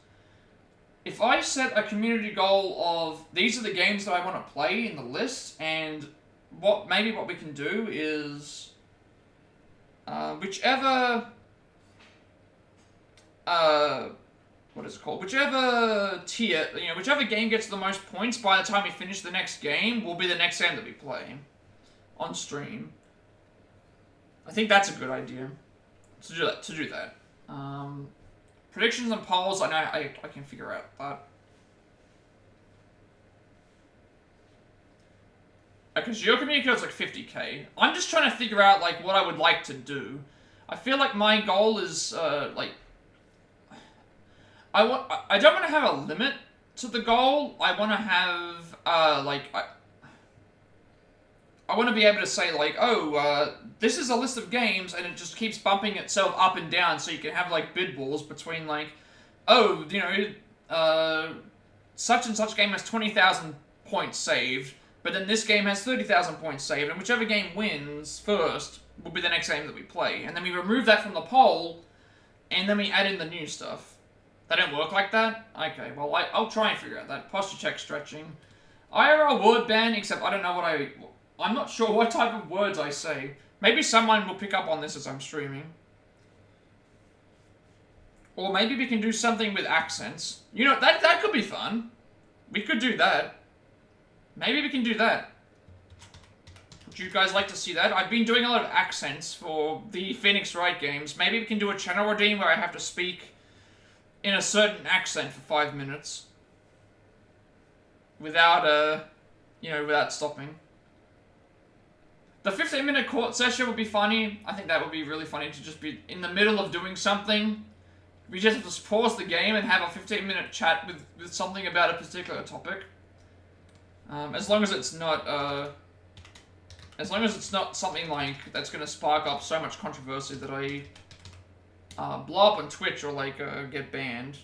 Speaker 1: If I set a community goal of, these are the games that I want to play in the list, and what we can do is, whichever, what is it called? Whichever tier, you know, whichever game gets the most points by the time we finish the next game will be the next game that we play on stream. I think that's a good idea to do that. Predictions and polls, I know I can figure out that. Because your community code is like 50k. I'm just trying to figure out like what I would like to do. I feel like my goal is like I don't want to have a limit to the goal. I want to have I want to be able to say like, oh, this is a list of games, and it just keeps bumping itself up and down, so you can have like bid wars between like, oh, you know, such and such game has 20,000 points saved, but then this game has 30,000 points saved, and whichever game wins first will be the next game that we play. And then we remove that from the poll, and then we add in the new stuff. That didn't work like that? Okay, well, I'll try and figure out that. Posture check stretching. IRL word ban, except I don't know what I'm not sure what type of words I say. Maybe someone will pick up on this as I'm streaming. Or maybe we can do something with accents. You know, that could be fun. We could do that. Maybe we can do that. Would you guys like to see that? I've been doing a lot of accents for the Phoenix Wright games. Maybe we can do a channel redeem where I have to speak in a certain accent for 5 minutes. Without, you know, without stopping. The 15-minute court session would be funny. I think that would be really funny to just be in the middle of doing something. We just have to pause the game and have a 15-minute chat with something about a particular topic. As long as it's not something like that's gonna spark up so much controversy that I blow up on Twitch or like get banned,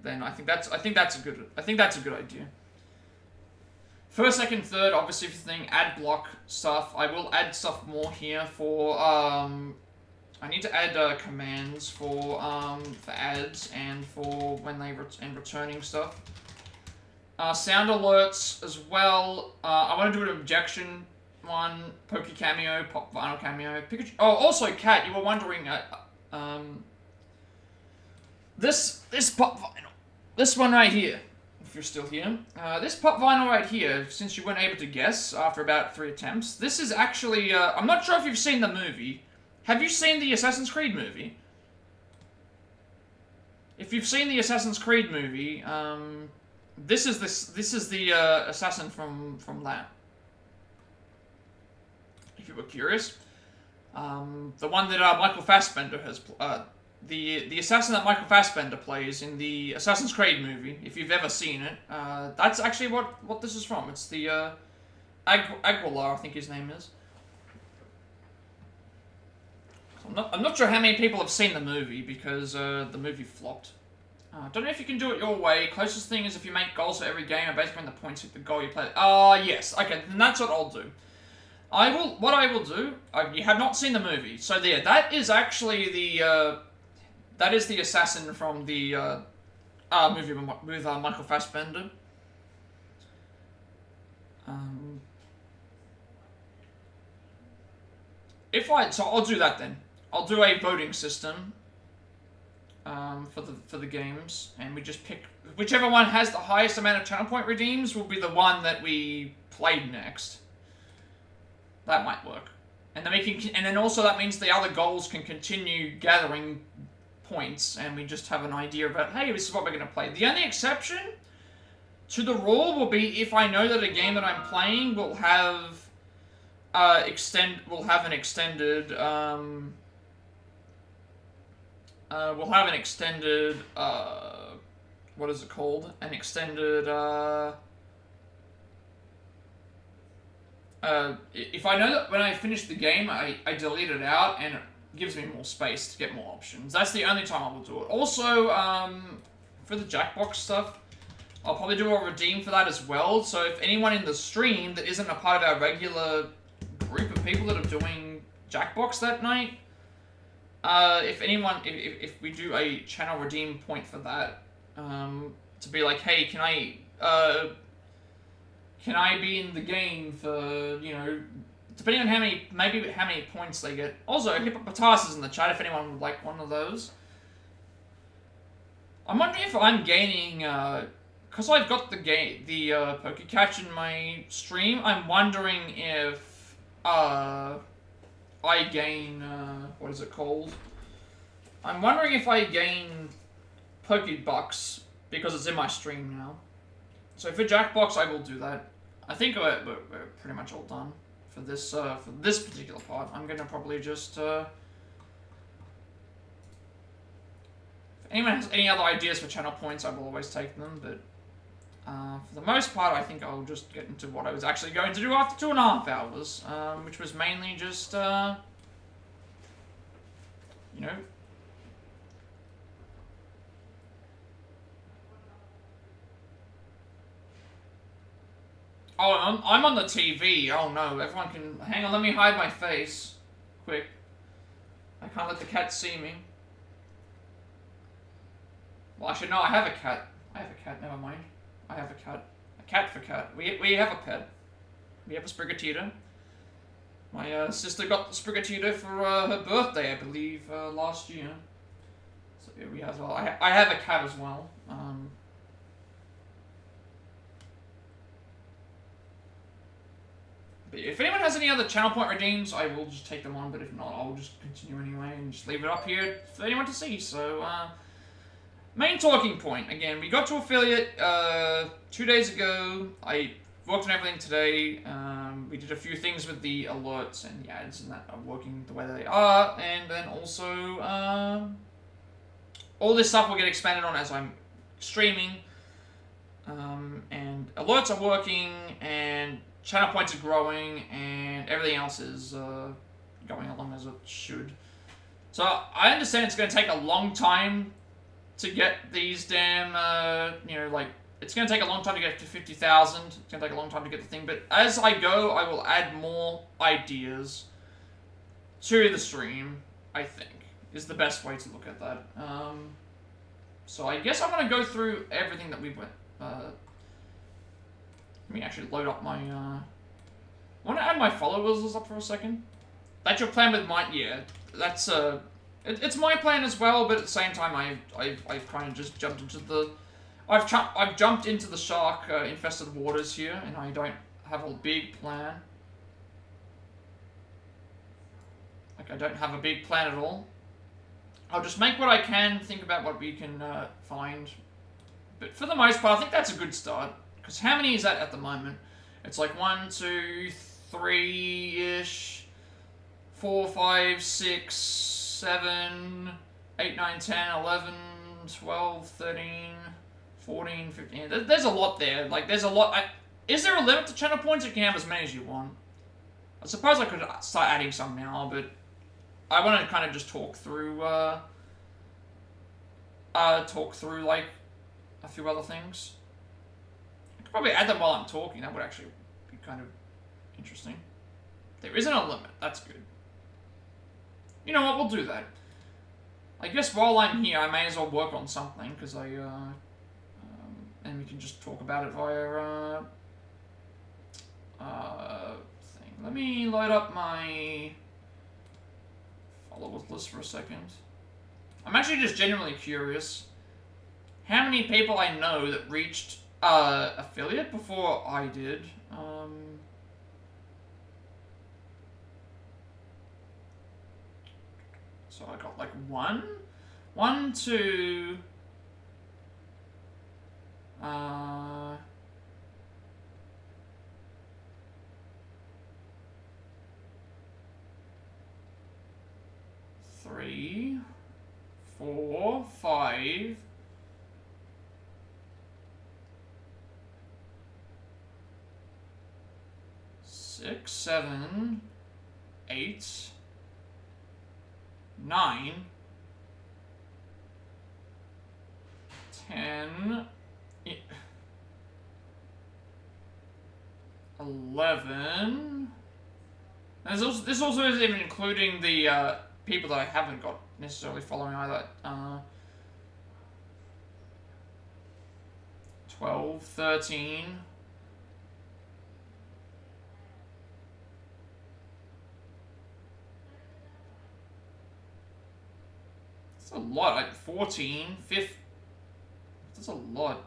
Speaker 1: then I think that's a good idea. First, second, third, obviously, if you think ad block stuff, I will add stuff more here for, I need to add commands for ads and for when they and returning stuff. Sound alerts as well. I want to do an objection one, Pokey cameo, Pop Vinyl cameo, Pikachu. Oh, also, Kat, you were wondering, this pop vinyl, this one right here, if you're still here, this pop vinyl right here, since you weren't able to guess after about 3 attempts, this is actually, I'm not sure if you've seen the movie. Have you seen the Assassin's Creed movie? If you've seen the Assassin's Creed movie, this is the assassin from that. If you were curious, the one that Michael Fassbender has, the assassin that Michael Fassbender plays in the Assassin's Creed movie. If you've ever seen it, that's actually what this is from. It's the Aguilar, I think his name is. I'm not sure how many people have seen the movie because the movie flopped. Don't know if you can do it your way. Closest thing is if you make goals for every game and basically when the points hit the goal you play. Yes. Okay, then that's what I'll do. What I will do, you have not seen the movie, so there, that is actually the, that is the assassin from the, movie with Michael Fassbender. So I'll do that then. I'll do a voting system, for the games, and we just pick, whichever one has the highest amount of channel point redeems will be the one that we played next. That might work. And then and then also that means the other goals can continue gathering points, and we just have an idea about, hey, this is what we're going to play. The only exception to the rule will be if I know that a game that I'm playing will have an extended what is it called? An extended if I know that when I finish the game, I delete it out and it gives me more space to get more options. That's the only time I will do it. Also, for the Jackbox stuff, I'll probably do a redeem for that as well. So if anyone in the stream that isn't a part of our regular group of people that are doing Jackbox that night, if we do a channel redeem point for that, to be like, hey, can I be in the game for, you know, depending on how many points they get. Also, Hippopotamus is in the chat if anyone would like one of those. I'm wondering if I'm gaining, because I've got the Pokecatch in my stream, I'm wondering if, I gain, what is it called? I'm wondering if I gain Pokebucks because it's in my stream now. So for Jackbox, I will do that. I think we're pretty much all done for this particular part. I'm gonna probably just, if anyone has any other ideas for channel points, I will always take them, but for the most part, I think I'll just get into what I was actually going to do after 2.5 hours, which was mainly just, you know, oh, I'm on the TV. Oh no, everyone can, hang on, let me hide my face, quick. I can't let the cat see me. Well, actually, no, I have a cat. Never mind. I have a cat. A cat for cat. We have a pet. We have a Sprigatito. My sister got the Sprigatito for her birthday, I believe, last year. So here we have, I have a cat as well. But if anyone has any other channel point redeems, I will just take them on, but if not, I'll just continue anyway and just leave it up here for anyone to see. So, main talking point. Again, we got to affiliate 2 days ago. I worked on everything today. We did a few things with the alerts and the ads and that are working the way they are. And then also, all this stuff will get expanded on as I'm streaming. And alerts are working, and channel points are growing, and everything else is going along as it should. So I understand it's going to take a long time to get these damn, you know, like, it's going to take a long time to get to 50,000. It's going to take a long time to get the thing, but as I go, I will add more ideas to the stream, I think, is the best way to look at that. So I guess I'm going to go through everything that we went, let me actually load up my, I want to add my followers up for a second. That's your plan with mine? Yeah, that's, It's my plan as well, but at the same time, I've kind of just jumped into the, I've jumped into the shark infested waters here, and I don't have a big plan. Like, I don't have a big plan at all. I'll just make what I can, think about what we can find. But for the most part, I think that's a good start. Because how many is that at the moment? It's like 1, 2, 3-ish, 4, 5, 6, 7, 8, 9, 10, 11, 12, 13, 14, 15. There's a lot there. Like, there's a lot. Is there a limit to channel points? You can have as many as you want. I suppose I could start adding some now, but I want to kind of just talk through like a few other things. I could probably add them while I'm talking. That would actually be kind of interesting. There isn't a limit. That's good. You know what? We'll do that. I guess while I'm here, I may as well work on something because and we can just talk about it via thing. Let me load up my followers list for a second. I'm actually just genuinely curious how many people I know that reached affiliate before I did. So I got like 1, 2, 3, 4, 5, 6, 7, 8, 9, 10, 11. This also isn't even including the people that I haven't got necessarily following either. 12, 13. That's a lot, like 14, 15. That's a lot.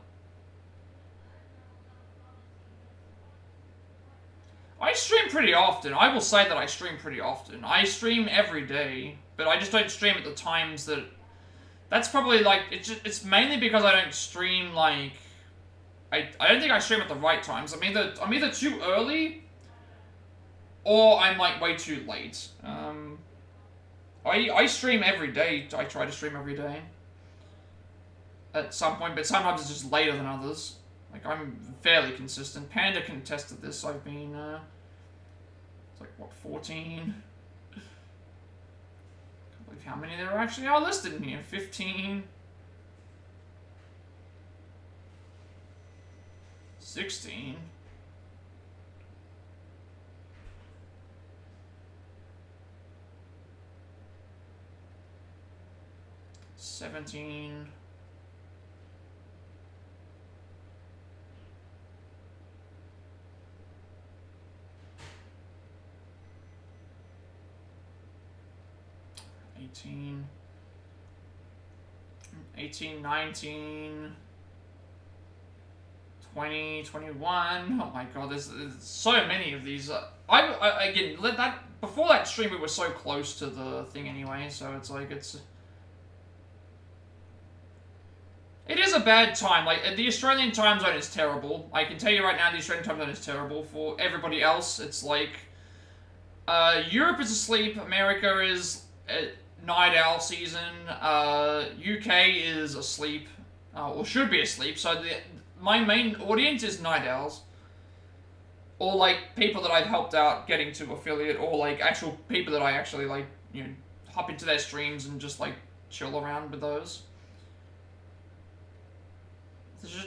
Speaker 1: I stream pretty often. I will say that I stream pretty often. I stream every day, but I just don't stream at the times that... That's probably like... It's mainly because I don't stream like... I don't think I stream at the right times. I'm either too early or I'm like way too late. I stream every day. I try to stream every day at some point, but sometimes it's just later than others. Like, I'm fairly consistent. Panda can attest to this. I've been, it's like, what, 14? I can't believe how many there actually are listed in here. 15. 16. 17. 18, 19, 20, 21. Oh my god, there's so many of these. Again, before that stream, we were so close to the thing anyway, so it's like, it is a bad time. Like, the Australian time zone is terrible. I can tell you right now, the Australian time zone is terrible. For everybody else, it's like, Europe is asleep, America is night owl season, UK is asleep, or should be asleep, so my main audience is night owls. Or, like, people that I've helped out getting to affiliate, or, like, actual people that I actually, like, you know, hop into their streams and just, like, chill around with those.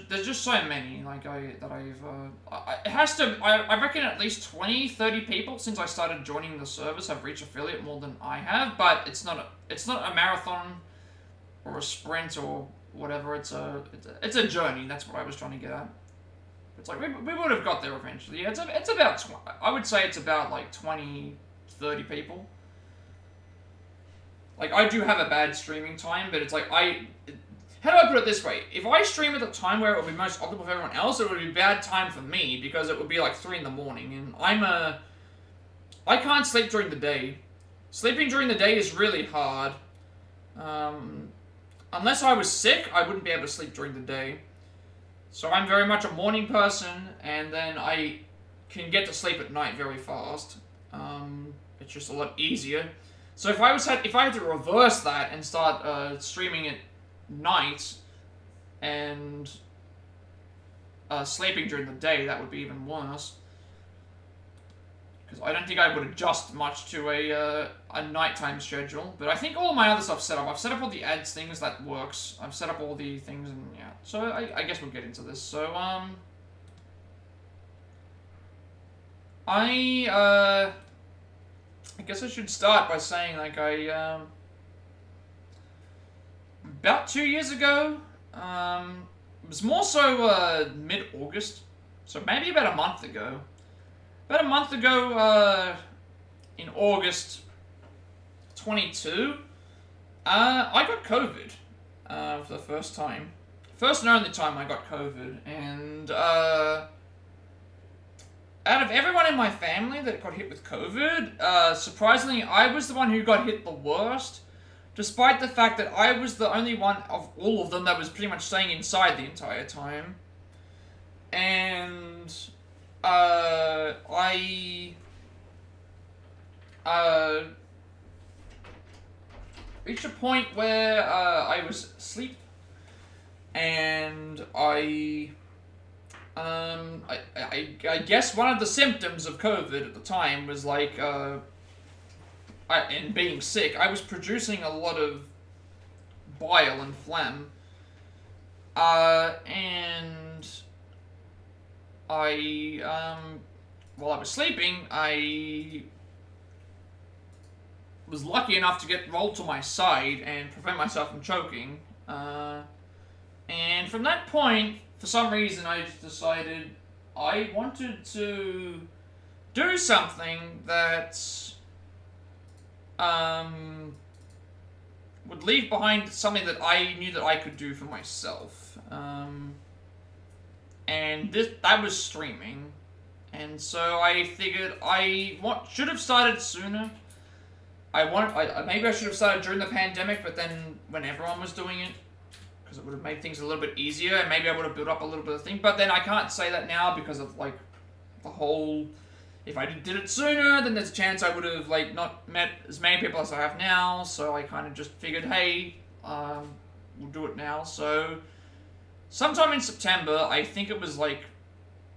Speaker 1: There's just so many, like, I reckon at least 20, 30 people since I started joining the service have reached affiliate more than I have, but it's not a marathon or a sprint or whatever, it's a journey, that's what I was trying to get at. It's like, we would have got there eventually. Yeah, it's about, I would say it's about, like, 20, 30 people. Like, I do have a bad streaming time, but it's like, how do I put it this way? If I stream at the time where it would be most optimal for everyone else, it would be a bad time for me, because it would be like 3 in the morning, and I can't sleep during the day. Sleeping during the day is really hard. Unless I was sick, I wouldn't be able to sleep during the day. So I'm very much a morning person, and then I can get to sleep at night very fast. It's just a lot easier. So if I had to reverse that and start streaming at night and sleeping during the day, that would be even worse. Because I don't think I would adjust much to a nighttime schedule. But I think all my other stuff's set up. I've set up all the ads things, that works. I've set up all the things, and yeah. So I guess we'll get into this. So, I guess I should start by saying, like, about 2 years ago, it was more so, mid-August, so maybe about a month ago. About a month ago, in August 22, I got COVID, for the first time. First and only time I got COVID, and, out of everyone in my family that got hit with COVID, surprisingly, I was the one who got hit the worst, despite the fact that I was the only one of all of them that was pretty much staying inside the entire time. And, I reached a point where, I was asleep, and I guess one of the symptoms of COVID at the time was like, and being sick, I was producing a lot of bile and phlegm, and while I was sleeping, I was lucky enough to get rolled to my side and prevent myself from choking, and from that point, for some reason, I just decided I wanted to do something that would leave behind something that I knew that I could do for myself. And that was streaming. And so I figured should have started sooner. Maybe I should have started during the pandemic, but then when everyone was doing it, because it would have made things a little bit easier, and maybe I would have built up a little bit of thing. But then I can't say that now because of, like, the whole, if I did it sooner, then there's a chance I would have, like, not met as many people as I have now. So I kind of just figured, hey, we'll do it now. So sometime in September, I think it was, like,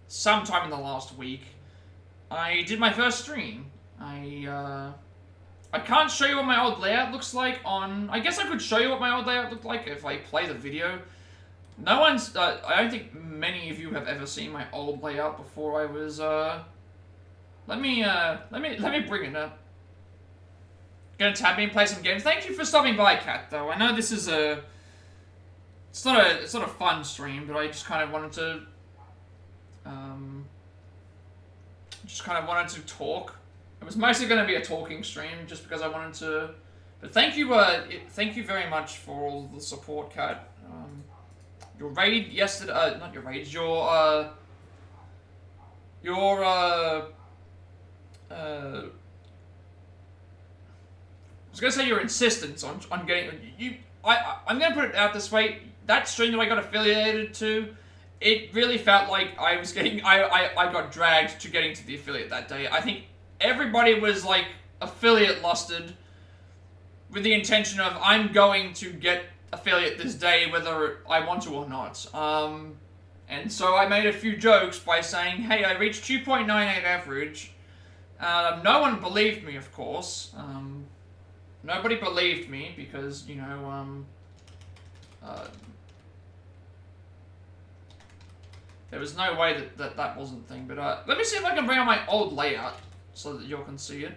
Speaker 1: sometime in the last week, I did my first stream. I can't show you what my old layout looks like on... I guess I could show you what my old layout looked like if I play the video. No one's... I don't think many of you have ever seen my old layout before I was... Let me bring it up. Gonna tab me and play some games. Thank you for stopping by, Kat, though. I know this is a... It's not a fun stream, but I just kind of wanted to... talk. It was mostly going to be a talking stream, just because I wanted to... But thank you very much for all the support, Kat. Your raid yesterday... not your raid, I was going to say your insistence on getting... I'm going to put it out this way. That stream that I got affiliated to, it really felt like I was getting... I got dragged to getting to the affiliate that day. I think everybody was, like, affiliate lusted with the intention of, I'm going to get affiliate this day whether I want to or not. And so I made a few jokes by saying, hey, I reached 2.98 average. No one believed me, of course. Nobody believed me because, you know, there was no way that wasn't a thing. But let me see if I can bring out my old layout so that you all can see it.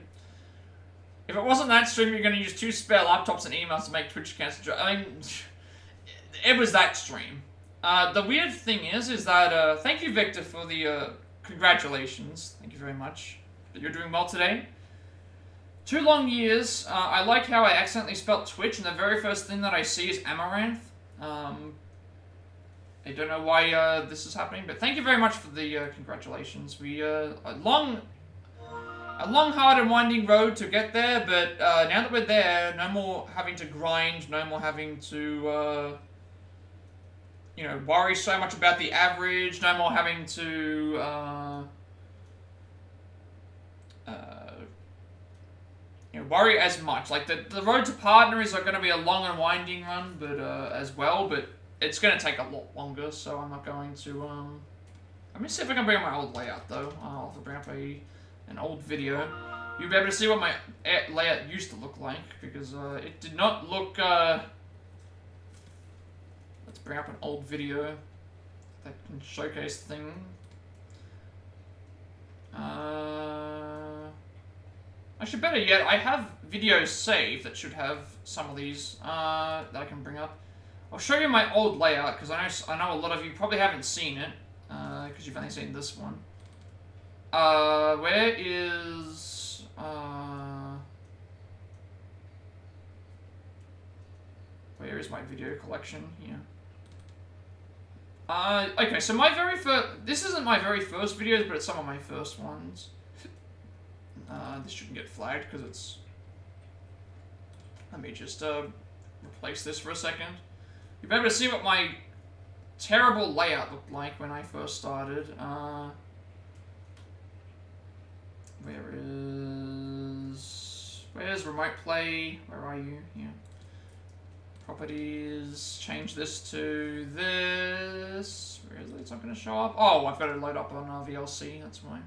Speaker 1: If it wasn't that stream, you're going to use 2 spare laptops and emails to make Twitch accounts. I mean, it was that stream. The weird thing is that, thank you, Victor, for the, congratulations. Thank you very much that you're doing well today. 2 long years. I like how I accidentally spelt Twitch, and the very first thing that I see is Amaranth. I don't know why this is happening, but thank you very much for the congratulations. We a long, hard, and winding road to get there, but now that we're there, no more having to grind, no more having to, you know, worry so much about the average, no more having to, you know, worry as much. Like, the road to partner is going to be a long and winding run, but, as well, but it's going to take a lot longer, so I'm not going to, let me see if I can bring up my old layout, though. I'll have to bring up an old video. You'll be able to see what my layout used to look like, because, it did not look, let's bring up an old video that can showcase the thing. Actually, better yet, I have videos saved that should have some of these, that I can bring up. I'll show you my old layout, because I know a lot of you probably haven't seen it, because you've only seen this one. Where is, where is my video collection? Here. Okay, so my very first, this isn't my very first videos, but it's some of my first ones. This shouldn't get flagged, because it's, let me just, replace this for a second. You'll be able to see what my terrible layout looked like when I first started. Where's remote play? Where are you? Here. Properties. Change this to this. Where is it? It's not going to show up. Oh, I've got to load up on VLC. That's why.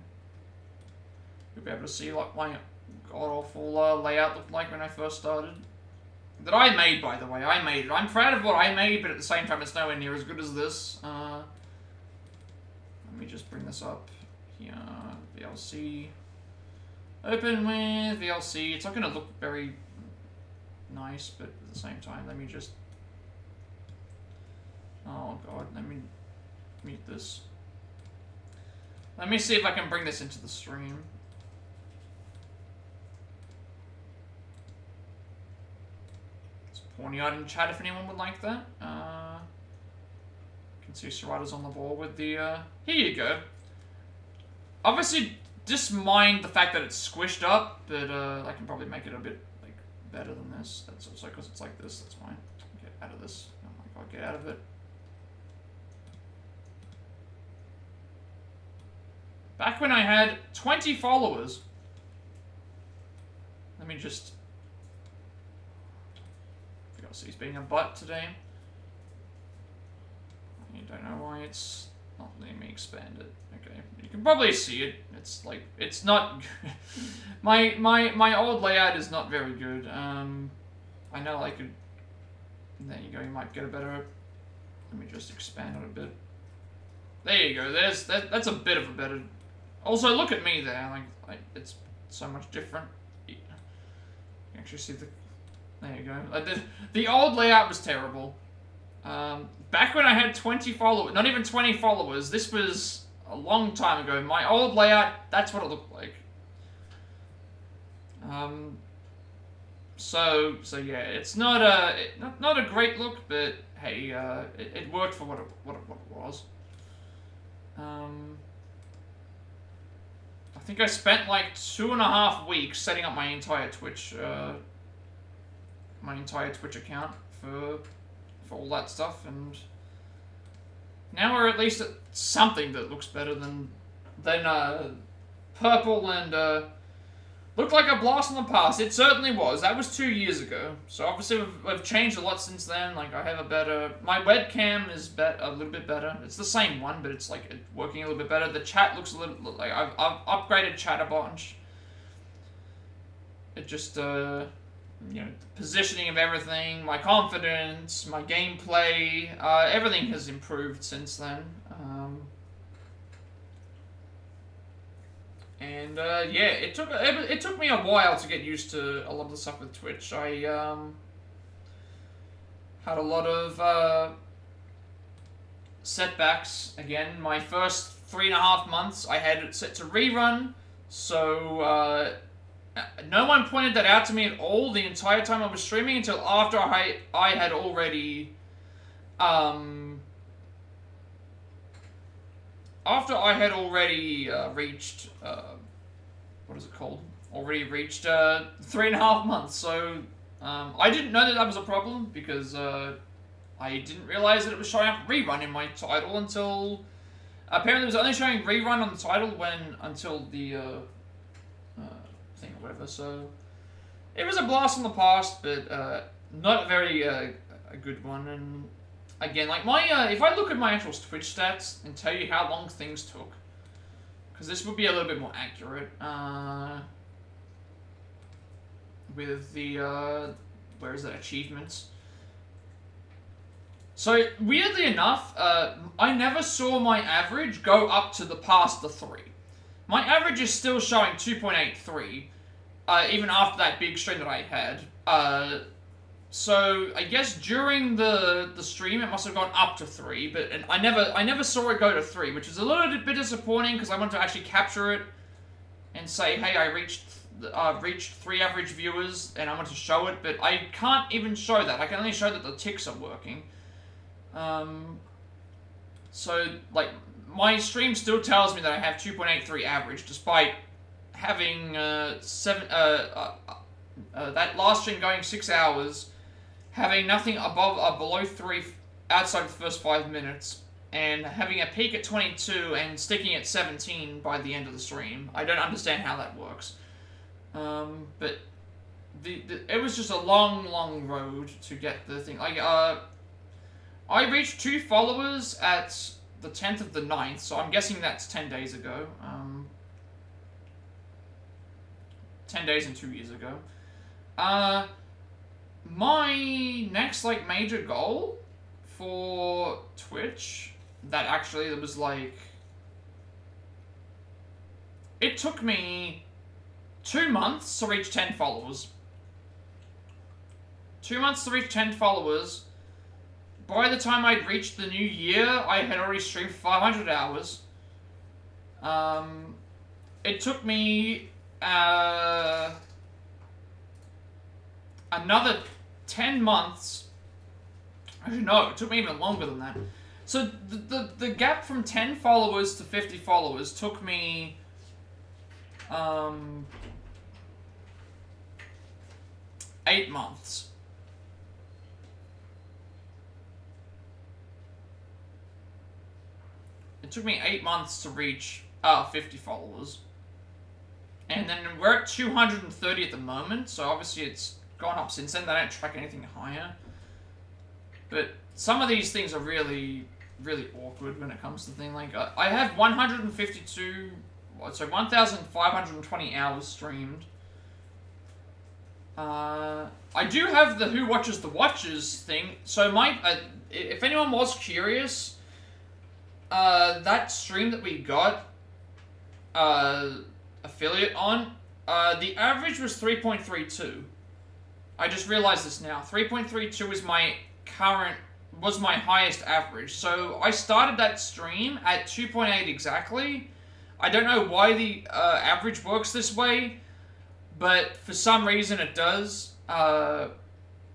Speaker 1: You'll be able to see what my god-awful layout looked like when I first started. That I made, by the way. I made it. I'm proud of what I made, but at the same time, it's nowhere near as good as this. Let me just bring this up here. VLC. Open with VLC. It's not going to look very nice, but at the same time, let me just... Oh, God. Let me mute this. Let me see if I can bring this into the stream. Pointing out in chat if anyone would like that. Can see Serrato's on the ball with the, here you go. Obviously, just mind the fact that it's squished up, but, I can probably make it a bit, like, better than this. That's also because it's like this, that's why. Get out of this. Oh my god, get out of it. Back when I had 20 followers. Let me just... So he's being a butt today. You don't know why it's not letting me expand it. Okay, you can probably see it. It's like, it's not... my old layout is not very good. I know I could... There you go, you might get a better... Let me just expand it a bit. There you go, that's a bit of a better... Also, look at me there, like it's so much different. You can actually see the... There you go. The old layout was terrible. Back when I had 20 followers, not even 20 followers, this was a long time ago. My old layout, that's what it looked like. So yeah, it's not a great look, but hey, it worked for what it was. I think I spent like 2.5 weeks setting up my entire Twitch account for all that stuff, and now we're at least at something that looks better than purple and looked like a blast from the past. It certainly was. That was 2 years ago. So obviously we've changed a lot since then. Like I have a better, my webcam is a little bit better. It's the same one, but it's like working a little bit better. The chat looks a little like I've upgraded chat a bunch. It just you know, the positioning of everything, my confidence, my gameplay, everything has improved since then. And yeah, it took me a while to get used to a lot of the stuff with Twitch. I had a lot of setbacks. Again, my first 3.5 months, I had it set to rerun, so No one pointed that out to me at all the entire time I was streaming until after I had already, reached, what is it called? Already reached 3.5 months. So I didn't know that that was a problem because I didn't realize that it was showing up rerun in my title until apparently it was only showing rerun on the title until the thing or whatever. So it was a blast from the past, but not very a good one. And again, like my if I look at my actual Twitch stats and tell you how long things took, because this would be a little bit more accurate. With the where is that, achievements? So weirdly enough, I never saw my average go up to past the 3. My average is still showing 2.83, even after that big stream that I had. So I guess during the stream it must have gone up to 3, but I never saw it go to 3, which is a little bit disappointing because I wanted to actually capture it and say, hey, I reached 3 average viewers, and I want to show it, but I can't even show that. I can only show that the ticks are working. So, like, my stream still tells me that I have 2.83 average, despite having that last stream going 6 hours, having nothing below 3 outside of the first 5 minutes, and having a peak at 22 and sticking at 17 by the end of the stream. I don't understand how that works. But it was just a long road to get the thing. Like, I reached 2 followers at the 10th of the 9th, so I'm guessing that's 10 days ago. 10 days and 2 years ago. My next, like, major goal for Twitch, that was, like... It took me 2 months to reach 10 followers. 2 months to reach 10 followers. By the time I'd reached the new year, I had already streamed 500 hours. It took me another 10 months. Actually, no, it took me even longer than that. So the gap from 10 followers to 50 followers took me 8 months. It took me 8 months to reach 50 followers. And then we're at 230 at the moment, so obviously it's gone up since then. They don't track anything higher. But some of these things are really, really awkward when it comes to things like... I have 1,520 hours streamed. I do have the Who Watches the Watches thing, so if anyone was curious, that stream that we got affiliate on, the average was 3.32. I just realized this now. 3.32 was my highest average. So I started that stream at 2.8 exactly. I don't know why the average works this way, but for some reason it does. I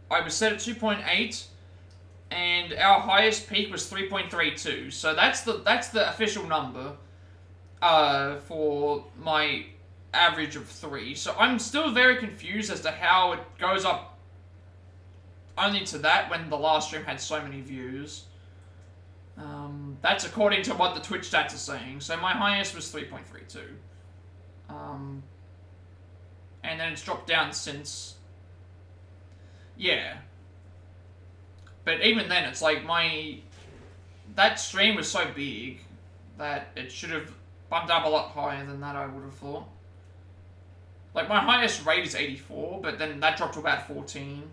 Speaker 1: was set at 2.8, and our highest peak was 3.32. So that's the official number for my average of 3. So I'm still very confused as to how it goes up only to that when the last stream had so many views. That's according to what the Twitch stats are saying. So my highest was 3.32. And then it's dropped down since... Yeah. But even then, it's like that stream was so big that it should have bumped up a lot higher than that, I would have thought. Like, my highest rate is 84, but then that dropped to about 14.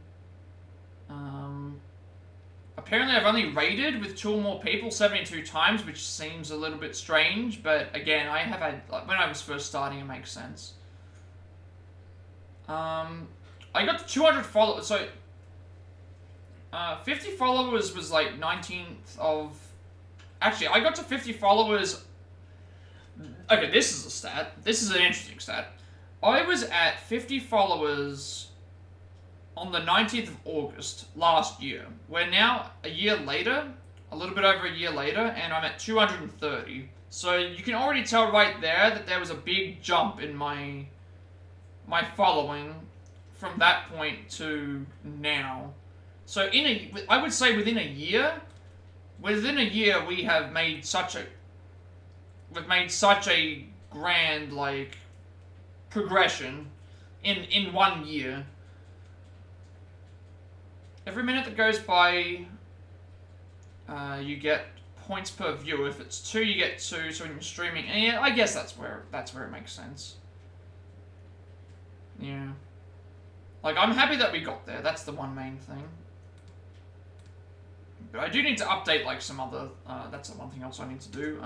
Speaker 1: Apparently I've only raided with 2 or more people 72 times, which seems a little bit strange, but again, I have had, like, when I was first starting, it makes sense. I got to 200 followers, so 50 followers was like 19th of... Actually, I got to 50 followers... Okay, this is a stat. This is an interesting stat. I was at 50 followers on the 19th of August last year. We're now a year later, a little bit over a year later, and I'm at 230. So you can already tell right there that there was a big jump in my following from that point to now. So I would say within a year we have made such a grand like progression in 1 year. Every minute that goes by, you get points per view. If it's 2, you get 2. So when you're streaming, and yeah, I guess that's where it makes sense. Yeah, like I'm happy that we got there. That's the one main thing. But I do need to update like some other. That's the one thing else I need to do.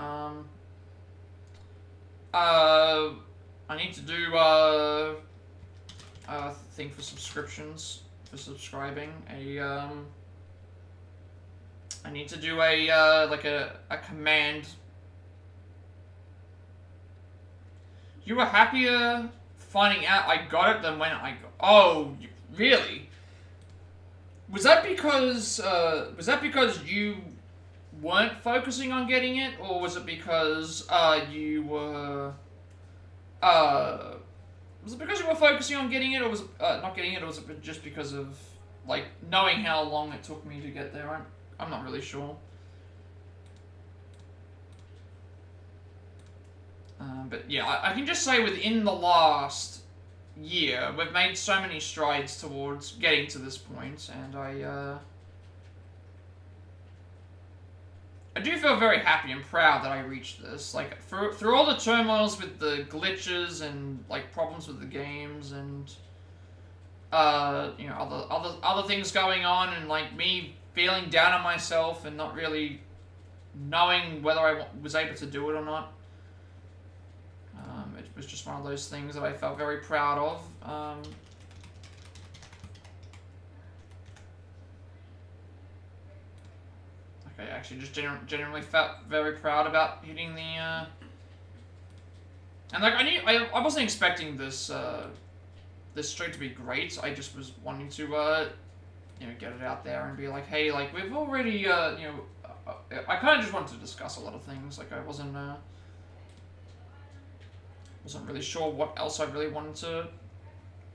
Speaker 1: I need to do a thing for subscriptions. For subscribing, I need to do a like a command. You were happier finding out I got it than when I got. Oh, really? Was that because you weren't focusing on getting it, or was it because you were Was it because you were focusing on getting it, or was it not getting it, or was it just because of, like, knowing how long it took me to get there? I'm not really sure. But yeah, I can just say within the last year, we've made so many strides towards getting to this point, and I do feel very happy and proud that I reached this. Like, through all the turmoils with the glitches and, like, problems with the games and, you know, other things going on, and, like, me feeling down on myself and not really knowing whether I was able to do it or not. It was just one of those things that I felt very proud of. I actually just genuinely felt very proud about hitting the, and like I wasn't expecting this this streak to be great. I just was wanting to you know, get it out there and be like, hey, like we've already you know, I kind of just wanted to discuss a lot of things. Like I wasn't really sure what else I really wanted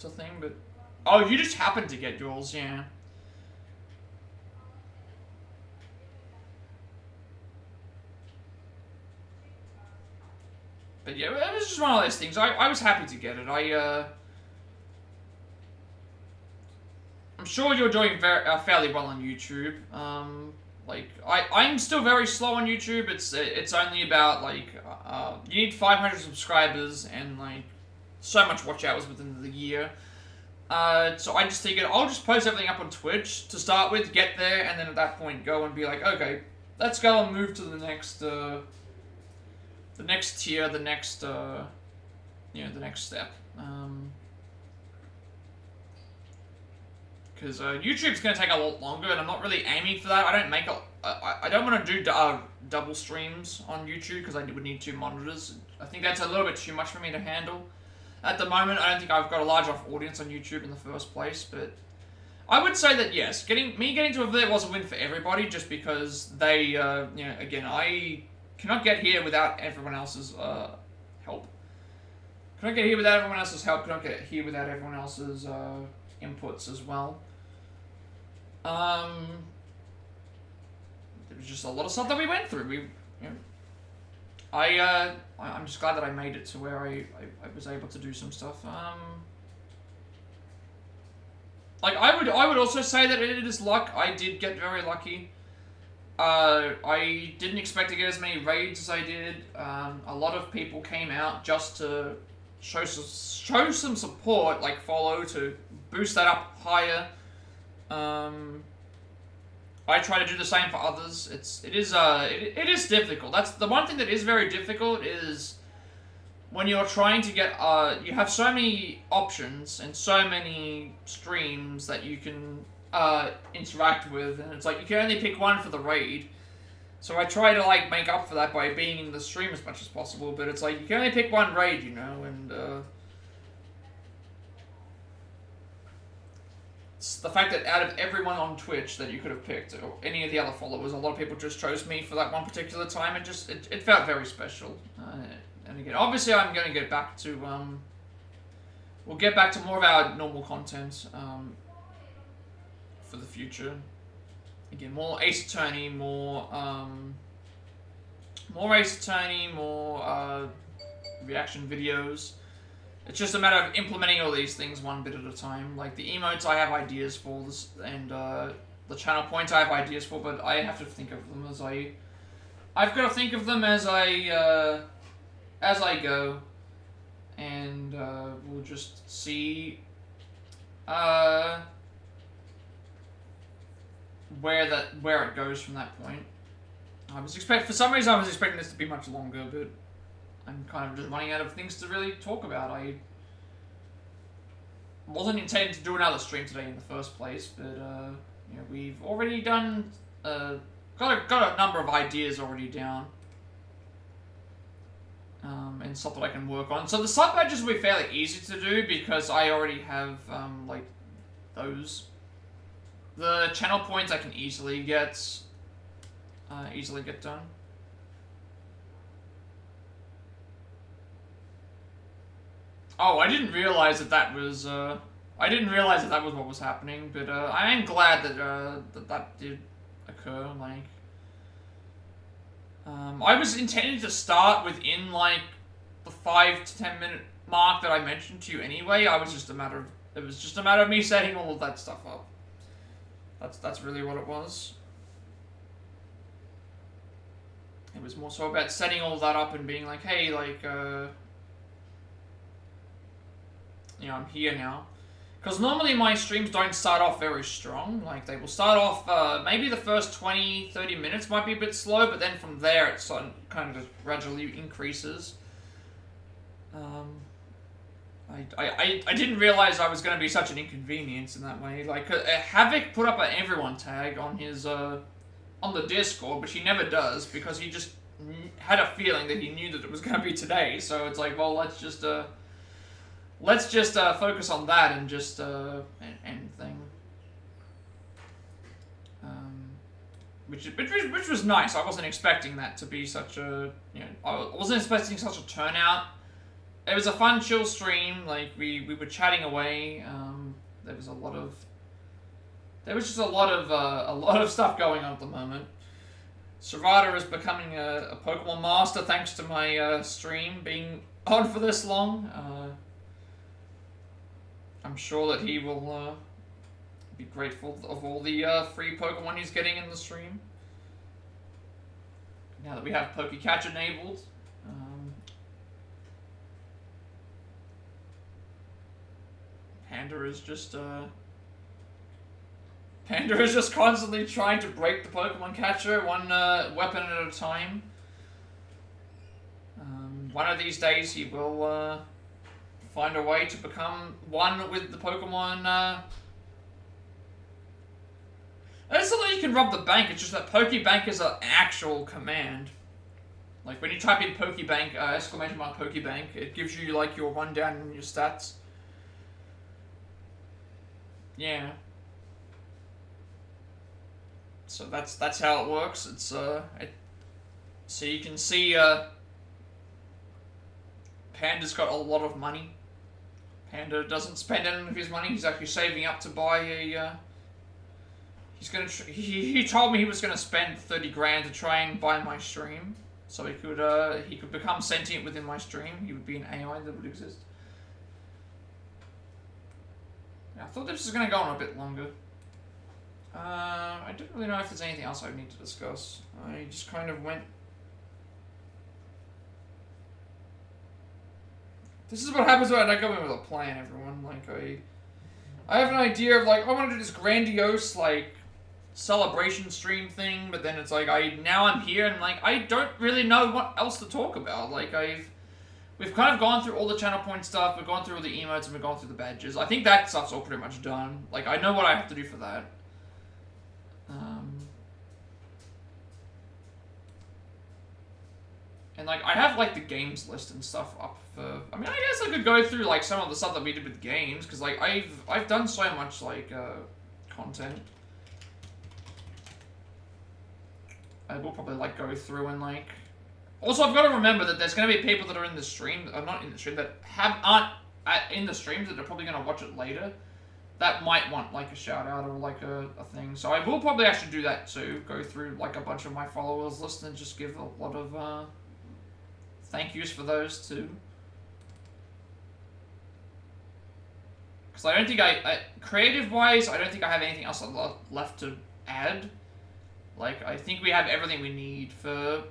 Speaker 1: to think, but oh, you just happened to get yours, yeah. But yeah, it was just one of those things. I was happy to get it. I'm sure you're doing fairly well on YouTube. Like I'm still very slow on YouTube. It's only about like you need 500 subscribers and like so much watch hours within the year. So I just figured I'll just post everything up on Twitch to start with, get there, and then at that point go and be like, okay, let's go and move to the next tier, the next you know, the next step. Because YouTube's going to take a lot longer, and I'm not really aiming for that. I don't want to do double streams on YouTube, because I would need 2 monitors. I think that's a little bit too much for me to handle. At the moment, I don't think I've got a large enough audience on YouTube in the first place, but I would say that, yes, getting to affiliate was a win for everybody, just because they, you know, again, I cannot get here without everyone else's help. Cannot get here without everyone else's help, cannot get here without everyone else's inputs as well. There was just a lot of stuff that we went through. You know, I'm just glad that I made it to where I was able to do some stuff. Like I would also say that it is luck. I did get very lucky. I didn't expect to get as many raids as I did. A lot of people came out just to show some support, like follow, to boost that up higher. I try to do the same for others. It is difficult. That's the one thing that is very difficult, is when you're trying to get you have so many options and so many streams that you can interact with, and it's like you can only pick one for the raid. So I try to like make up for that by being in the stream as much as possible, but it's like you can only pick one raid, you know, and the fact that out of everyone on Twitch that you could have picked, or any of the other followers, a lot of people just chose me for that one particular time. It felt very special. And again, obviously, I'm going to get back to we'll get back to more of our normal content for the future. Again, more Ace Attorney, more Ace Attorney, more reaction videos. It's just a matter of implementing all these things one bit at a time. Like the emotes, I have ideas for this, and the channel points I have ideas for, but I have to think of them as I've got to think of them as I go, and we'll just see where it goes from that point. For some reason I was expecting this to be much longer, but I'm kind of just running out of things to really talk about. I wasn't intending to do another stream today in the first place, but you know, we've already done got a number of ideas already down, and stuff that I can work on. So the sub badges will be fairly easy to do because I already have like those. The channel points I can easily get done. Oh, I didn't realize that was what was happening, but I am glad that that did occur. Like, I was intending to start within like the 5 to 10 minute mark that I mentioned to you anyway. It was just a matter of me setting all of that stuff up. That's really what it was. It was more so about setting all that up and being like, hey, like, you know, I'm here now. Because normally my streams don't start off very strong. Like, they will start off, maybe the first 20, 30 minutes might be a bit slow, but then from there it kind of just gradually increases. I didn't realize I was going to be such an inconvenience in that way. Like, Havoc put up an everyone tag on his, on the Discord, which he never does, because he just had a feeling that he knew that it was going to be today, so it's like, well, let's just focus on that and just, end thing. Which was nice. I wasn't expecting that to be such a, you know, I wasn't expecting such a turnout. It was a fun, chill stream. Like, we were chatting away. There was just a lot of stuff going on at the moment. Serrata is becoming a Pokemon master thanks to my stream being on for this long. I'm sure that he will be grateful of all the free Pokemon he's getting in the stream. Now that we have Pokecatch enabled. Panda is just constantly trying to break the Pokemon catcher one weapon at a time. One of these days he will find a way to become one with the Pokemon. It's not that you can rob the bank, it's just that Pokebank is an actual command. Like, when you type in Pokebank, exclamation mark Pokebank, it gives you, like, your rundown and your stats. Yeah. So that's how it works. It's so you can see Panda's got a lot of money. Panda doesn't spend any of his money. He's actually saving up to buy a. He told me he was gonna spend 30 grand to try and buy my stream, so he could become sentient within my stream. He would be an AI that would exist. I thought this was going to go on a bit longer. I don't really know if there's anything else I need to discuss. I just kind of went... This is what happens when I don't go in with a plan, everyone. Like, I have an idea of, like, I want to do this grandiose, like, celebration stream thing, but then it's like, now I'm here, and, like, I don't really know what else to talk about. Like, we've kind of gone through all the channel point stuff, we've gone through all the emotes, and we've gone through the badges. I think that stuff's all pretty much done. Like, I know what I have to do for that. And, like, I have, like, the games list and stuff up for... I mean, I guess I could go through, like, some of the stuff that we did with games, because, like, I've done so much, like, content. I will probably like go through and like. Also, I've got to remember that there's going to be people that are in the stream, not in the stream, that aren't in the streams that are probably going to watch it later. That might want like a shout out or like a thing. So I will probably actually do that too. Go through like a bunch of my followers list and just give a lot of thank yous for those too. Because I don't think creative wise, I don't think I have anything else left to add. Like, I think we have everything we need for,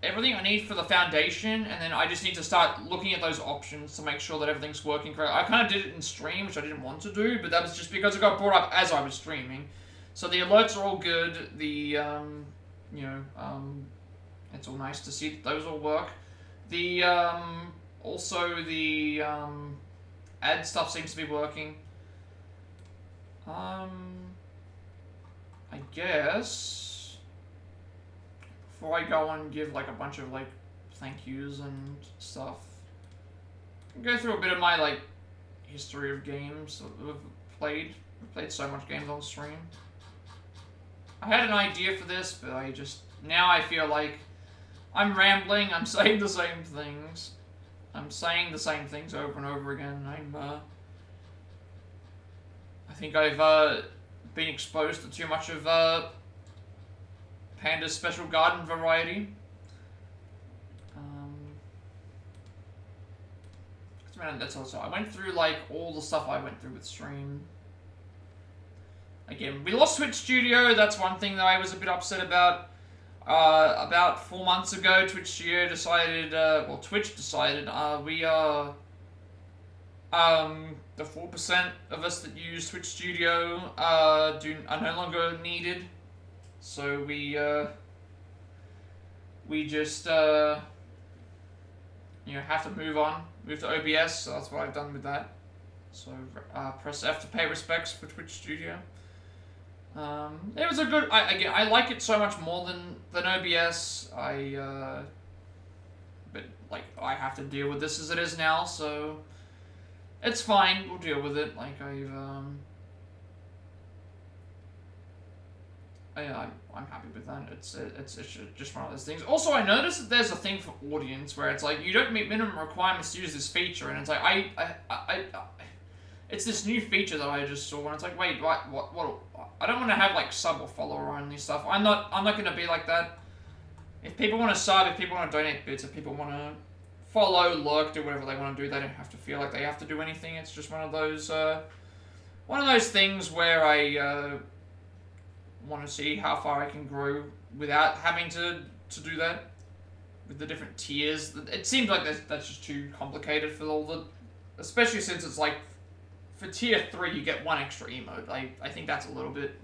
Speaker 1: everything I need for the foundation, and then I just need to start looking at those options to make sure that everything's working correctly. I kind of did it in stream, which I didn't want to do, but that was just because it got brought up as I was streaming. So the alerts are all good, the, it's all nice to see that those all work. The, also the, ad stuff seems to be working. I guess before I go and give like a bunch of like thank yous and stuff, I'll go through a bit of my like history of games that we've played. We've played so much games on stream. I had an idea for this, but now I feel like I'm rambling. I'm saying the same things. I'm saying the same things over and over again. I think I've been exposed to too much of Panda's special garden variety. That's also, I went through like all the stuff I went through with stream. Again, we lost Twitch Studio. That's one thing that I was a bit upset about. About 4 months ago, Twitch Studio decided, Twitch decided, we are, the 4% of us that use Twitch Studio are no longer needed. So we just have to move to OBS. So that's what I've done with that. So press F to pay respects for Twitch Studio. It was a good. I like it so much more than OBS. But like I have to deal with this as it is now, so. It's fine, we'll deal with it. Like I'm happy with that. It's just one of those things. Also, I noticed that there's a thing for audience where it's like you don't meet minimum requirements to use this feature, and it's like it's this new feature that I just saw, and it's like wait, what? I don't want to have like sub or follower only stuff. I'm not gonna be like that. If people want to sub, if people want to donate bits, if people want to follow, lurk, do whatever they want to do. They don't have to feel like they have to do anything. It's just one of those things where I want to see how far I can grow without having to do that with the different tiers. It seems like that's just too complicated for all the, especially since it's like for tier 3 you get one extra emote. I think that's a little bit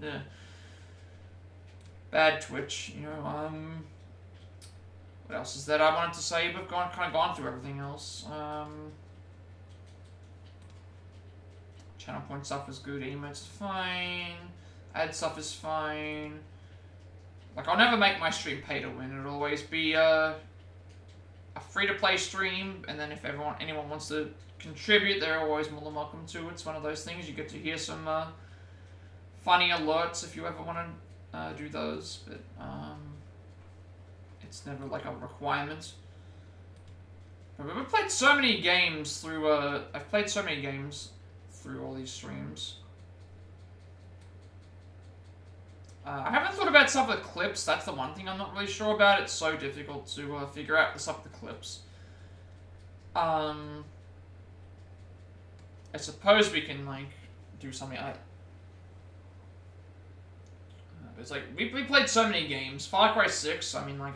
Speaker 1: bad Twitch, What else is that I wanted to say? We've kind of gone through everything else. Channel point stuff is good. Emotes fine. Ad stuff is fine. Like I'll never make my stream pay to win. It'll always be a free-to-play stream, and then if anyone wants to contribute, they're always more than welcome to. It's one of those things. You get to hear some funny alerts if you ever want to do those, but it's never like a requirement. But we've played so many games through, I've played so many games through all these streams. I haven't thought about stuff with clips. That's the one thing I'm not really sure about. It's so difficult to figure out the stuff with the clips. I suppose we can like do something like. It's like we played so many games. Far Cry 6. I mean, like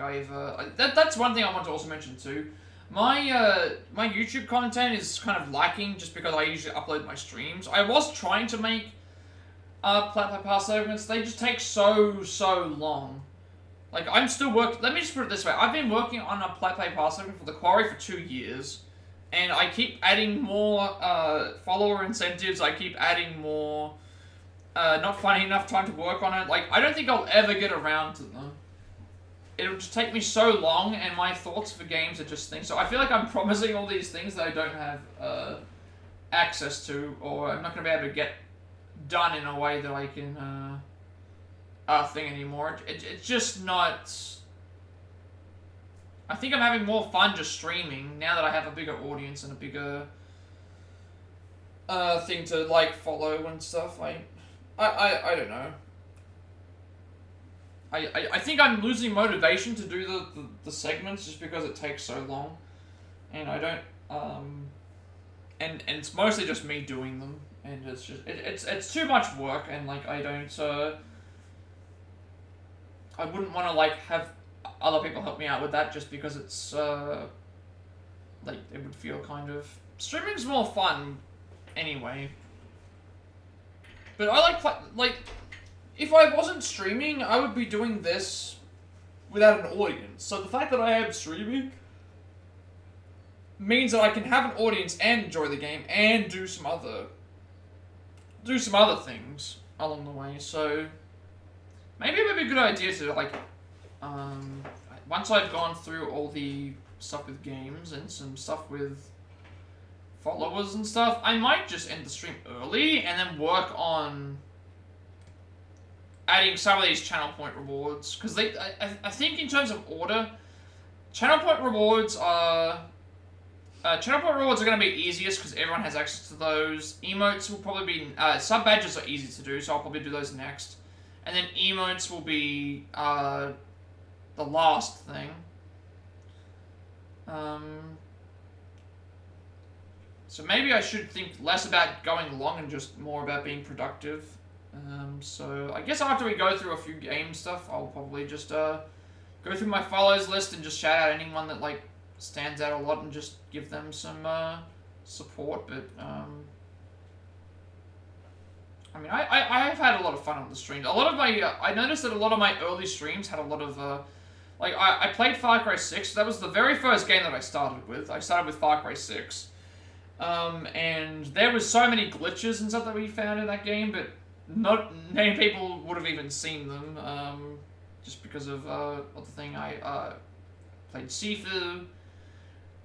Speaker 1: that's one thing I want to also mention too. My my YouTube content is kind of lacking just because I usually upload my streams. I was trying to make Plat Pass segments. They just take so long. Like I'm still working. Let me just put it this way. I've been working on a Plat Pass segment for the Quarry for 2 years, and I keep adding more follower incentives. I keep adding more. Not finding enough time to work on it. Like, I don't think I'll ever get around to them. It'll just take me so long, and my thoughts for games are just things. So I feel like I'm promising all these things that I don't have access to, or I'm not going to be able to get done in a way that I can thing anymore. It's just not. I think I'm having more fun just streaming now that I have a bigger audience and a bigger thing to like follow and stuff. I don't know. I think I'm losing motivation to do the segments just because it takes so long, and I don't and it's mostly just me doing them, and it's just it's too much work, and like I don't I wouldn't want to like have other people help me out with that just because it's like it would feel kind of streaming's more fun anyway. But I like if I wasn't streaming, I would be doing this without an audience. So the fact that I am streaming means that I can have an audience and enjoy the game and do some other things along the way. So maybe it would be a good idea to like once I've gone through all the stuff with games and some stuff with followers and stuff, I might just end the stream early and then work on adding some of these channel point rewards, because I think in terms of order, channel point rewards are going to be easiest because everyone has access to those. Emotes will probably be sub badges are easy to do, so I'll probably do those next, and then emotes will be the last thing. So maybe I should think less about going long and just more about being productive. So I guess after we go through a few game stuff, I'll probably just go through my follows list and just shout out anyone that like stands out a lot and just give them some support. But I mean, I've had a lot of fun on the streams. A lot of my I noticed that a lot of my early streams had a lot of like I played Far Cry 6. That was the very first game that I started with. I started with Far Cry 6. And there was so many glitches and stuff that we found in that game, but not many people would have even seen them, just because of the thing. I played Sifu,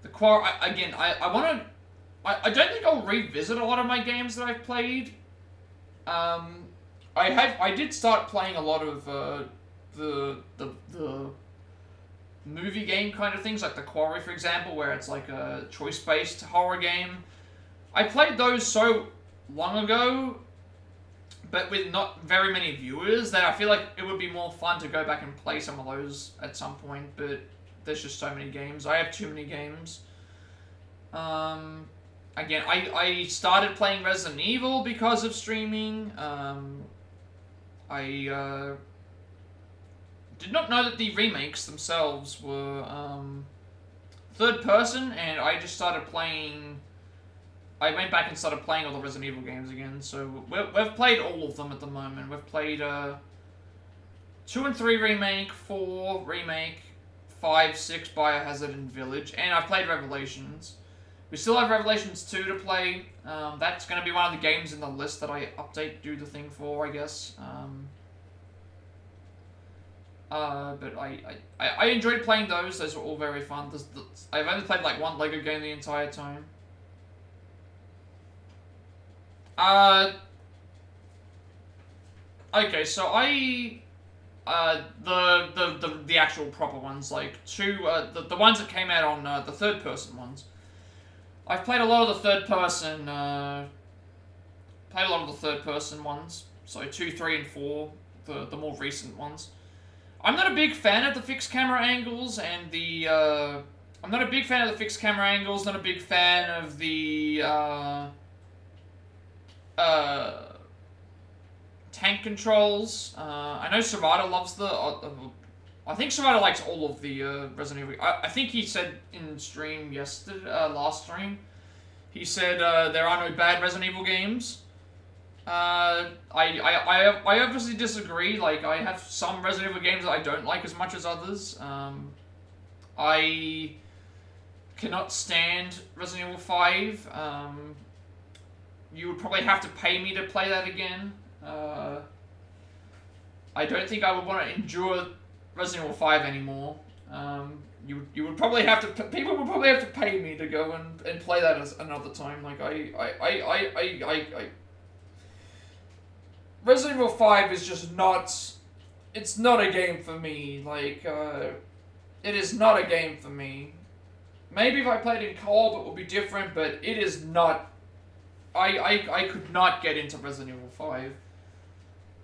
Speaker 1: the Quarry. Again, I don't think I'll revisit a lot of my games that I've played. I did start playing a lot of the movie game kind of things, like The Quarry, for example, where it's like a choice-based horror game. I played those so long ago, but with not very many viewers, that I feel like it would be more fun to go back and play some of those at some point, but there's just so many games. I have too many games. Again, I started playing Resident Evil because of streaming. I did not know that the remakes themselves were third person, and I just started playing. I went back and started playing all the Resident Evil games again. So we've played all of them at the moment. We've played 2 and 3 remake, 4 remake, 5, 6 Biohazard and Village, and I've played Revelations. We still have Revelations 2 to play. That's going to be one of the games in the list that I do the thing for, I guess. But I enjoyed playing those. Those were all very fun. I've only played like one Lego game the entire time. Okay, so the actual proper ones, like the ones that came out on the third person ones. I've played a lot of the third person ones. So 2, 3, and 4, the more recent ones. I'm not a big fan of the fixed camera angles and the I'm not a big fan of the fixed camera angles. Not a big fan of the tank controls. I know Serrata loves the. I think Serrata likes all of the Resident Evil. I think he said in stream yesterday, last stream, he said there are no bad Resident Evil games. I obviously disagree. Like, I have some Resident Evil games that I don't like as much as others. I cannot stand Resident Evil 5. You would probably have to pay me to play that again. I don't think I would want to endure Resident Evil 5 anymore. You would probably have to. People would probably have to pay me to go and play that as another time. Like Resident Evil 5 is just not... It's not a game for me. Like, it is not a game for me. Maybe if I played in co-op it would be different, but it is not... I could not get into Resident Evil 5.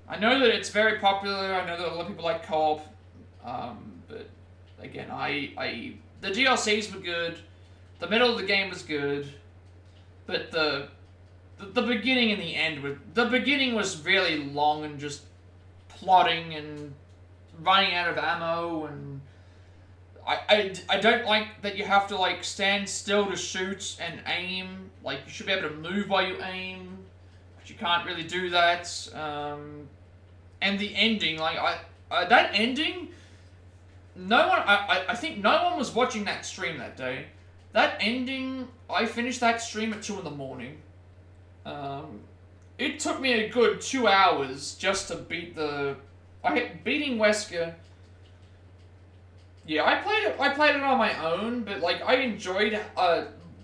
Speaker 1: I know that it's very popular, I know that a lot of people like co-op, but again, the DLCs were good, the middle of the game was good, but the beginning and the end the beginning was really long and just plotting and running out of ammo, and I don't like that you have to like stand still to shoot and aim. Like, you should be able to move while you aim, but you can't really do that. And the ending, like that ending, no one, I think no one was watching that stream that day. That ending, I finished that stream at 2 in the morning. It took me a good 2 hours just to beat beating Wesker. Yeah, I played it on my own, but like I enjoyed.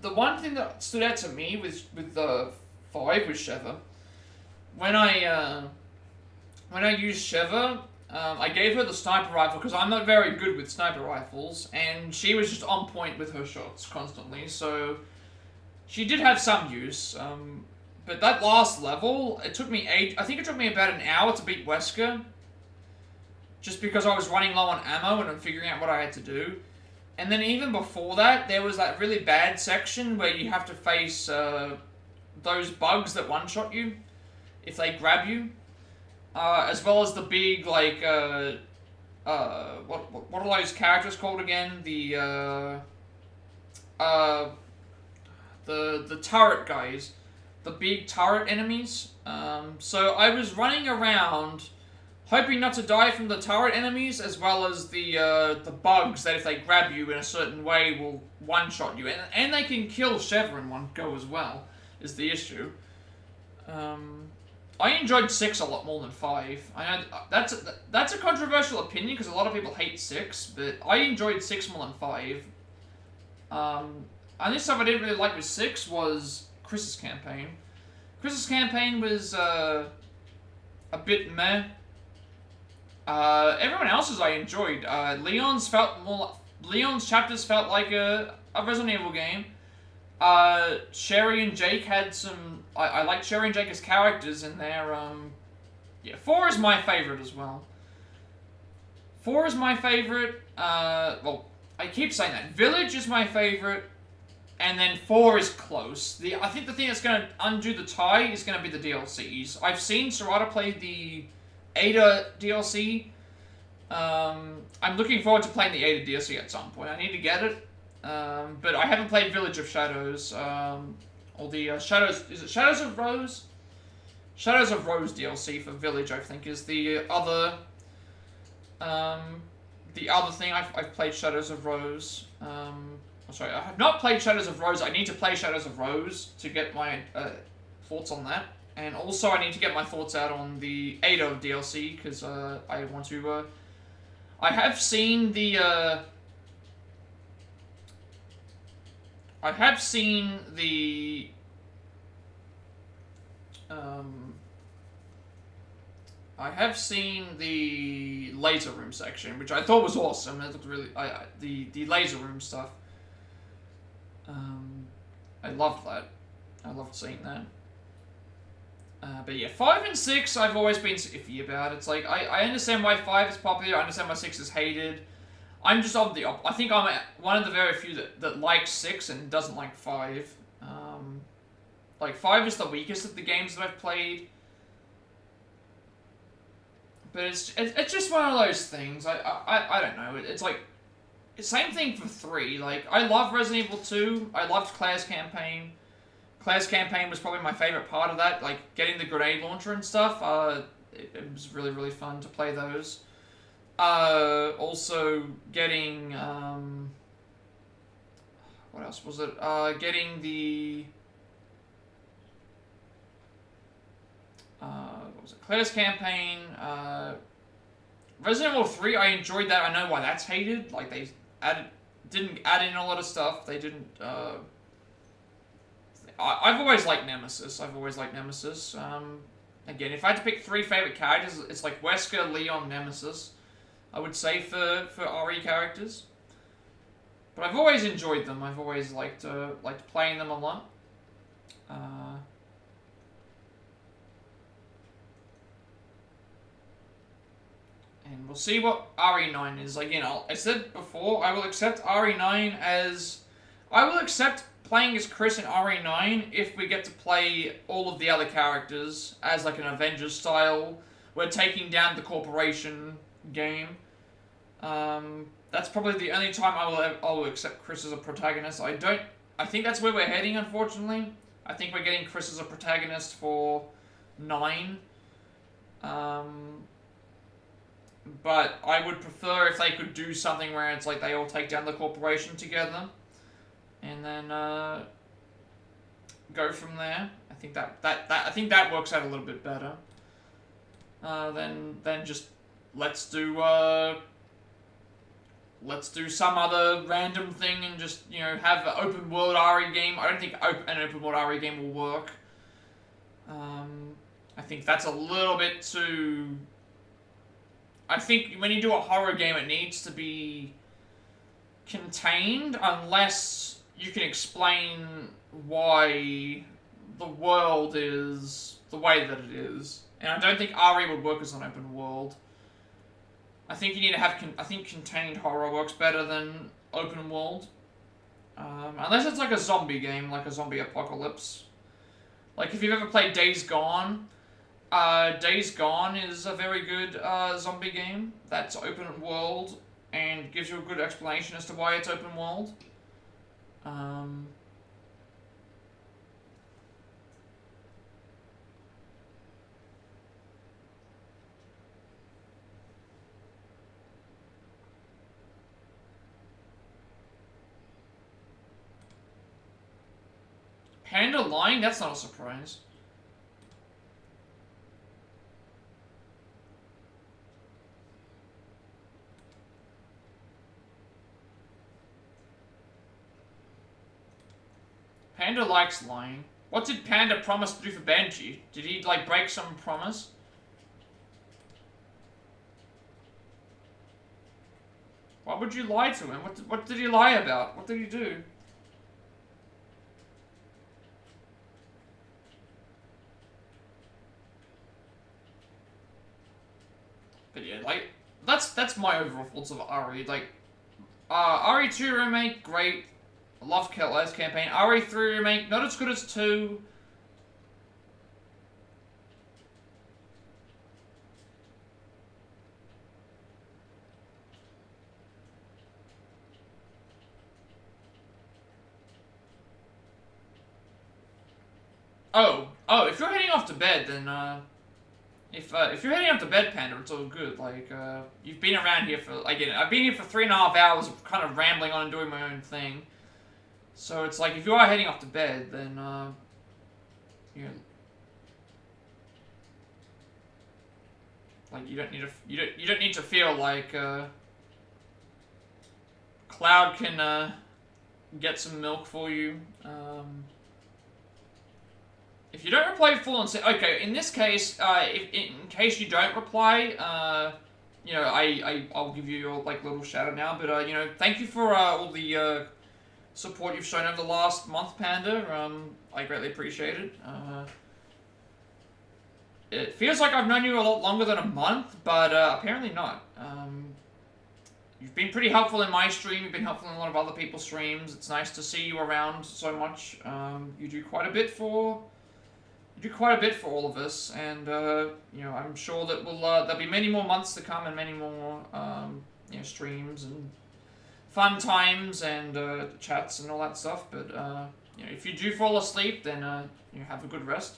Speaker 1: The one thing that stood out to me with the 5 was Sheva. When I used Sheva, I gave her the sniper rifle because I'm not very good with sniper rifles, and she was just on point with her shots constantly. So she did have some use. But that last level, it took me I think it took me about an hour to beat Wesker. Just because I was running low on ammo and I'm figuring out what I had to do. And then even before that, there was that really bad section where you have to face those bugs that one-shot you if they grab you. As well as the big, like, what are those characters called again? The turret guys. The big turret enemies. So I was running around hoping not to die from the turret enemies, as well as the bugs that if they grab you in a certain way will one-shot you. And they can kill Sheva in one go as well, is the issue. I enjoyed 6 a lot more than 5. I know that's a controversial opinion, because a lot of people hate 6, but I enjoyed 6 more than 5. And this stuff I didn't really like with 6 was Chris's campaign. Chris's campaign was a bit meh. Everyone else's I enjoyed. Leon's chapters felt like a Resident Evil game. Sherry and Jake had some... I liked Sherry and Jake as characters in there. Yeah, 4 is my favorite as well. 4 is my favorite. Well, I keep saying that. Village is my favorite. And then 4 is close. I think the thing that's going to undo the tie is going to be the DLCs. I've seen Serrata play the Ada DLC. I'm looking forward to playing the Ada DLC at some point. I need to get it. But I haven't played Village of Shadows. Or the Shadows... Is it Shadows of Rose? Shadows of Rose DLC for Village, I think, is the other... the other thing. I've played Shadows of Rose. Sorry, I have not played Shadows of Rose. I need to play Shadows of Rose to get my thoughts on that. And also I need to get my thoughts out on the Ada DLC, because I want to... I have seen the... I have seen the... I have seen the laser room section, which I thought was awesome. It looked really... the laser room stuff. I loved that. I loved seeing that. But yeah, 5 and 6 I've always been iffy about. It's like, I understand why 5 is popular, I understand why 6 is hated. I'm just of the I think I'm one of the very few that likes 6 and doesn't like 5. Like, 5 is the weakest of the games that I've played. But it's just one of those things. I don't know. It's like, same thing for 3. Like, I love Resident Evil 2. I loved Claire's campaign. Claire's campaign was probably my favorite part of that. Like, getting the grenade launcher and stuff. It was really, really fun to play those. Also getting, what else was it? Getting the, what was it? Claire's campaign. Resident Evil 3, I enjoyed that. I know why that's hated. Like, they didn't add in a lot of stuff. They didn't, I've always liked Nemesis. Again, if I had to pick 3 favorite characters, it's like Wesker, Leon, Nemesis. I would say for RE characters. But I've always enjoyed them. I've always liked playing them a lot. And we'll see what RE9 is. Again, I said before, I will accept RE9 as... I will accept playing as Chris in RE9 if we get to play all of the other characters as like an Avengers style. We're taking down the corporation game. That's probably the only time I will accept Chris as a protagonist. I think that's where we're heading, unfortunately. I think we're getting Chris as a protagonist for 9. But I would prefer if they could do something where it's like they all take down the corporation together. And then go from there. I think that works out a little bit better. Then just let's do some other random thing and just, you know, have an open world RE game. I don't think an open world RE game will work. I think that's a little bit too... I think when you do a horror game, it needs to be contained unless you can explain why the world is the way that it is. And I don't think RE would work as an open world. I think you need to have... I think contained horror works better than open world. Unless it's like a zombie game, like a zombie apocalypse. Like if you've ever played Days Gone... Days Gone is a very good zombie game that's open world and gives you a good explanation as to why it's open world. Panda lying? That's not a surprise. Panda likes lying. What did Panda promise to do for Benji? Did he, like, break some promise? Why would you lie to him? What did he lie about? What did he do? But yeah, like, that's my overall thoughts of RE. Like, RE2 remake, great. I love Keller's campaign. RE3 remake, not as good as 2. Oh, if you're heading off to bed, then, if you're heading up to bed, Panda, it's all good. Like, you've been around here for, again, I've been here for 3.5 hours of kind of rambling on and doing my own thing. So it's like, if you are heading off to bed, then, you know, like, you don't need to feel like, Cloud can, get some milk for you. If you don't reply full and say, okay, in this case, in case you don't reply, you know, I'll give you your, like, little shout out now, but, you know, thank you for, all the, support you've shown over the last month, Panda. I greatly appreciate it. It feels like I've known you a lot longer than a month, but apparently not. You've been pretty helpful in my stream. You've been helpful in a lot of other people's streams. It's nice to see you around so much. You do quite a bit for all of us, and you know, I'm sure that there'll be many more months to come and many more you know, streams and fun times and chats and all that stuff. But you know, if you do fall asleep, then you know, have a good rest.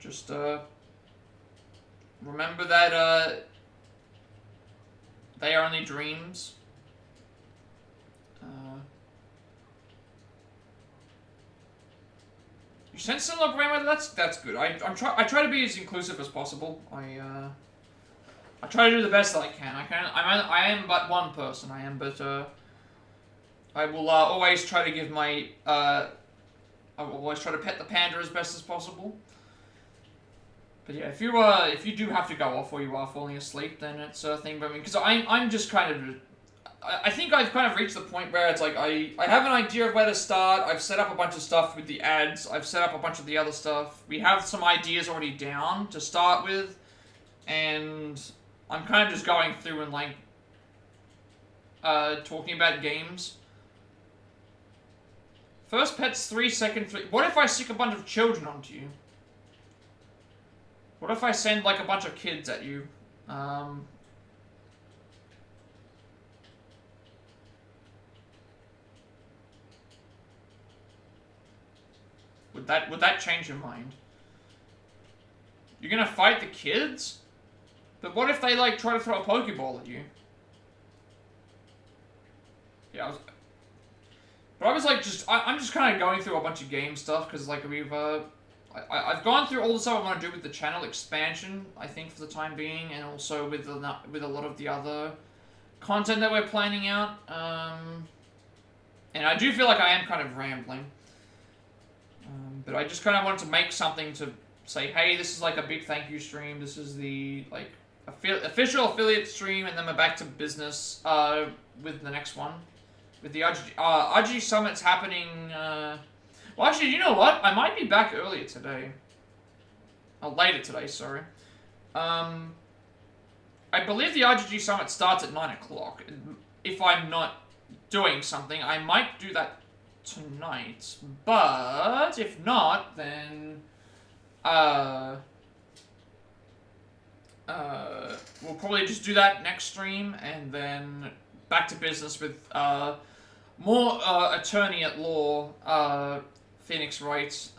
Speaker 1: Just remember that they are only dreams. You sent similar parameter. That's good. I try to be as inclusive as possible. I try to do the best that I can. I am but one person. I will always try to give my I will always try to pet the panda as best as possible. But yeah, if you do have to go off or you are falling asleep, then it's a thing. But I mean, because I'm just kind of, I think I've kind of reached the point where it's like I have an idea of where to start. I've set up a bunch of stuff with the ads. I've set up a bunch of the other stuff. We have some ideas already down to start with, and I'm kind of just going through and like talking about games. First pet's 3, second 3. What if I stick a bunch of children onto you? What if I send, like, a bunch of kids at you? Would that change your mind? You're gonna fight the kids? But what if they, like, try to throw a Pokeball at you? Yeah, I was like, I'm just kind of going through a bunch of game stuff, because, like, I've gone through all the stuff I want to do with the channel expansion, I think, for the time being, and also with a lot of the other content that we're planning out. And I do feel like I am kind of rambling. But I just kind of wanted to make something to say, hey, this is like a big thank you stream. This is the, like, official affiliate stream, and then we're back to business with the next one. With the RGG Summit's happening... Well, actually, you know what? I might be back earlier today. Oh, later today, sorry. I believe the RGG Summit starts at 9 o'clock. If I'm not doing something, I might do that tonight. But, if not, then... we'll probably just do that next stream, and then back to business with, more, attorney at law, Phoenix Wright's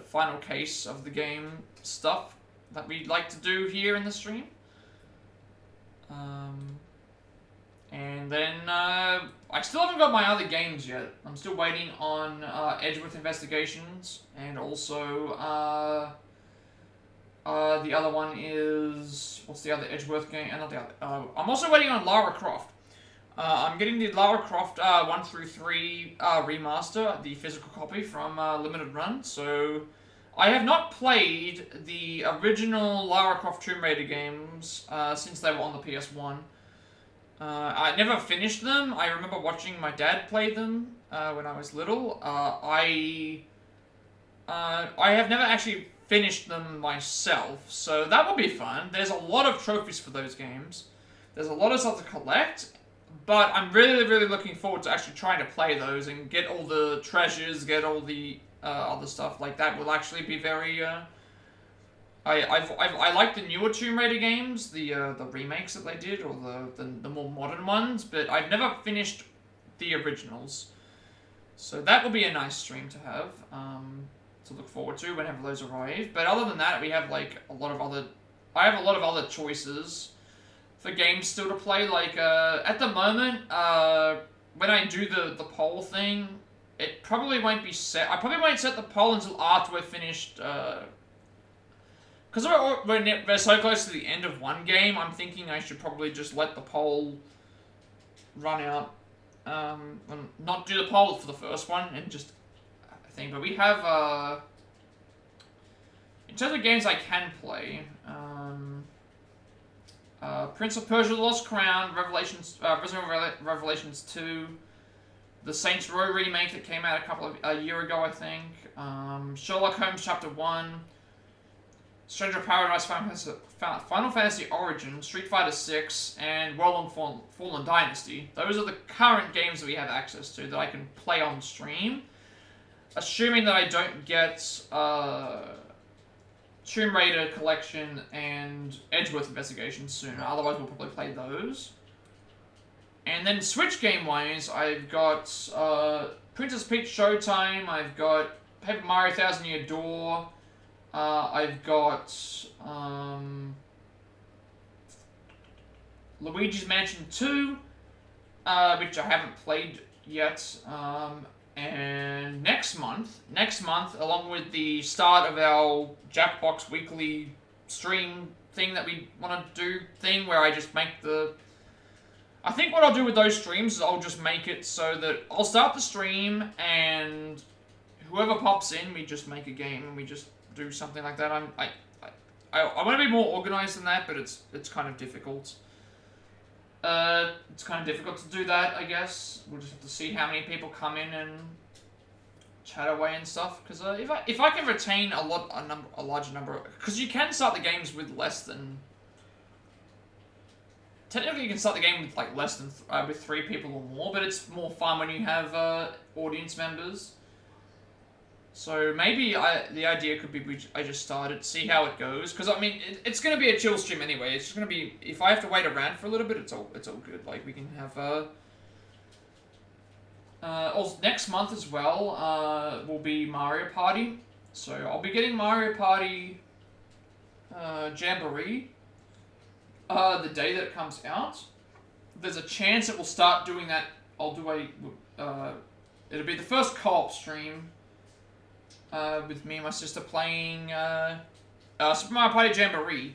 Speaker 1: final case of the game stuff that we'd like to do here in the stream. And then I still haven't got my other games yet. I'm still waiting on Edgeworth Investigations, and also the other one is, what's the other Edgeworth game? Not the other. I'm also waiting on Lara Croft. I'm getting the Lara Croft 1 through 3 remaster, the physical copy from Limited Run. So I have not played the original Lara Croft Tomb Raider games since they were on the PS1. I never finished them. I remember watching my dad play them when I was little. I have never actually finished them myself, so that will be fun. There's a lot of trophies for those games. There's a lot of stuff to collect. But I'm really, really looking forward to actually trying to play those and get all the treasures, get all the other stuff like that. Will actually be very. I like the newer Tomb Raider games, the remakes that they did, or the more modern ones. But I've never finished the originals, so that will be a nice stream to have to look forward to whenever those arrive. But other than that, we have like a lot of other. I have a lot of other choices for games still to play. Like, at the moment, when I do the poll thing, it probably won't be set. I probably won't set the poll until after we're finished, because we're so close to the end of one game, I'm thinking I should probably just let the poll run out, and not do the poll for the first one, and just, I think, but we have, in terms of games I can play, Prince of Persia: The Lost Crown, Resident Evil Revelations 2, the Saints Row remake that came out a year ago, I think, Sherlock Holmes Chapter 1, Stranger of Paradise, Final Fantasy Origin, Street Fighter 6, and World of Fallen Dynasty. Those are the current games that we have access to that I can play on stream, assuming that I don't get Tomb Raider Collection and Edgeworth Investigation sooner. Otherwise, we'll probably play those. And then Switch game-wise, I've got Princess Peach Showtime, I've got Paper Mario Thousand Year Door, I've got Luigi's Mansion 2, which I haven't played yet. And next month, along with the start of our Jackbox weekly stream thing that we want to do thing, where I just make the... I think what I'll do with those streams is I'll just make it so that I'll start the stream, and whoever pops in, we just make a game, and we just do something like that. I want to be more organized than that, but it's kind of difficult. It's kind of difficult to do that, I guess. We'll just have to see how many people come in and chat away and stuff. Because if I can retain a larger number, because you can start the games with less than. Technically, you can start the game with like less than with 3 people or more, but it's more fun when you have audience members. So maybe the idea could be I just start it, see how it goes, because I mean it's gonna be a chill stream anyway. It's just gonna be, if I have to wait around for a little bit, it's all good. Like we can have also next month as well will be Mario Party, so I'll be getting Mario Party Jamboree the day that it comes out. There's a chance it will start doing that. I'll do it'll be the first co-op stream with me and my sister playing Super Mario Party Jamboree.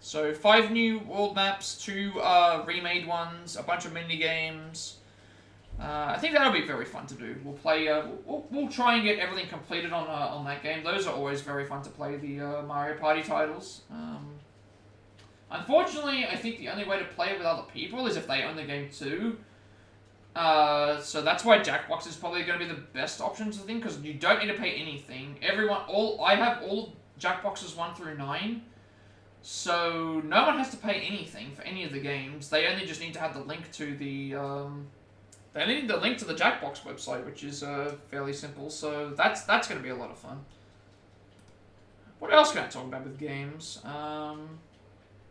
Speaker 1: So 5 new world maps, 2 remade ones, a bunch of mini games. I think that'll be very fun to do. We'll play. We'll try and get everything completed on that game. Those are always very fun to play, the Mario Party titles. Unfortunately, I think the only way to play it with other people is if they own the game too. So that's why Jackbox is probably going to be the best option to think, because you don't need to pay anything. I have all Jackboxes 1 through 9, so no one has to pay anything for any of the games. They only just need to have the link to the they only need the link to the Jackbox website, which is fairly simple. So that's going to be a lot of fun. What else can I talk about with games?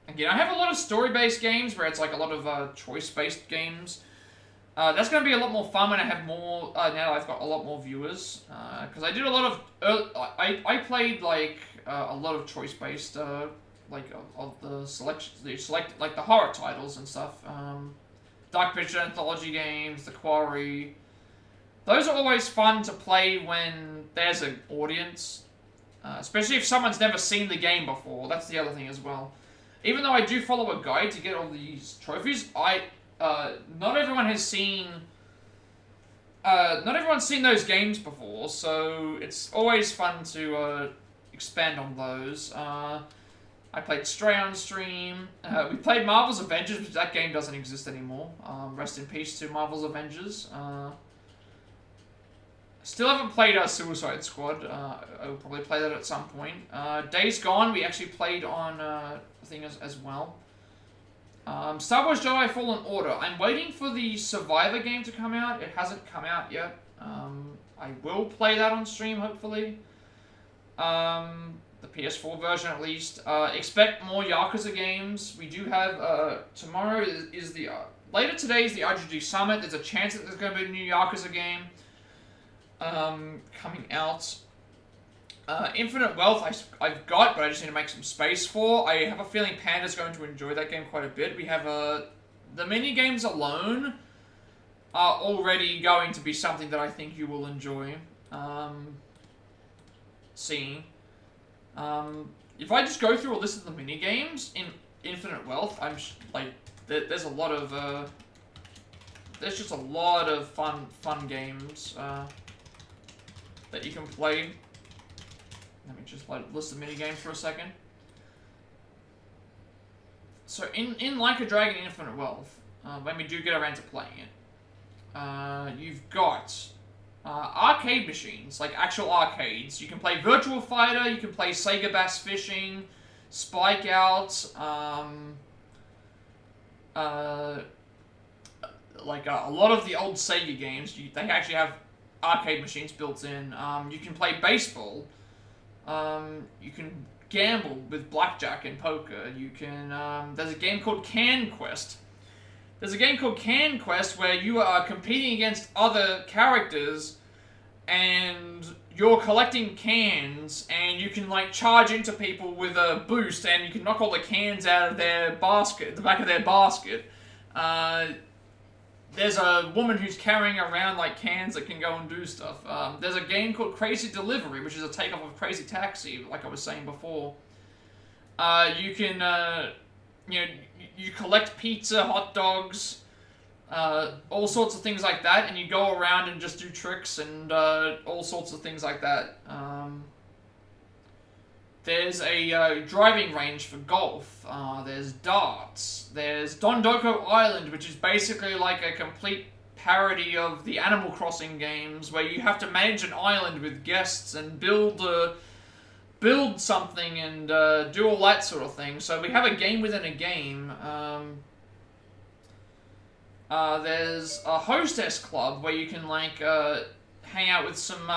Speaker 1: Again, I have a lot of story-based games where it's like a lot of choice-based games. That's going to be a lot more fun when I have more, now I've got a lot more viewers, because I did a lot of, I played, like, a lot of choice-based, like, of the select, like, the horror titles and stuff, Dark Picture Anthology games, The Quarry. Those are always fun to play when there's an audience, especially if someone's never seen the game before. That's the other thing as well. Even though I do follow a guide to get all these trophies, not everyone has seen. Not everyone's seen those games before, so it's always fun to expand on those. I played Stray on stream. We played Marvel's Avengers, which that game doesn't exist anymore. Rest in peace to Marvel's Avengers. Still haven't played Suicide Squad. I'll probably play that at some point. Days Gone, we actually played on a thing as well. Star Wars Jedi Fallen Order. I'm waiting for the Survivor game to come out. It hasn't come out yet. I will play that on stream, hopefully. The PS4 version, at least. Expect more Yakuza games. We do have, tomorrow is the, later today is the RGG Summit. There's a chance that there's going to be a new Yakuza game coming out. Infinite Wealth I've got, but I just need to make some space for. I have a feeling Panda's going to enjoy that game quite a bit. We have the mini games alone are already going to be something that I think you will enjoy seeing. If I just go through a list of the mini games in Infinite Wealth, I'm like there's a lot of there's just a lot of fun games that you can play. Let me just list the minigames for a second. So in Like a Dragon Infinite Wealth, when we do get around to playing it, you've got arcade machines, like actual arcades. You can play Virtual Fighter, you can play Sega Bass Fishing, Spike Out, like a lot of the old Sega games, they actually have arcade machines built in. You can play baseball. You can gamble with blackjack and poker. You can, there's a game called Can Quest. There's a game called Can Quest where you are competing against other characters and you're collecting cans and you can like charge into people with a boost and you can knock all the cans out of their basket, the back of their basket. There's a woman who's carrying around like cans that can go and do stuff. There's a game called Crazy Delivery, which is a takeoff of Crazy Taxi, like I was saying before. You can, you collect pizza, hot dogs, all sorts of things like that, and you go around and just do tricks and all sorts of things like that. There's a driving range for golf. There's darts. There's Dondoko Island, which is basically like a complete parody of the Animal Crossing games, where you have to manage an island with guests and build something and do all that sort of thing. So we have a game within a game. There's a hostess club where you can like hang out with some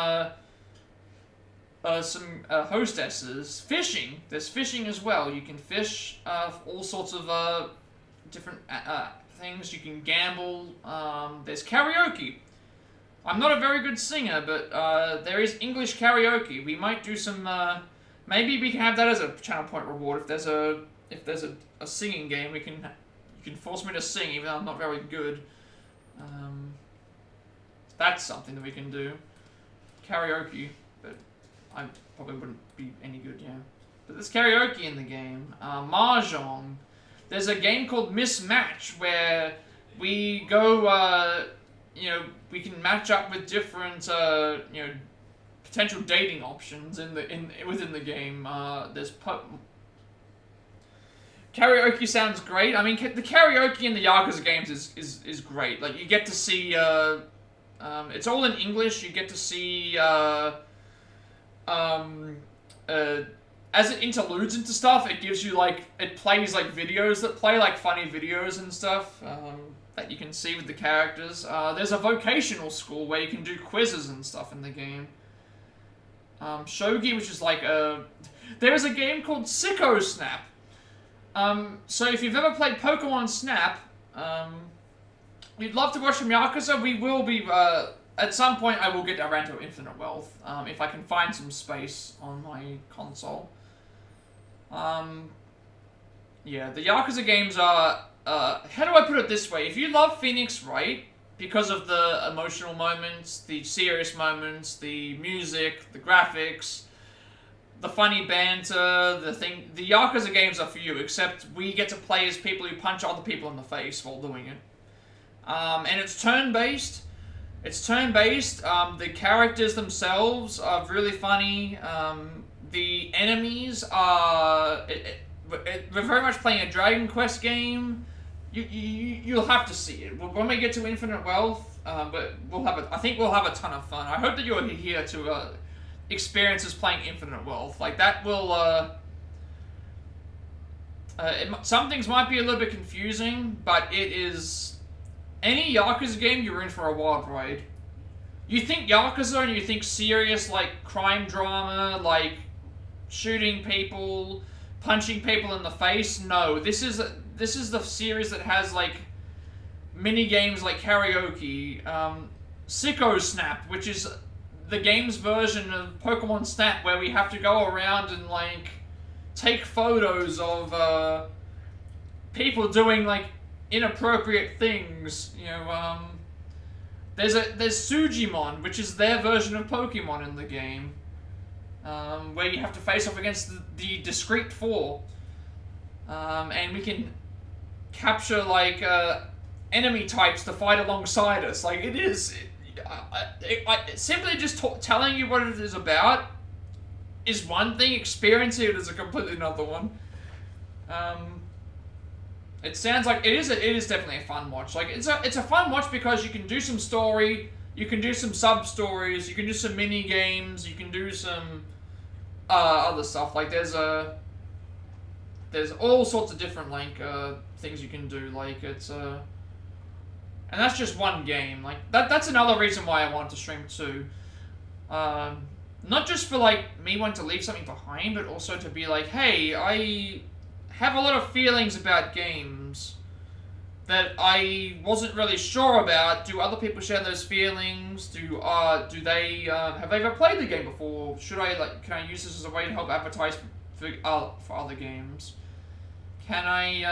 Speaker 1: hostesses. Fishing. There's fishing as well. You can fish all sorts of different things. You can gamble. There's karaoke. I'm not a very good singer, but there is English karaoke. We might do some. Maybe we can have that as a channel point reward. If there's a singing game, you can force me to sing, even though I'm not very good. That's something that we can do. Karaoke, but I probably wouldn't be any good, yeah. But there's karaoke in the game. Mahjong. There's a game called Mismatch where we go, we can match up with different, potential dating options within the game. There's karaoke sounds great. I mean, the karaoke in the Yakuza games is great. Like, you get to see, it's all in English. You get to see, as it interludes into stuff, it gives you, like, it plays, like, videos that play, like, funny videos and stuff, that you can see with the characters. There's a vocational school where you can do quizzes and stuff in the game. Shogi, which is like there is a game called Sicko Snap. So if you've ever played Pokemon Snap, you'd love to watch some Yakuza, we will be, at some point I will get around to Infinite Wealth, if I can find some space on my console. Yeah, the Yakuza games are, how do I put it this way? If you love Phoenix Wright, because of the emotional moments, the serious moments, the music, the graphics, the funny banter, the Yakuza games are for you, except we get to play as people who punch other people in the face while doing it. And it's turn-based. The characters themselves are really funny. The enemies are... we're very much playing a Dragon Quest game. You'll have to see it. When we get to Infinite Wealth, but I think we'll have a ton of fun. I hope that you're here to experience us playing Infinite Wealth. Like, that will... some things might be a little bit confusing, but it is... Any Yakuza game, you're in for a wild ride. You think Yakuza and you think serious, like, crime drama, like, shooting people, punching people in the face. No, this is the series that has, like, mini games like karaoke, Sicko Snap, which is the game's version of Pokemon Snap, where we have to go around and, like, take photos of people doing, like, inappropriate things. You know, there's Sujimon, which is their version of Pokemon in the game, where you have to face off against the Discreet Four, and we can capture, like, enemy types to fight alongside us. Like, it is... simply just telling you what it is about is one thing, experiencing it is a completely another one. It sounds like it is definitely a fun watch. Like, it's a fun watch because you can do some story, you can do some sub-stories, you can do some mini-games, you can do some other stuff. Like, there's all sorts of different, like, things you can do. Like, it's and that's just one game. Like, that's another reason why I wanted to stream too. Not just for, like, me wanting to leave something behind, but also to be like, hey, I have a lot of feelings about games that I wasn't really sure about. Do other people share those feelings? Do they have they ever played the game before? Can I use this as a way to help advertise for other games? Can I,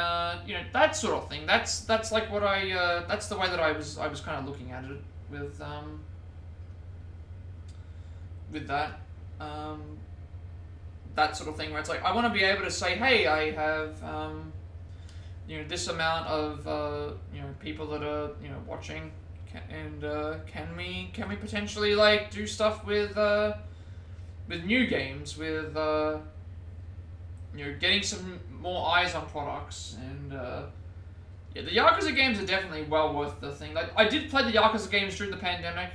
Speaker 1: that sort of thing. That's like what that's the way that I was kind of looking at it with that. That sort of thing where it's like, I want to be able to say, hey, I have, this amount of, people that are, watching, and can we potentially, like, do stuff with new games, with getting some more eyes on products, and yeah, the Yakuza games are definitely well worth the thing. Like, I did play the Yakuza games during the pandemic.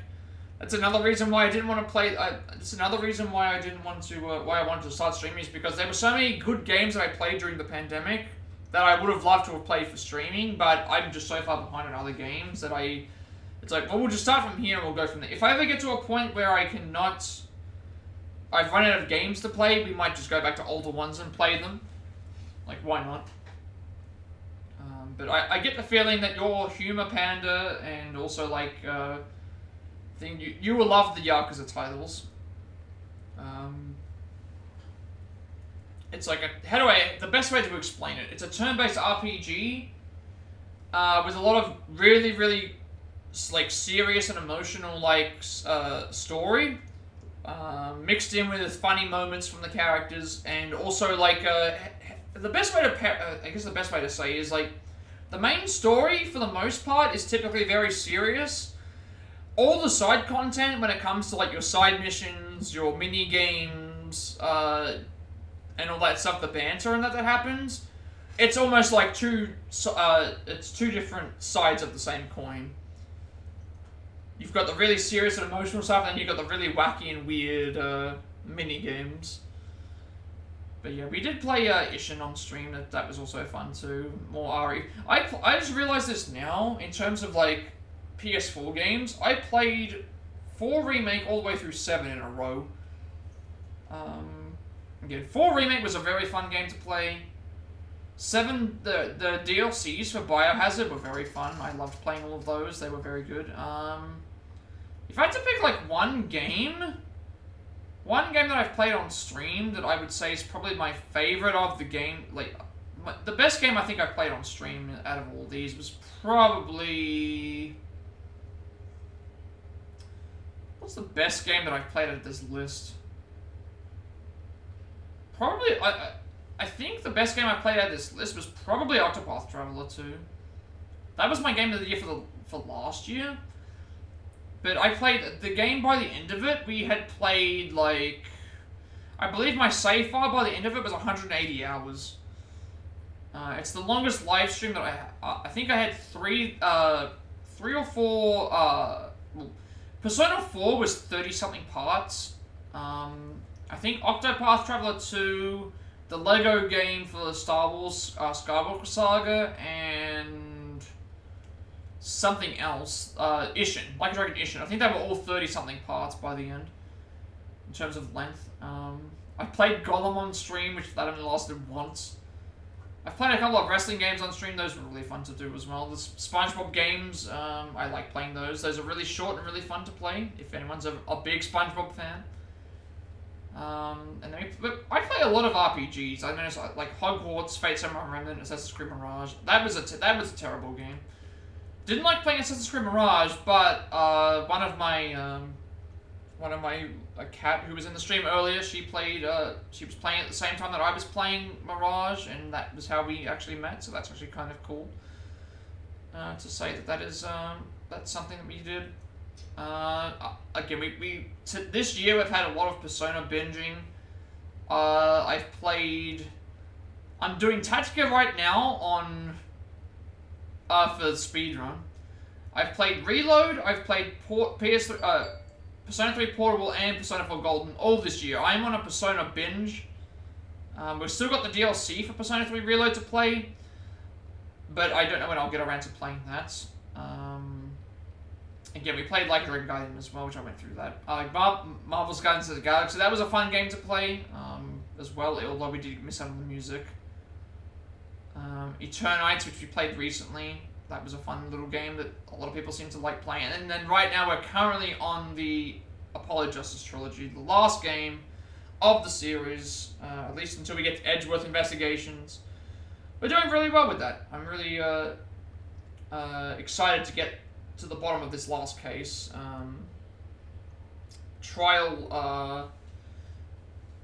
Speaker 1: That's another reason why I didn't want to play. It's another reason why I didn't want to. Why I wanted to start streaming is because there were so many good games that I played during the pandemic that I would have loved to have played for streaming, but I'm just so far behind on other games that it's like, well, we'll just start from here and we'll go from there. If I ever get to a point where I've run out of games to play, we might just go back to older ones and play them. Like, why not? But I get the feeling that your Humor Panda and also, like, you will love the Yakuza titles. It's like the best way to explain it, it's a turn-based RPG with a lot of really, really, like, serious and emotional, like, story, mixed in with funny moments from the characters, and also, like, the best way to say is, like, the main story, for the most part, is typically very serious. All the side content, when it comes to, like, your side missions, your mini games, and all that stuff, the banter and that happens, it's almost like two different sides of the same coin. You've got the really serious and emotional stuff, and you've got the really wacky and weird mini games. But yeah, we did play Ishin on stream. That was also fun too. More Ari. I just realized this now in terms of, like, PS4 games. I played 4 Remake all the way through 7 in a row. Again, 4 Remake was a very fun game to play. 7, the DLCs for Biohazard were very fun. I loved playing all of those. They were very good. If I had to pick, like, one game that I've played on stream that I would say is probably my favorite of the game, like, the best game I think I've played on stream out of all these was probably... What's the best game that I've played out of this list? Probably, I think the best game I played out of this list was probably Octopath Traveler 2. That was my game of the year for last year. But I played the game by the end of it. We had played, like, I believe my save file by the end of it was 180 hours. It's the longest live stream that I think I had three or four. Well, Persona 4 was 30-something parts. I think Octopath Traveler 2, the Lego game for the Star Wars Skywalker Saga, and something else. Ishin. Like a Dragon Ishin. I think they were all 30-something parts by the end, in terms of length. I played Golem on stream, which that only lasted once. I've played a couple of wrestling games on stream. Those were really fun to do as well. The SpongeBob games, I like playing those. Those are really short and really fun to play, if anyone's a big SpongeBob fan. And then I play a lot of RPGs. I noticed, like, Hogwarts, Fate Samurai Remnant, Assassin's Creed Mirage. That was a terrible game. Didn't like playing Assassin's Creed Mirage, but one of my a cat who was in the stream earlier, she was playing at the same time that I was playing Mirage, and that was how we actually met. So that's actually kind of cool to say that's something that we did. Again, this year we've had a lot of Persona binging. I'm doing Tactica right now on for the speedrun. I've played Reload. I've played Persona 3 Portable and Persona 4 Golden all this year. I'm on a Persona binge. We've still got the DLC for Persona 3 Reload to play, but I don't know when I'll get around to playing that. Again, we played Like a Dragon Gaiden as well, which I went through that. Marvel's Guardians of the Galaxy, that was a fun game to play as well, although we did miss out on the music. Eternites, which we played recently, that was a fun little game that a lot of people seem to like playing. And then right now we're currently on the Apollo Justice Trilogy, the last game of the series, at least until we get to Edgeworth Investigations. We're doing really well with that. I'm really excited to get to the bottom of this last case. Trial,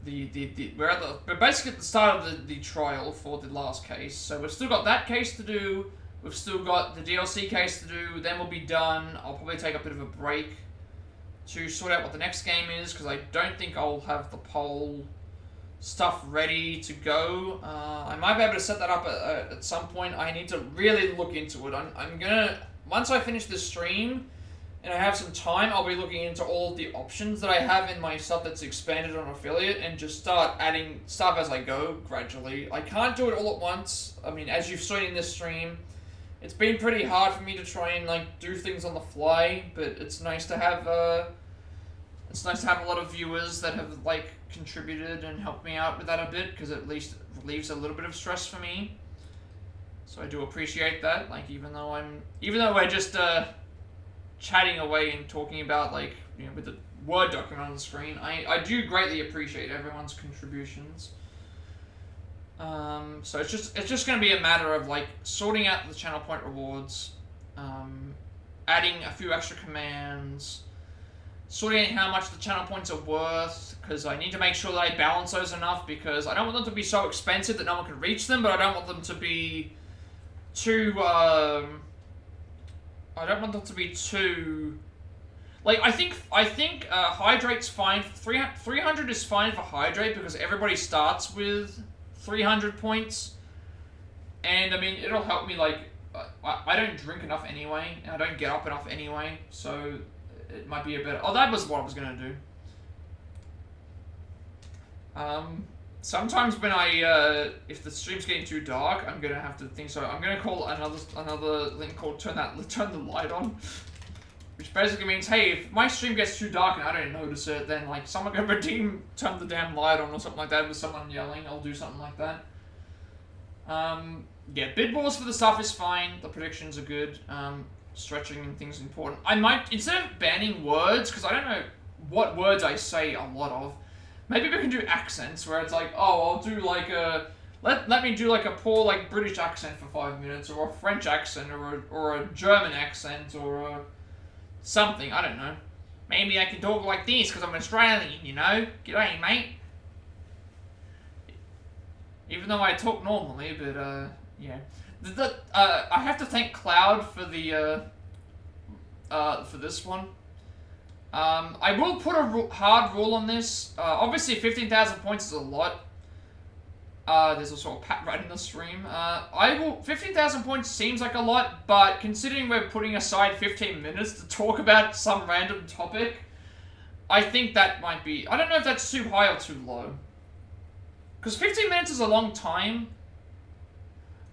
Speaker 1: we're basically at the start of the trial for the last case, so we've still got that case to do. We've still got the DLC case to do. Then we'll be done. I'll probably take a bit of a break to sort out what the next game is, because I don't think I'll have the poll stuff ready to go. I might be able to set that up at some point. I need to really look into it. I'm gonna, once I finish this stream and I have some time, I'll be looking into all of the options that I have in my stuff that's expanded on affiliate and just start adding stuff as I go gradually. I can't do it all at once. I mean, as you've seen in this stream, it's been pretty hard for me to try and like do things on the fly, but it's nice to have a lot of viewers that have like contributed and helped me out with that a bit, because at least it relieves a little bit of stress for me. So I do appreciate that. Like even though we're just chatting away and talking about like, you know, with the Word document on the screen, I do greatly appreciate everyone's contributions. So it's just going to be a matter of like sorting out the channel point rewards, adding a few extra commands, sorting out how much the channel points are worth, because I need to make sure that I balance those enough, because I don't want them to be so expensive that no one can reach them, but I don't want them to be too, like, I think Hydrate's fine. 300 is fine for Hydrate, because everybody starts with 300 points, and I mean, it'll help me, like, I don't drink enough anyway, and I don't get up enough anyway, so it might be a better... Oh, that was what I was going to do. Sometimes when if the stream's getting too dark, I'm going to have to think, so I'm going to call another link called turn the light on, which basically means, hey, if my stream gets too dark and I don't notice it, then, like, someone can turn the damn light on or something like that with someone yelling. I'll do something like that. Yeah, bid wars for the stuff is fine. The predictions are good. Stretching and things important. I might, instead of banning words, because I don't know what words I say a lot of, maybe we can do accents, where it's like, oh, I'll do like a, let me do like a poor like British accent for 5 minutes, or a French accent, or a German accent, or a something, I don't know. Maybe I can talk like this, because I'm Australian, you know? G'day, mate. Even though I talk normally, but, yeah. I have to thank Cloud for the, for this one. I will put a hard rule on this. Obviously 15,000 points is a lot. There's also a Pat right in the stream. 15,000 points seems like a lot, but considering we're putting aside 15 minutes to talk about some random topic, I think that might be, I don't know if that's too high or too low. Because 15 minutes is a long time.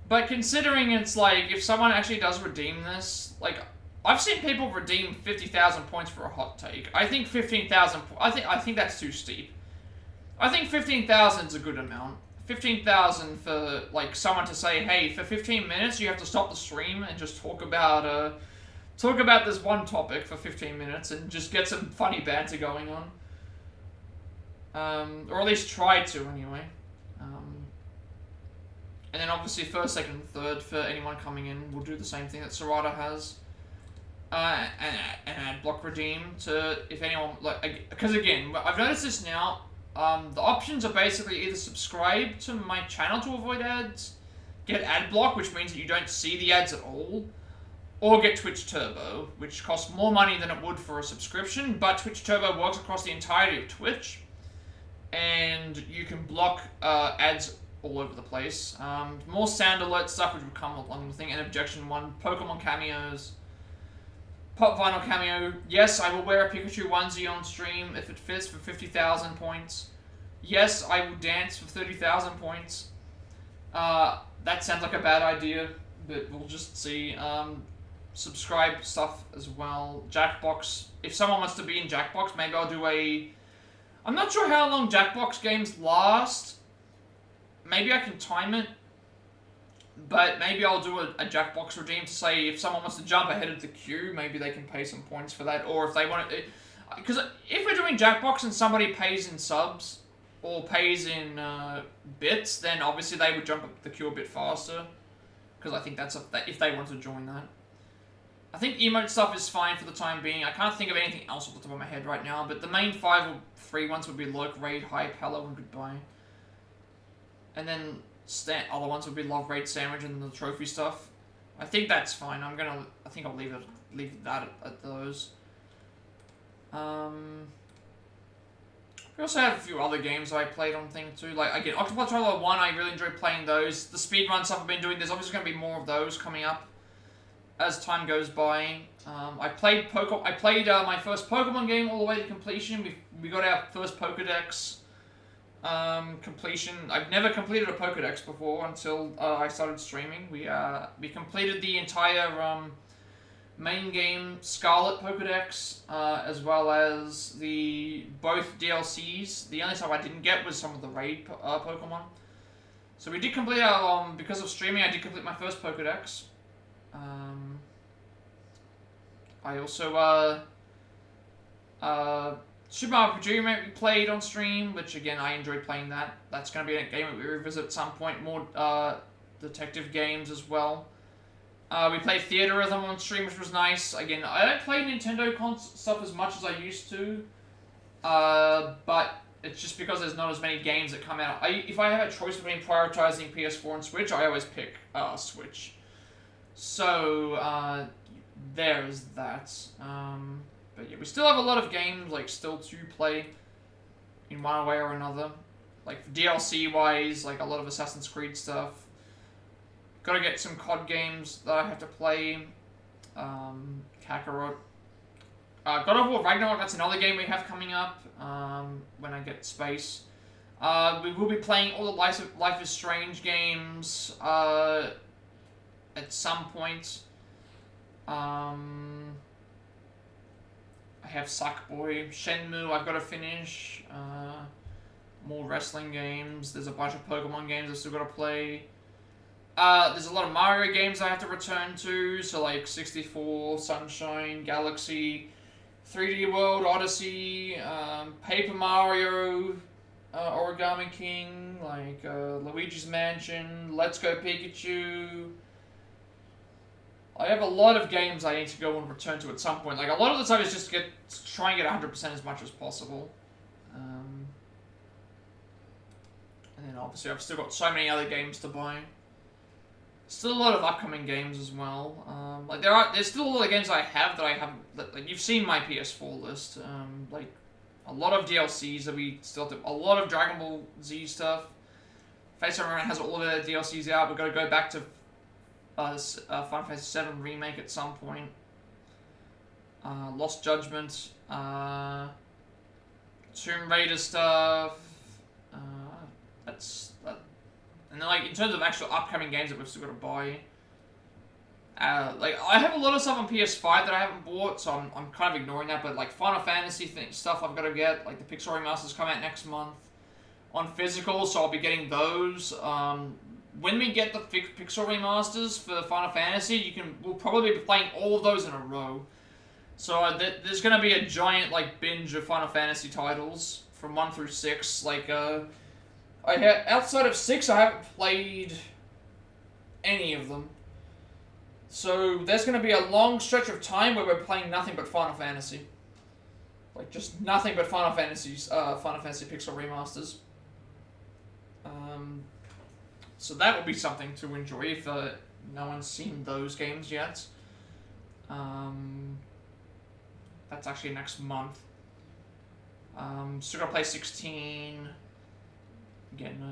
Speaker 1: But considering it's like, if someone actually does redeem this, like, I've seen people redeem 50,000 points for a hot take. I think 15,000, I think that's too steep. I think 15,000 is a good amount. 15,000 for, like, someone to say, hey, for 15 minutes you have to stop the stream and just talk about this one topic for 15 minutes and just get some funny banter going on. Or at least try to, anyway. And then obviously first, second, and third for anyone coming in, we'll do the same thing that Serrata has. And add block redeem to, if anyone, like, because again, I've noticed this now, the options are basically either subscribe to my channel to avoid ads, get ad block, which means that you don't see the ads at all, or get Twitch Turbo, which costs more money than it would for a subscription, but Twitch Turbo works across the entirety of Twitch, and you can block ads all over the place. More sound alert stuff, which would come along the thing, and objection one, Pokemon cameos, Pop Vinyl cameo. Yes, I will wear a Pikachu onesie on stream if it fits for 50,000 points. Yes, I will dance for 30,000 points. That sounds like a bad idea, but we'll just see. Subscribe stuff as well. Jackbox. If someone wants to be in Jackbox, maybe I'll do a... I'm not sure how long Jackbox games last. Maybe I can time it. But maybe I'll do a Jackbox redeem to say if someone wants to jump ahead of the queue, maybe they can pay some points for that. Or if they want to... Because if we're doing Jackbox and somebody pays in subs or pays in bits, then obviously they would jump up the queue a bit faster. Because I think that's if they want to join that. I think emote stuff is fine for the time being. I can't think of anything else off the top of my head right now. But the main 5 or 3 ones would be Lurk, Raid, Hype, Hello, and Goodbye. And then... other ones would be Love, Raid, Sandwich, and the trophy stuff. I think that's fine. I think I'll leave that at those. We also have a few other games I played on thing too. Like, again, Octopath Traveler 1, I really enjoyed playing those. The speedrun stuff I've been doing, there's obviously going to be more of those coming up as time goes by. I played my first Pokemon game all the way to completion. We got our first Pokedex completion. I've never completed a Pokedex before until I started streaming. We completed the entire main game Scarlet Pokedex, as well as both DLCs. The only stuff I didn't get was some of the raid Pokemon. So we did complete our, because of streaming, I did complete my first Pokedex. I also, Super Mario RPG Remake we played on stream, which again, I enjoyed playing that. That's going to be a game that we revisit at some point, more detective games as well. We played Theater Rhythm on stream, which was nice. Again, I don't play Nintendo stuff as much as I used to, but it's just because there's not as many games that come out. If I have a choice between prioritizing PS4 and Switch, I always pick Switch. So, there's that. But yeah, we still have a lot of games, like, still to play in one way or another. Like, DLC-wise, like, a lot of Assassin's Creed stuff. Gotta get some COD games that I have to play. Kakarot. God of War Ragnarok, that's another game we have coming up when I get space. We will be playing all the Life is Strange games at some point. I have Sackboy, Shenmue I've got to finish. More wrestling games. There's a bunch of Pokemon games I've still got to play. There's a lot of Mario games I have to return to, so like 64, Sunshine, Galaxy, 3D World, Odyssey, Paper Mario, Origami King, like Luigi's Mansion, Let's Go Pikachu. I have a lot of games I need to go and return to at some point. Like, a lot of the time is just try and get 100% as much as possible. And then obviously I've still got so many other games to buy. Still a lot of upcoming games as well. Like there's still a lot of games I have that I haven't. Like you've seen my PS4 list. Like a lot of DLCs that we still have. A lot of Dragon Ball Z stuff. Face Remember has all of their DLCs out. We've got to go back to Final Fantasy VII Remake at some point. Lost Judgment. Tomb Raider stuff. And then, like, in terms of actual upcoming games that we've still got to buy, like, I have a lot of stuff on PS5 that I haven't bought, so I'm kind of ignoring that, but, like, Final Fantasy stuff I've got to get, like, the Pixel remasters come out next month on physical, so I'll be getting those. When we get the Pixel remasters for Final Fantasy, we'll probably be playing all of those in a row. So, there's going to be a giant, like, binge of Final Fantasy titles from 1 through 6, like, outside of 6, I haven't played any of them. So there's going to be a long stretch of time where we're playing nothing but Final Fantasy. Like, just nothing but Final Fantasy Pixel remasters. So that will be something to enjoy if no one's seen those games yet. That's actually next month. Still got to play 16... Again,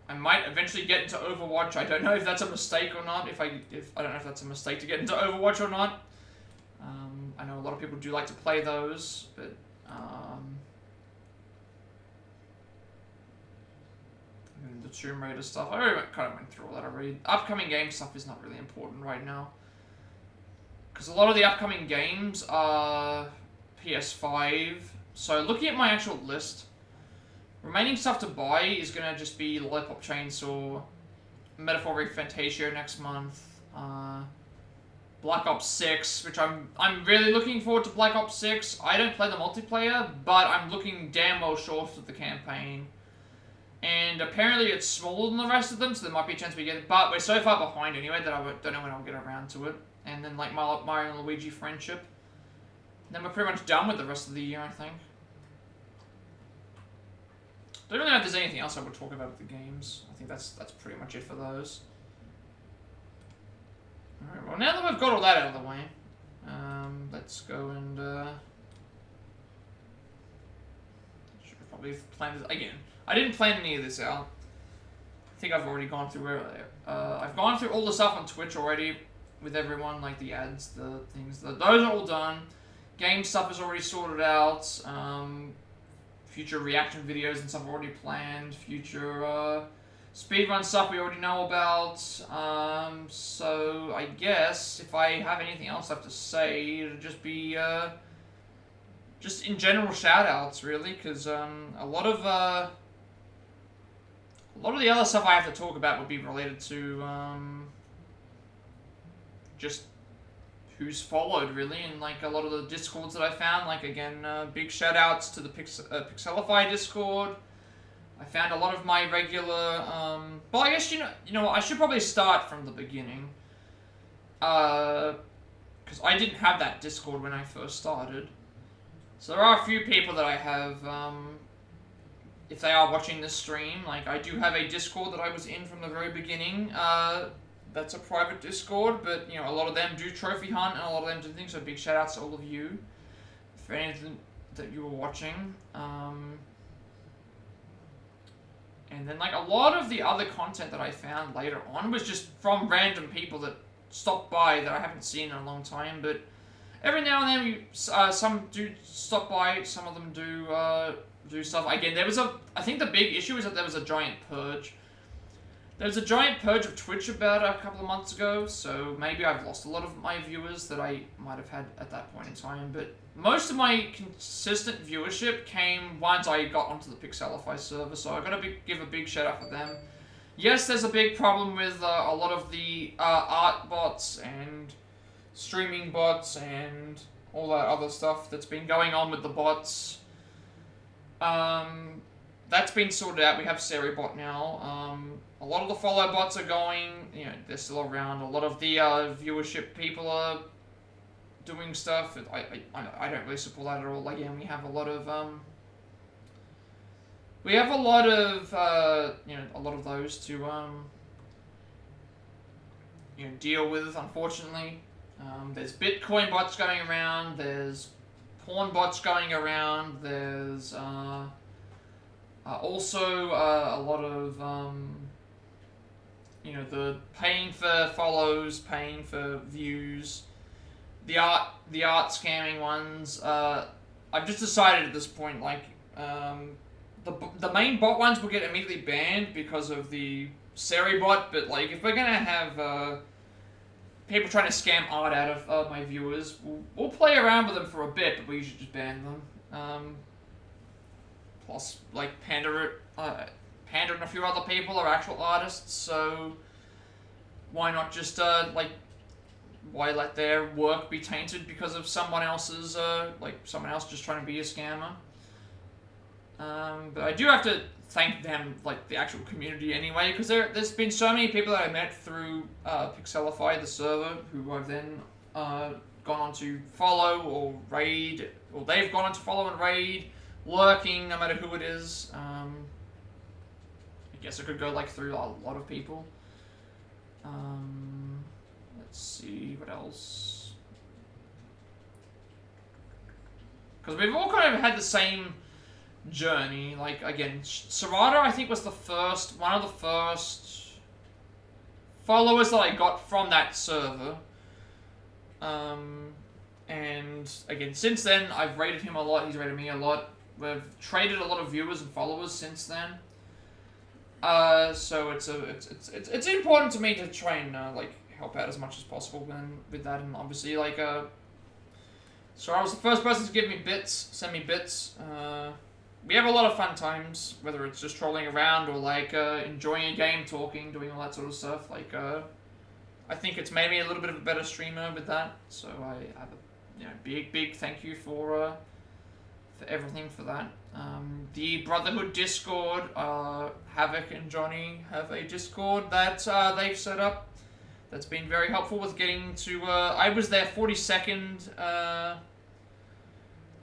Speaker 1: I might eventually get into Overwatch. I don't know if that's a mistake or not. I don't know if that's a mistake to get into Overwatch or not. I know a lot of people do like to play those, but the Tomb Raider stuff. I already kind of went through all that already. Upcoming game stuff is not really important right now, because a lot of the upcoming games are PS5. So, looking at my actual list, remaining stuff to buy is going to just be Lollipop Chainsaw, Metaphor Fantasio next month, Black Ops 6, which I'm really looking forward to Black Ops 6. I don't play the multiplayer, but I'm looking damn well short of the campaign. And apparently it's smaller than the rest of them, so there might be a chance we get it. But we're so far behind anyway that I don't know when I'll get around to it. And then, like, Mario and Luigi Friendship. Then we're pretty much done with the rest of the year, I think. Don't really know if there's anything else I would talk about with the games. I think that's pretty much it for those. Alright, well now that we've got all that out of the way, let's go and probably planned it again. I didn't plan any of this out. I think I've already gone through I've gone through all the stuff on Twitch already with everyone, like the ads, the things. Those are all done. Game stuff is already sorted out. Future reaction videos and stuff already planned. Future speedrun stuff we already know about. So I guess if I have anything else left to say, it'll just be just in general shoutouts, really, because a lot of the other stuff I have to talk about would be related to just who's followed, really, and like a lot of the discords that I found. Like again, big shout outs to the Pixelify Discord. I found a lot of my regular. Well, I guess you know I should probably start from the beginning. Because I didn't have that Discord when I first started. So there are a few people that I have. If they are watching this stream, like I do have a Discord that I was in from the very beginning. That's a private Discord, but you know a lot of them do trophy hunt and a lot of them do things. So big shout outs to all of you for anything that you were watching. And then like a lot of the other content that I found later on was just from random people that stopped by that I haven't seen in a long time. But every now and then some do stop by. Some of them do stuff. Again, I think the big issue is that there was a giant purge. There was a giant purge of Twitch about a couple of months ago, so maybe I've lost a lot of my viewers that I might have had at that point in time, but most of my consistent viewership came once I got onto the Pixelify server, so I've got to give a big shout out for them. Yes, there's a big problem with a lot of the art bots and streaming bots and all that other stuff that's been going on with the bots. That's been sorted out. We have Seribot now. A lot of the follow bots are going, you know, they're still around. A lot of the viewership people are doing stuff. I don't really support that at all. Again, we have a lot of you know, a lot of those to you know, deal with, unfortunately. There's Bitcoin bots going around. There's porn bots going around. There's also a lot of you know, the paying for follows, paying for views, the art scamming ones. I've just decided at this point, like, the main bot ones will get immediately banned because of the Seri bot, but like if we're gonna have people trying to scam art out of my viewers, we'll play around with them for a bit, but we should just ban them. Plus, like Panda and a few other people are actual artists, so why not just like, why let their work be tainted because of someone else's like someone else just trying to be a scammer? But I do have to thank them, like the actual community anyway, because there's been so many people that I met through Pixelify, the server, who I've then gone on to follow or raid, or they've gone on to follow and raid, lurking, no matter who it is. I guess I could go like through a lot of people. Let's see what else. Because we've all kind of had the same journey. Like again, Serrata I think was one of the first followers that I got from that server. And again, since then I've rated him a lot. He's rated me a lot. We've traded a lot of viewers and followers since then. So it's important to me to try and like help out as much as possible with that, and obviously like so I was the first person to give me bits, send me bits. We have a lot of fun times, whether it's just trolling around or like enjoying a game, talking, doing all that sort of stuff. Like I think it's made me a little bit of a better streamer with that. So I have a big thank you for everything for that. The Brotherhood Discord, Havoc and Johnny have a Discord that they've set up. That's been very helpful with getting to. I was their 42nd.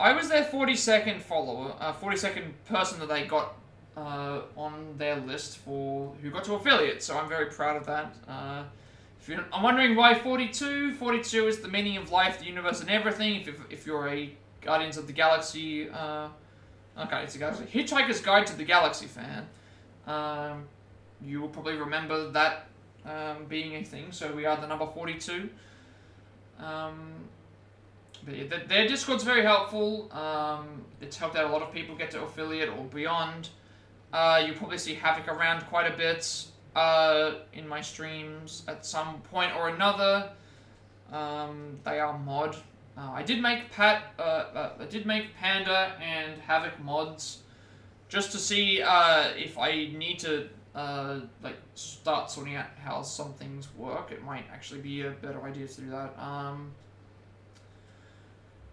Speaker 1: I was their 42nd follower, 42nd person that they got on their list for who got to affiliate. So I'm very proud of that. I'm wondering why 42. 42 is the meaning of life, the universe, and everything. If you're a Guardians of the Galaxy Okay, it's a Hitchhiker's Guide to the Galaxy fan. You will probably remember that being a thing. So we are the number 42. But yeah, their Discord's very helpful. It's helped out a lot of people get to affiliate or beyond. You probably see Havoc around quite a bit in my streams at some point or another. They are mod. I did make Panda and Havoc mods just to see if I need to like start sorting out how some things work. It might actually be a better idea to do that.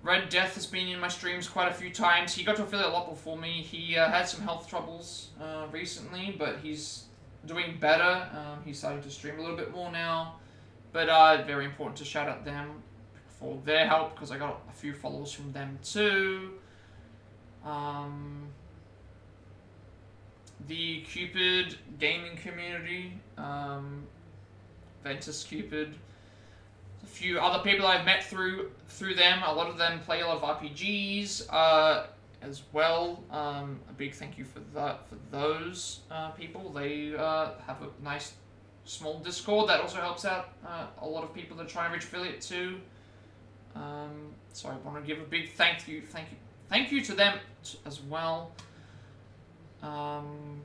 Speaker 1: Red Death has been in my streams quite a few times. He got to affiliate a lot before me. He had some health troubles recently, but he's doing better. He's starting to stream a little bit more now. But very important to shout out them for their help, because I got a few followers from them too. The Cupid gaming community, Ventus Cupid. A few other people I've met through them. A lot of them play a lot of RPGs as well. A big thank you for those people. They have a nice small Discord that also helps out a lot of people that try and reach affiliate too. So I want to give a big thank you to them as well. Trying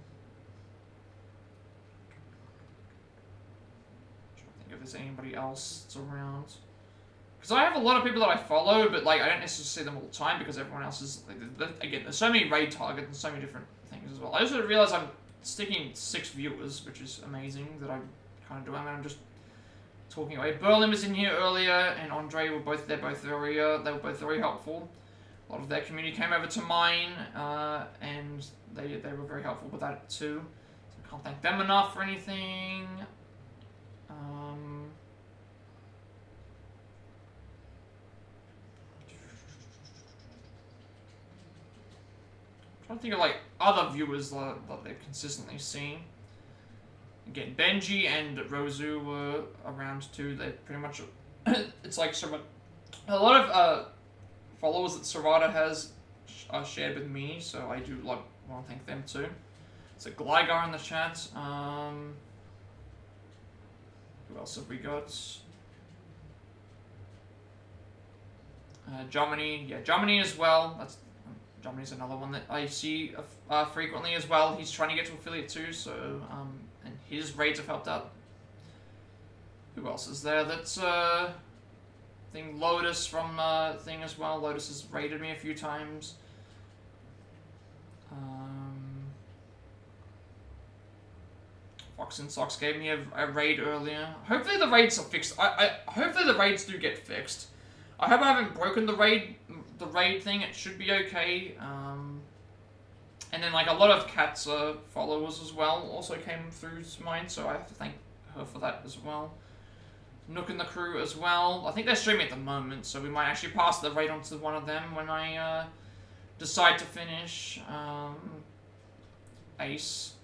Speaker 1: to think if there's anybody else that's around. Because I have a lot of people that I follow, but like I don't necessarily see them all the time because everyone else is like, again, there's so many raid targets and so many different things as well. I also realize I'm sticking 6 viewers, which is amazing that I'm kind of doing. I'm just talking away. Berlin was in here earlier, and Andre were both they were both very helpful. A lot of their community came over to mine, and they were very helpful with that too. So I can't thank them enough for anything. I'm trying to think of like other viewers that they've consistently seen. Again, Benji and Rozu were around too. They pretty much it's like a lot of followers that Serrata has shared with me, so I do want to thank them too. So Gligar in the chat. Who else have we got? Germany, yeah, Germany as well. Germany's another one that I see frequently as well. He's trying to get to affiliate too, so and his raids have helped out. Who else is there? That's thing Lotus from thing as well. Lotus has raided me a few times. Fox and Socks gave me a raid earlier. Hopefully the raids are fixed. Hopefully the raids do get fixed. I hope I haven't broken the raid thing. It should be okay. And then like a lot of Kat's followers as well also came through to mine, so I have to thank her for that as well. Nook and the crew as well. I think they're streaming at the moment, so we might actually pass the raid on to one of them when I decide to finish. Ace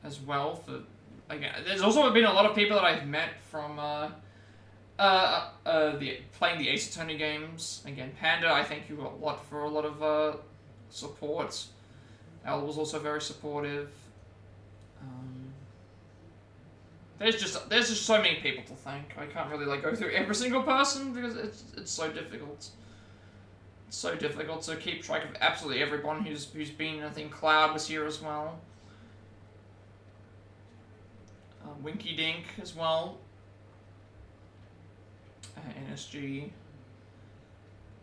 Speaker 1: as well. For again, there's also been a lot of people that I've met from playing the Ace Attorney games. Again, Panda, I thank you a lot for a lot of support. Al was also very supportive. There's just so many people to thank. I can't really like go through every single person because it's so difficult. It's so difficult to keep track of absolutely everyone who's been. I think Cloud was here as well. Winky Dink as well. NSG.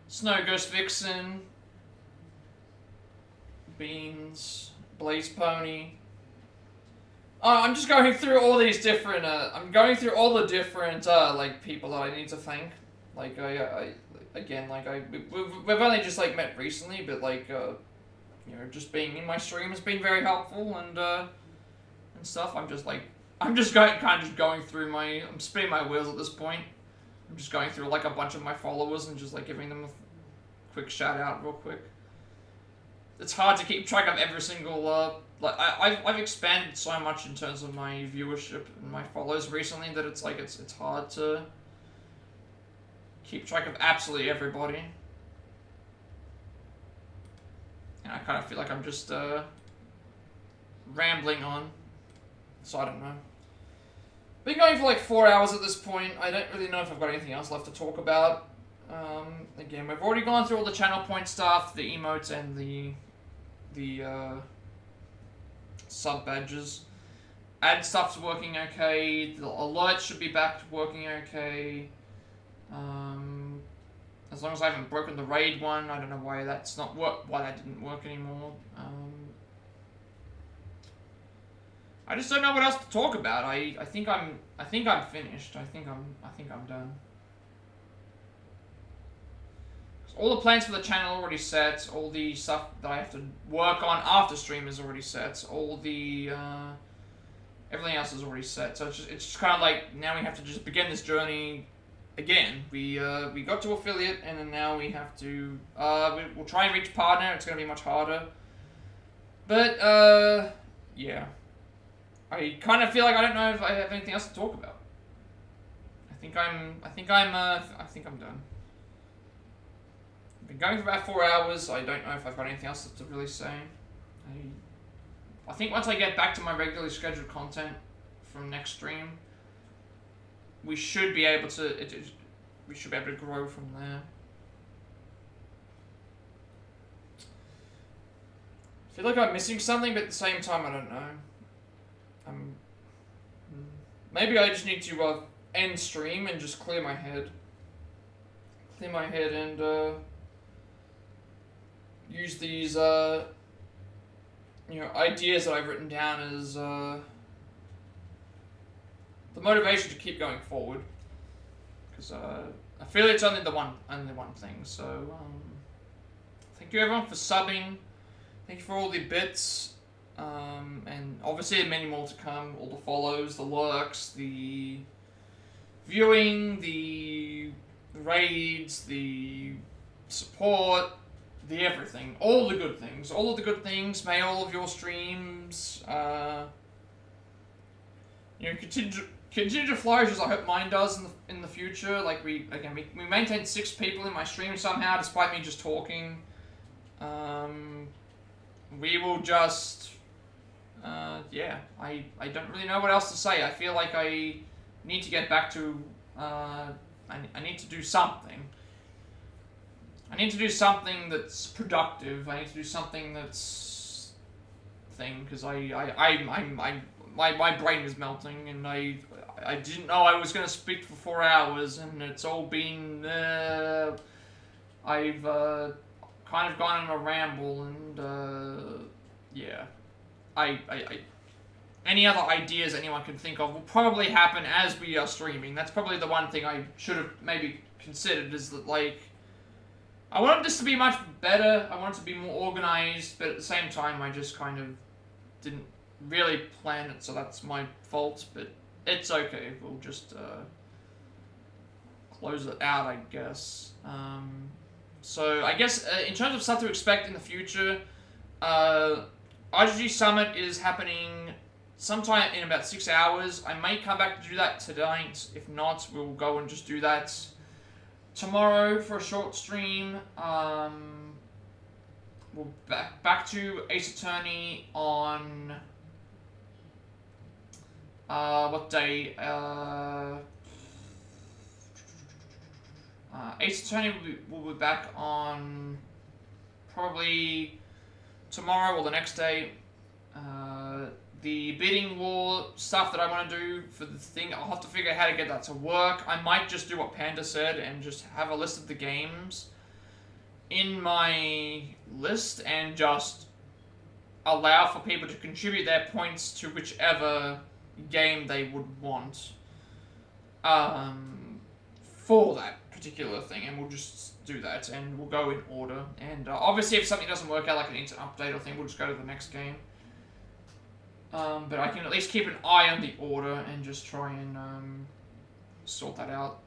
Speaker 1: Snow Ghost Vixen. Beans. Blaze Pony. I'm just going through all these different, I'm going through all the different, like, people that I need to thank. Like, we've only just, like, met recently, but, like, you know, just being in my stream has been very helpful, and stuff. I'm just going through I'm spinning my wheels at this point. I'm just going through, like, a bunch of my followers and just, like, giving them a quick shout-out real quick. It's hard to keep track of every single, like, I've expanded so much in terms of my viewership and my followers recently that it's, like, it's hard to keep track of absolutely everybody. And I kind of feel like I'm just rambling on. So I don't know. Been going for like 4 hours at this point. I don't really know if I've got anything else left to talk about. Again, we've already gone through all the channel point stuff, the emotes, and the sub badges. Ad stuff's working okay. The alerts should be back to working okay. As long as I haven't broken the raid one, I don't know why that's not why that didn't work anymore. I just don't know what else to talk about. I think I'm finished. I think I'm done. All the plans for the channel are already set. All the stuff that I have to work on after stream is already set. All the everything else is already set. So it's just kind of like now we have to just begin this journey again. We got to affiliate, and then now we have to we'll try and reach partner. It's gonna be much harder, but yeah. I kind of feel like I don't know if I have anything else to talk about. I think I'm done. I've been going for about 4 hours. I don't know if I've got anything else to really say. I think once I get back to my regularly scheduled content from next stream, we should be able to grow from there. I feel like I'm missing something, but at the same time, I don't know. Maybe I just need to end stream and just clear my head. And use these ideas that I've written down as the motivation to keep going forward. Because I feel it's only the one thing. So thank you everyone for subbing. Thank you for all the bits. And obviously many more to come. All the follows, the lurks, the viewing, the raids, the support, the everything. All the good things. All of the good things. May all of your streams continue to flourish as I hope mine does in the future. Like we maintain 6 people in my stream somehow despite me just talking. We will just I don't really know what else to say. I feel like I need to get back to I need to do something. I need to do something that's productive. I need to do something that's because my brain is melting, and I didn't know I was gonna speak for 4 hours, and it's all been I've kind of gone on a ramble, and yeah. Any other ideas anyone can think of will probably happen as we are streaming. That's probably the one thing I should have maybe considered, is that, like, I wanted this to be much better, I wanted it to be more organized, but at the same time I just kind of didn't really plan it, so that's my fault, but it's okay. We'll just close it out, I guess. So I guess in terms of stuff to expect in the future, RGG Summit is happening sometime in about 6 hours. I may come back to do that tonight. If not, we'll go and just do that tomorrow for a short stream. We'll back to Ace Attorney on what day? Ace Attorney will be back on probably tomorrow or the next day. The bidding war stuff that I want to do for the thing, I'll have to figure out how to get that to work. I might just do what Panda said and just have a list of the games in my list and just allow for people to contribute their points to whichever game they would want for that particular thing, and we'll just do that, and we'll go in order. And obviously if something doesn't work out, like it needs an update or thing, we'll just go to the next game. But I can at least keep an eye on the order and just try and sort that out.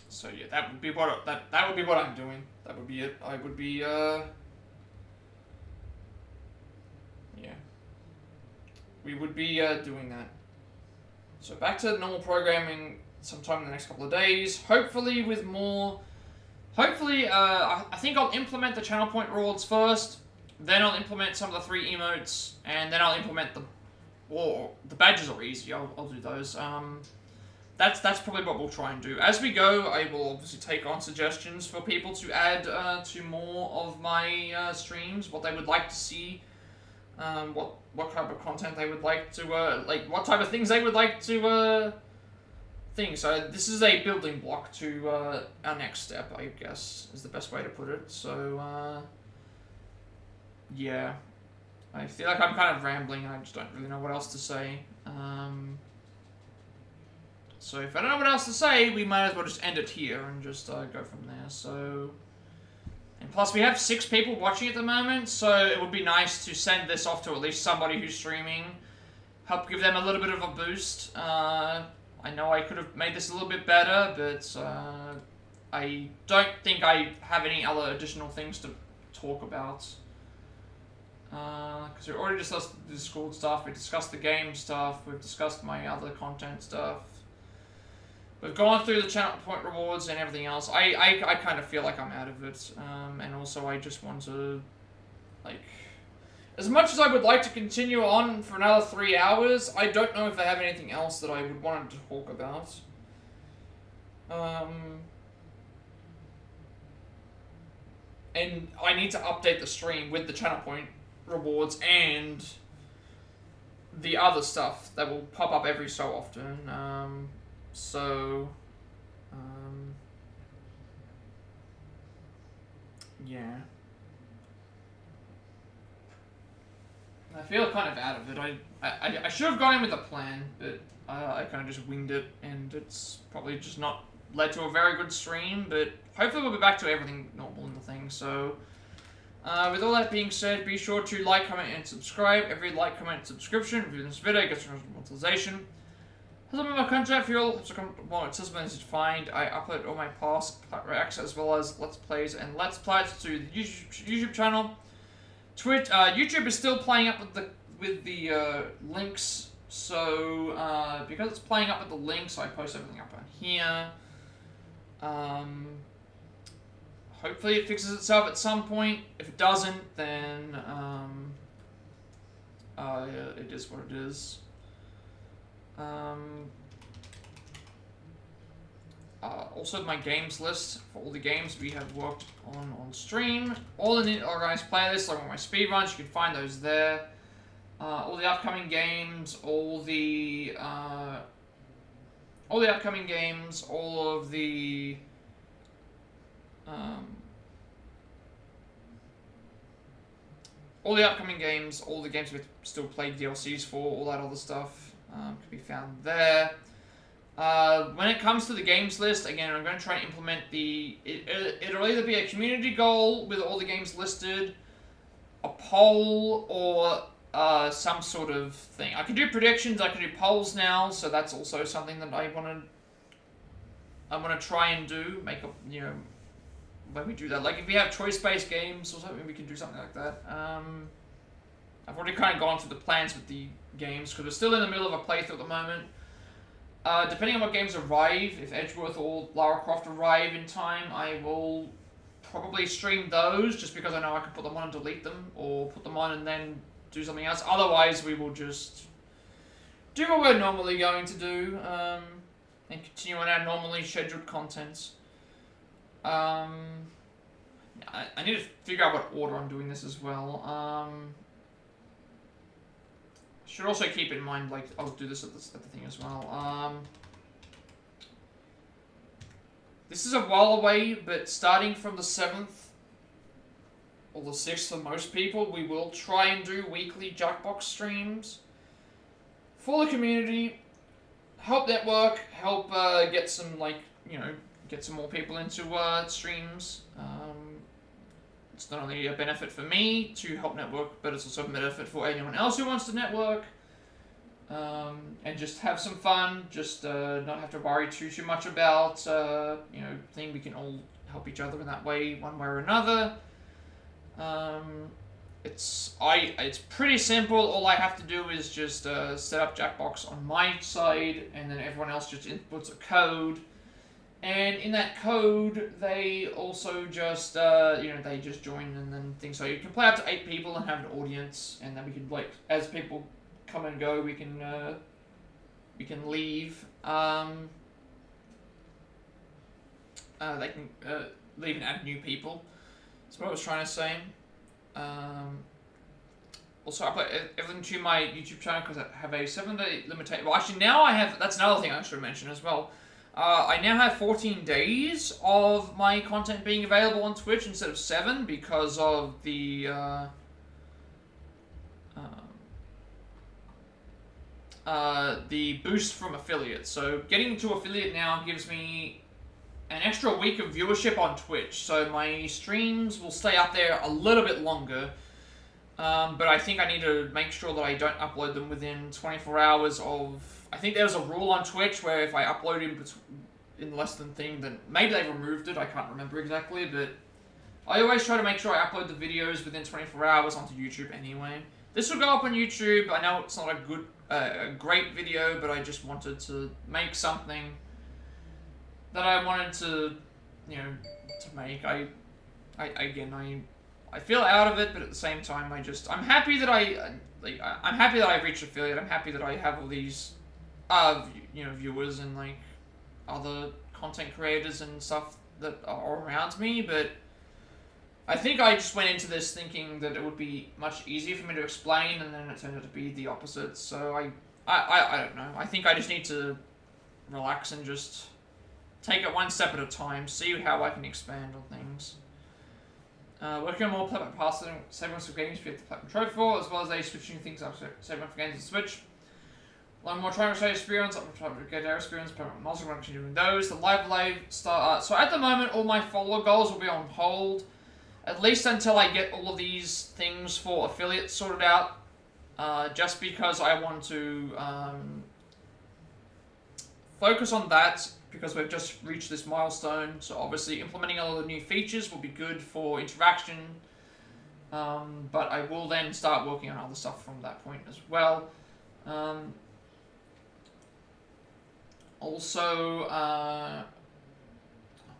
Speaker 1: So yeah, that would be what that would be what I'm doing. That would be it. I would be yeah. We would be doing that. So back to normal programming sometime in the next couple of days. Hopefully with more hopefully, I think I'll implement the channel point rewards first, then I'll implement some of the 3 emotes, and then I'll implement the... Well, the badges are easy, I'll do those. That's probably what we'll try and do. As we go, I will obviously take on suggestions for people to add to more of my streams, what they would like to see, what type of content they would like to, like, what type of things they would like to think. So this is a building block to our next step, I guess, is the best way to put it. So, yeah. I feel like I'm kind of rambling and I just don't really know what else to say. So if I don't know what else to say, we might as well just end it here and just go from there. So, and plus we have 6 people watching at the moment, so it would be nice to send this off to at least somebody who's streaming, help give them a little bit of a boost. I know I could have made this a little bit better, but I don't think I have any other additional things to talk about. Because we already discussed the Discord stuff, we discussed the game stuff, we've discussed my other content stuff. We've gone through the channel point rewards and everything else. I kind of feel like I'm out of it. And also I just want to, like... As much as I would like to continue on for another 3 hours, I don't know if I have anything else that I would want to talk about. And I need to update the stream with the channel point rewards and the other stuff that will pop up every so often. Yeah. I feel kind of out of it. I should have gone in with a plan, but I kind of just winged it, and it's probably just not led to a very good stream, but hopefully we'll be back to everything normal in the thing, so... with all that being said, be sure to like, comment, and subscribe. Every like, comment, and subscription review this video gets monetization. Hello, my content for you all. Well, it's just easy to find. I upload all my past Plat reacts as well as Let's Plays and Let's Plats to the YouTube channel. YouTube is still playing up with the links, so because it's playing up with the links, I post everything up on here. Hopefully it fixes itself at some point. If it doesn't, then it is what it is. Also my games list for all the games we have worked on stream. All the organized playlists, like all my speedruns, you can find those there. All the upcoming games, all the upcoming games, all of the all the upcoming games, all the games we've still played DLCs for, all that other stuff can be found there. When it comes to the games list, again, I'm going to try and implement it'll either be a community goal with all the games listed, a poll, or some sort of thing. I can do predictions, I can do polls now, so that's also something that I want to try and do, make up, you know, when we do that. Like, if we have choice-based games or something, we can do something like that. I've already kind of gone through the plans with the games, because we're still in the middle of a playthrough at the moment. Depending on what games arrive, if Edgeworth or Lara Croft arrive in time, I will probably stream those, just because I know I can put them on and delete them, or put them on and then do something else. Otherwise, we will just do what we're normally going to do, and continue on our normally scheduled contents. I need to figure out what order I'm doing this as well. Should also keep in mind, like, I'll do this at the thing as well. This is a while away, but starting from the 7th, or the 6th for most people, we will try and do weekly Jackbox streams for the community, help network, help get some, like, you know, get some more people into streams. It's not only a benefit for me to help network, but it's also a benefit for anyone else who wants to network. And just have some fun, just not have to worry too much about, you know, we can all help each other in that way, one way or another. It's pretty simple. All I have to do is just set up Jackbox on my side, and then everyone else just inputs a code, And in that code, they also just, they just join and then things. So you can play up to 8 people and have an audience, and then we can, like, as people come and go, we can leave. They can leave and add new people. That's what I was trying to say. Also, I put everything to my YouTube channel because I have a 7-day limitation. Well, actually, now I have. That's another thing I should mention as well. I now have 14 days of my content being available on Twitch instead of 7 because of the boost from affiliates. So getting to affiliate now gives me an extra week of viewership on Twitch. So my streams will stay up there a little bit longer. But I think I need to make sure that I don't upload them within 24 hours of... I think there's a rule on Twitch where if I upload in less than thing, then maybe they removed it, I can't remember exactly, but I always try to make sure I upload the videos within 24 hours onto YouTube anyway. This will go up on YouTube. I know it's not a good, great video, but I just wanted to make something that I wanted to, to make. I feel out of it, but at the same time, I'm happy that I'm happy that I've reached affiliate. I'm happy that I have all these, viewers and like other content creators and stuff that are around me. But I think I just went into this thinking that it would be much easier for me to explain, and then it turned out to be the opposite. So I don't know. I think I just need to relax and just take it one step at a time. See how I can expand on things. Working on more Plat passes and saving us for games we have the Platinum Trophy for, as well as switching things up, saving for games on Switch. Learn more trying to say experience, up to get our experience, but I'm also going to continue doing those. The live start. So at the moment, all my follower goals will be on hold, at least until I get all of these things for affiliates sorted out. Just because I want to focus on that, because we've just reached this milestone. So obviously implementing all the new features will be good for interaction, but I will then start working on other stuff from that point as well. Also, what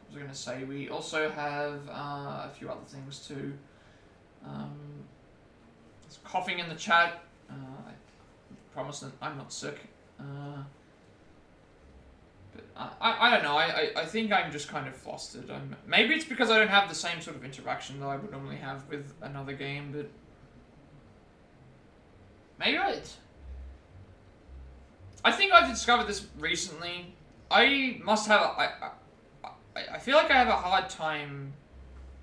Speaker 1: was I going to say? We also have a few other things too. There's coughing in the chat. I promise that I'm not sick. But I don't know. I think I'm just kind of flustered. Maybe it's because I don't have the same sort of interaction that I would normally have with another game, but maybe I think I've discovered this recently. I must have... I feel like I have a hard time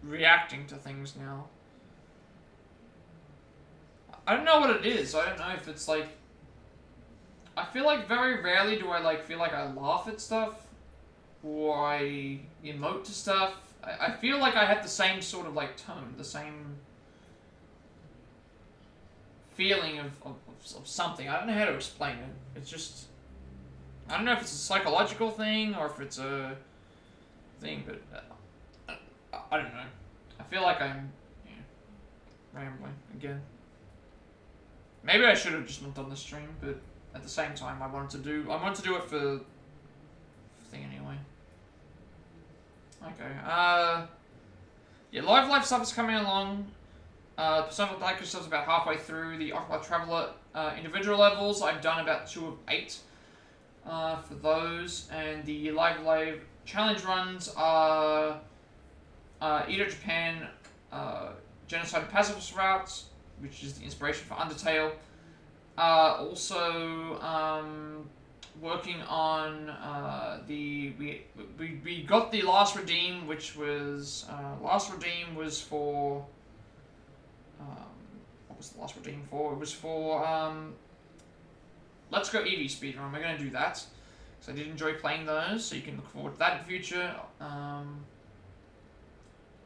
Speaker 1: reacting to things now. I don't know what it is. I don't know if it's like... I feel like very rarely do I feel like I laugh at stuff or I emote to stuff. I feel like I have the same sort of tone, the same feeling of something. I don't know how to explain it. It's just... I don't know if it's a psychological thing or if it's a thing, but I don't know. I feel like I'm rambling again. Maybe I should have just not done the stream, but at the same time I wanted to do it for the thing anyway. Okay. Yeah, live stuff is coming along. Persona Black stuff's about halfway through. The Octopath Traveler individual levels, I've done about 2 of 8 for those, and the live challenge runs are Edo Japan, Genocide and Pacifist Routes, which is the inspiration for Undertale. Also working on we got the Last Redeem, which was Last Redeem was for what was the Last Redeem for? It was for Let's Go Eevee speedrun. We're going to do that. So I did enjoy playing those, so you can look forward to that in the future.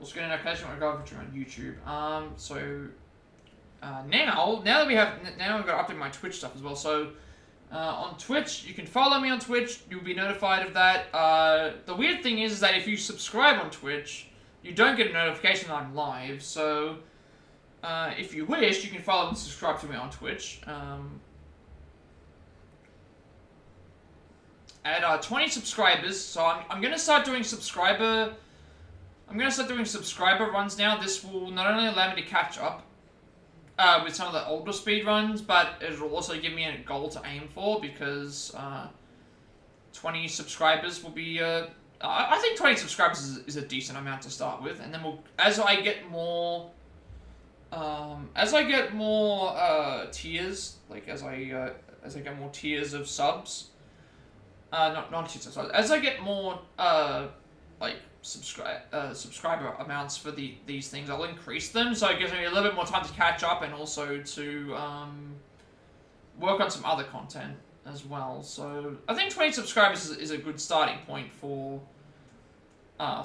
Speaker 1: Also get a notification when I go over to on YouTube. Now that we've got to update my Twitch stuff as well. So on Twitch, you can follow me on Twitch. You'll be notified of that. The weird thing is that if you subscribe on Twitch, you don't get a notification that I'm live. So if you wish, you can follow and subscribe to me on Twitch. at 20 subscribers. So I'm gonna start doing subscriber. I'm gonna start doing subscriber runs now. This will not only allow me to catch up with some of the older speed runs, but it will also give me a goal to aim for because 20 subscribers will be. I think 20 subscribers is a decent amount to start with, and then as I get more tiers, like as I get more tiers of subs, not tiers of subs. As I get more like subscriber amounts for these things, I'll increase them, so it gives me a little bit more time to catch up and also to work on some other content as well. So I think 20 subscribers is a good starting point for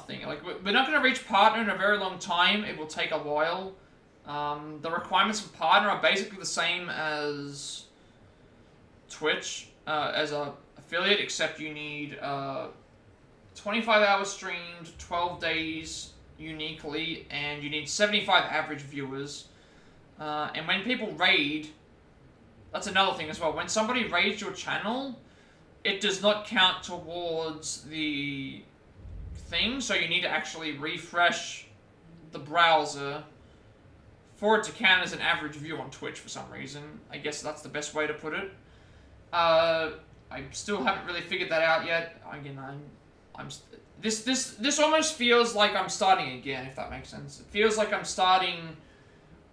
Speaker 1: thing. Like, we're not going to reach partner in a very long time. It will take a while. The requirements for partner are basically the same as Twitch as a affiliate, except you need 25 hours streamed, 12 days uniquely, and you need 75 average viewers. And when people raid, that's another thing as well. When somebody raids your channel, it does not count towards the thing, so you need to actually refresh the browser for it to count as an average view on Twitch for some reason. I guess that's the best way to put it. I still haven't really figured that out yet. Again, this almost feels like I'm starting again, if that makes sense. It feels like I'm starting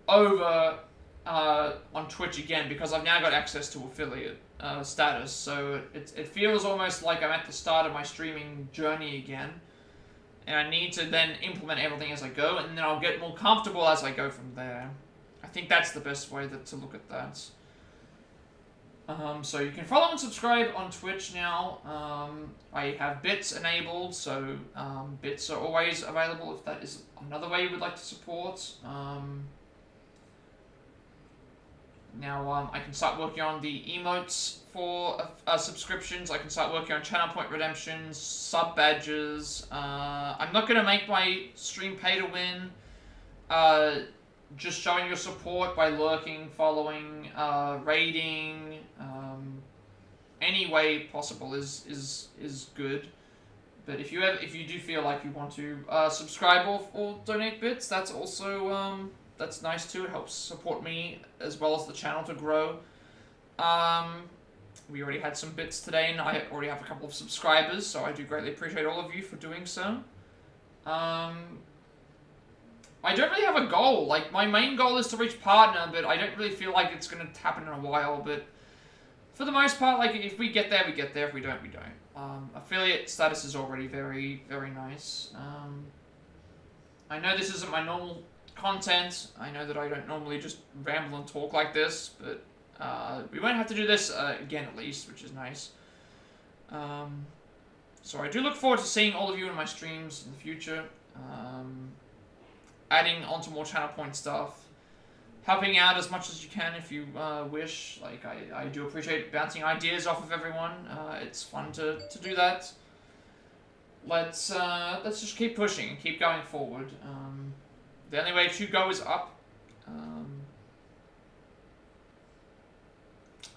Speaker 1: over on Twitch again because I've now got access to affiliate status. So it feels almost like I'm at the start of my streaming journey again. And I need to then implement everything as I go, and then I'll get more comfortable as I go from there. I think that's the best way to look at that. So you can follow and subscribe on Twitch now. I have bits enabled, so bits are always available if that is another way you would like to support. Now I can start working on the emotes for subscriptions. I can start working on channel point redemptions, sub badges. I'm not going to make my stream pay to win. Just showing your support by lurking, following, raiding, any way possible is good. But if you do feel like you want to subscribe or donate bits, that's also that's nice too. It helps support me as well as the channel to grow. We already had some bits today, and I already have a couple of subscribers, so I do greatly appreciate all of you for doing so. I don't really have a goal. Like, my main goal is to reach partner, but I don't really feel like it's going to happen in a while. But for the most part, like, if we get there, we get there. If we don't, we don't. Affiliate status is already very, very nice. I know this isn't my normal content. I know that I don't normally just ramble and talk like this, but we won't have to do this again at least, which is nice. So I do look forward to seeing all of you in my streams in the future. Adding onto more channel point stuff, helping out as much as you can if you wish. Like, I do appreciate bouncing ideas off of everyone. It's fun to do that. Let's just keep pushing and keep going forward. The only way to go is up.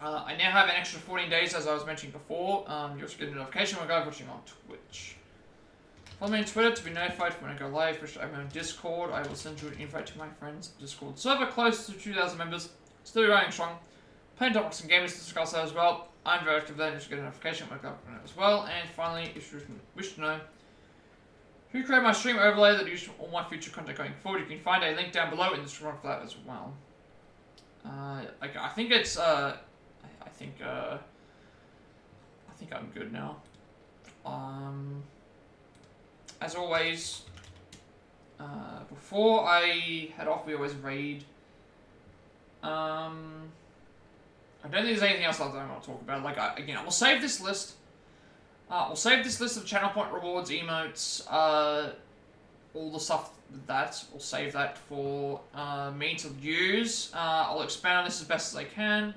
Speaker 1: I now have an extra 14 days, as I was mentioning before. You'll get a notification when I go watching on Twitch. Follow me on Twitter to be notified when I go live. I'm on Discord. I will send you an invite to my friends' Discord server, close to 2,000 members. Still running strong. Playing topics and gamers to discuss that as well. I'm very active there, and you should get a notification when I go as well. And finally, if you wish to know who created my stream overlay that I use for all my future content going forward, you can find a link down below in the description for that as well. I think it's I think I'm good now. As always, before I head off, we always raid. I don't think there's anything else I want to talk about. Like, again, I will save this list. We'll save this list of channel point rewards, emotes, all the stuff with that. We'll save that for me to use. I'll expand on this as best as I can.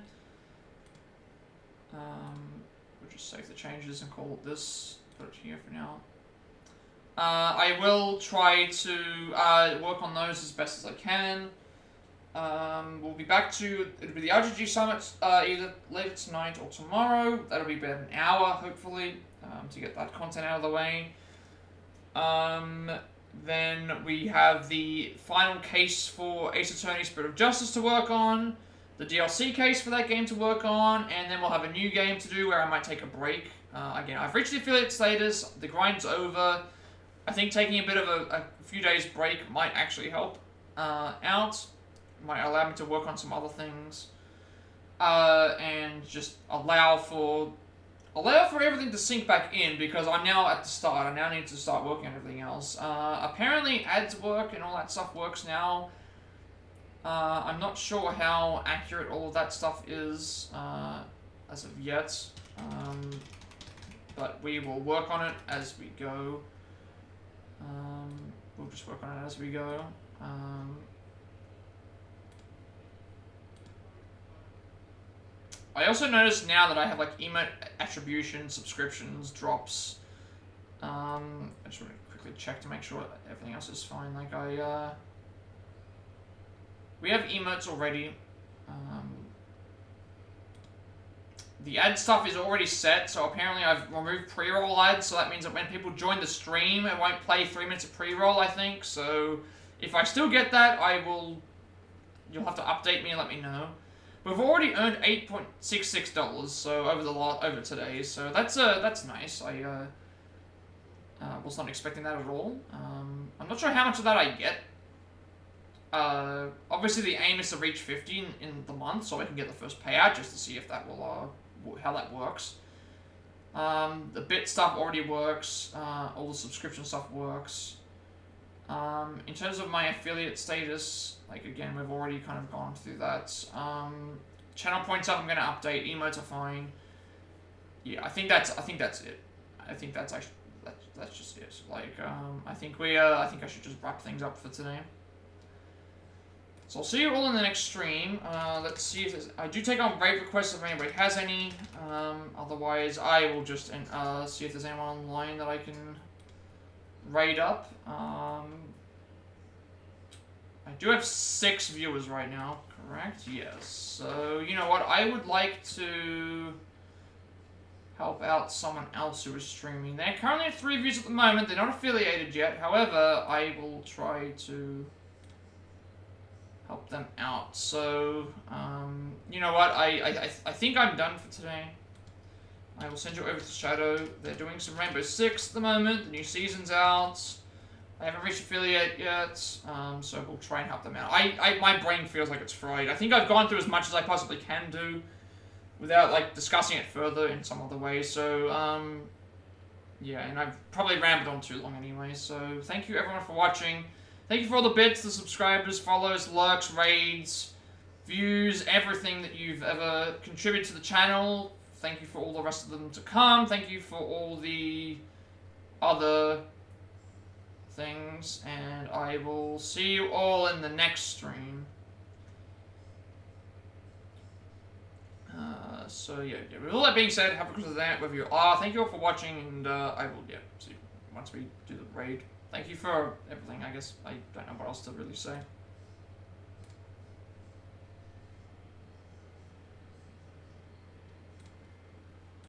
Speaker 1: We'll just save the changes and call it this. Put it here for now. I will try to work on those as best as I can. We'll be back to, it'll be the RGG Summit either later tonight or tomorrow. That'll be about an hour, hopefully, to get that content out of the way. Then we have the final case for Ace Attorney Spirit of Justice to work on, the DLC case for that game to work on, and then we'll have a new game to do where I might take a break. Again, I've reached the affiliate status, the grind's over. I think taking a bit of a few days break might actually help out. Might allow me to work on some other things. And just allow for everything to sink back in, because I'm now at the start. I now need to start working on everything else. Apparently ads work and all that stuff works now. I'm not sure how accurate all of that stuff is as of yet. But we will work on it as we go. We'll just work on it as we go. I also noticed now that I have like emote attribution, subscriptions, drops. I just want to quickly check to make sure everything else is fine. Like we have emotes already. The ad stuff is already set, so apparently I've removed pre-roll ads, so that means that when people join the stream, it won't play 3 minutes of pre-roll, I think. So if I still get that, you'll have to update me and let me know. We've already earned $8.66, so over today, so that's nice. I was not expecting that at all. I'm not sure how much of that I get. Obviously the aim is to reach 50 in the month, so I can get the first payout just to see if that will how that works. The bit stuff already works. All the subscription stuff works. In terms of my affiliate status, like again, we've already kind of gone through that. Channel points up, I'm going to update. Emotes are fine. Yeah, I think that's it. I think that's actually that's just it. Like I think I should just wrap things up for today. So I'll see you all in the next stream. Let's see if I do take on raid requests if anybody has any. Otherwise, I will just see if there's anyone online that I can raid up. I do have 6 viewers right now, correct? Yes. So, you know what? I would like to help out someone else who is streaming. They're currently at 3 views at the moment. They're not affiliated yet. However, I will try to help them out. So, you know what? I think I'm done for today. I will send you over to Shadow. They're doing some Rainbow Six at the moment. The new season's out. I haven't reached affiliate yet, so we'll try and help them out. My brain feels like it's fried. I think I've gone through as much as I possibly can do without, like, discussing it further in some other way. So, yeah, and I've probably rambled on too long anyway. So, thank you everyone for watching. Thank you for all the bits, the subscribers, follows, lurks, raids, views, everything that you've ever contributed to the channel. Thank you for all the rest of them to come. Thank you for all the other things, and I will see you all in the next stream. So yeah, with all that being said, have a good day wherever you are. Thank you all for watching, and I will see you once we do the raid. Thank you for everything, I guess. I don't know what else to really say.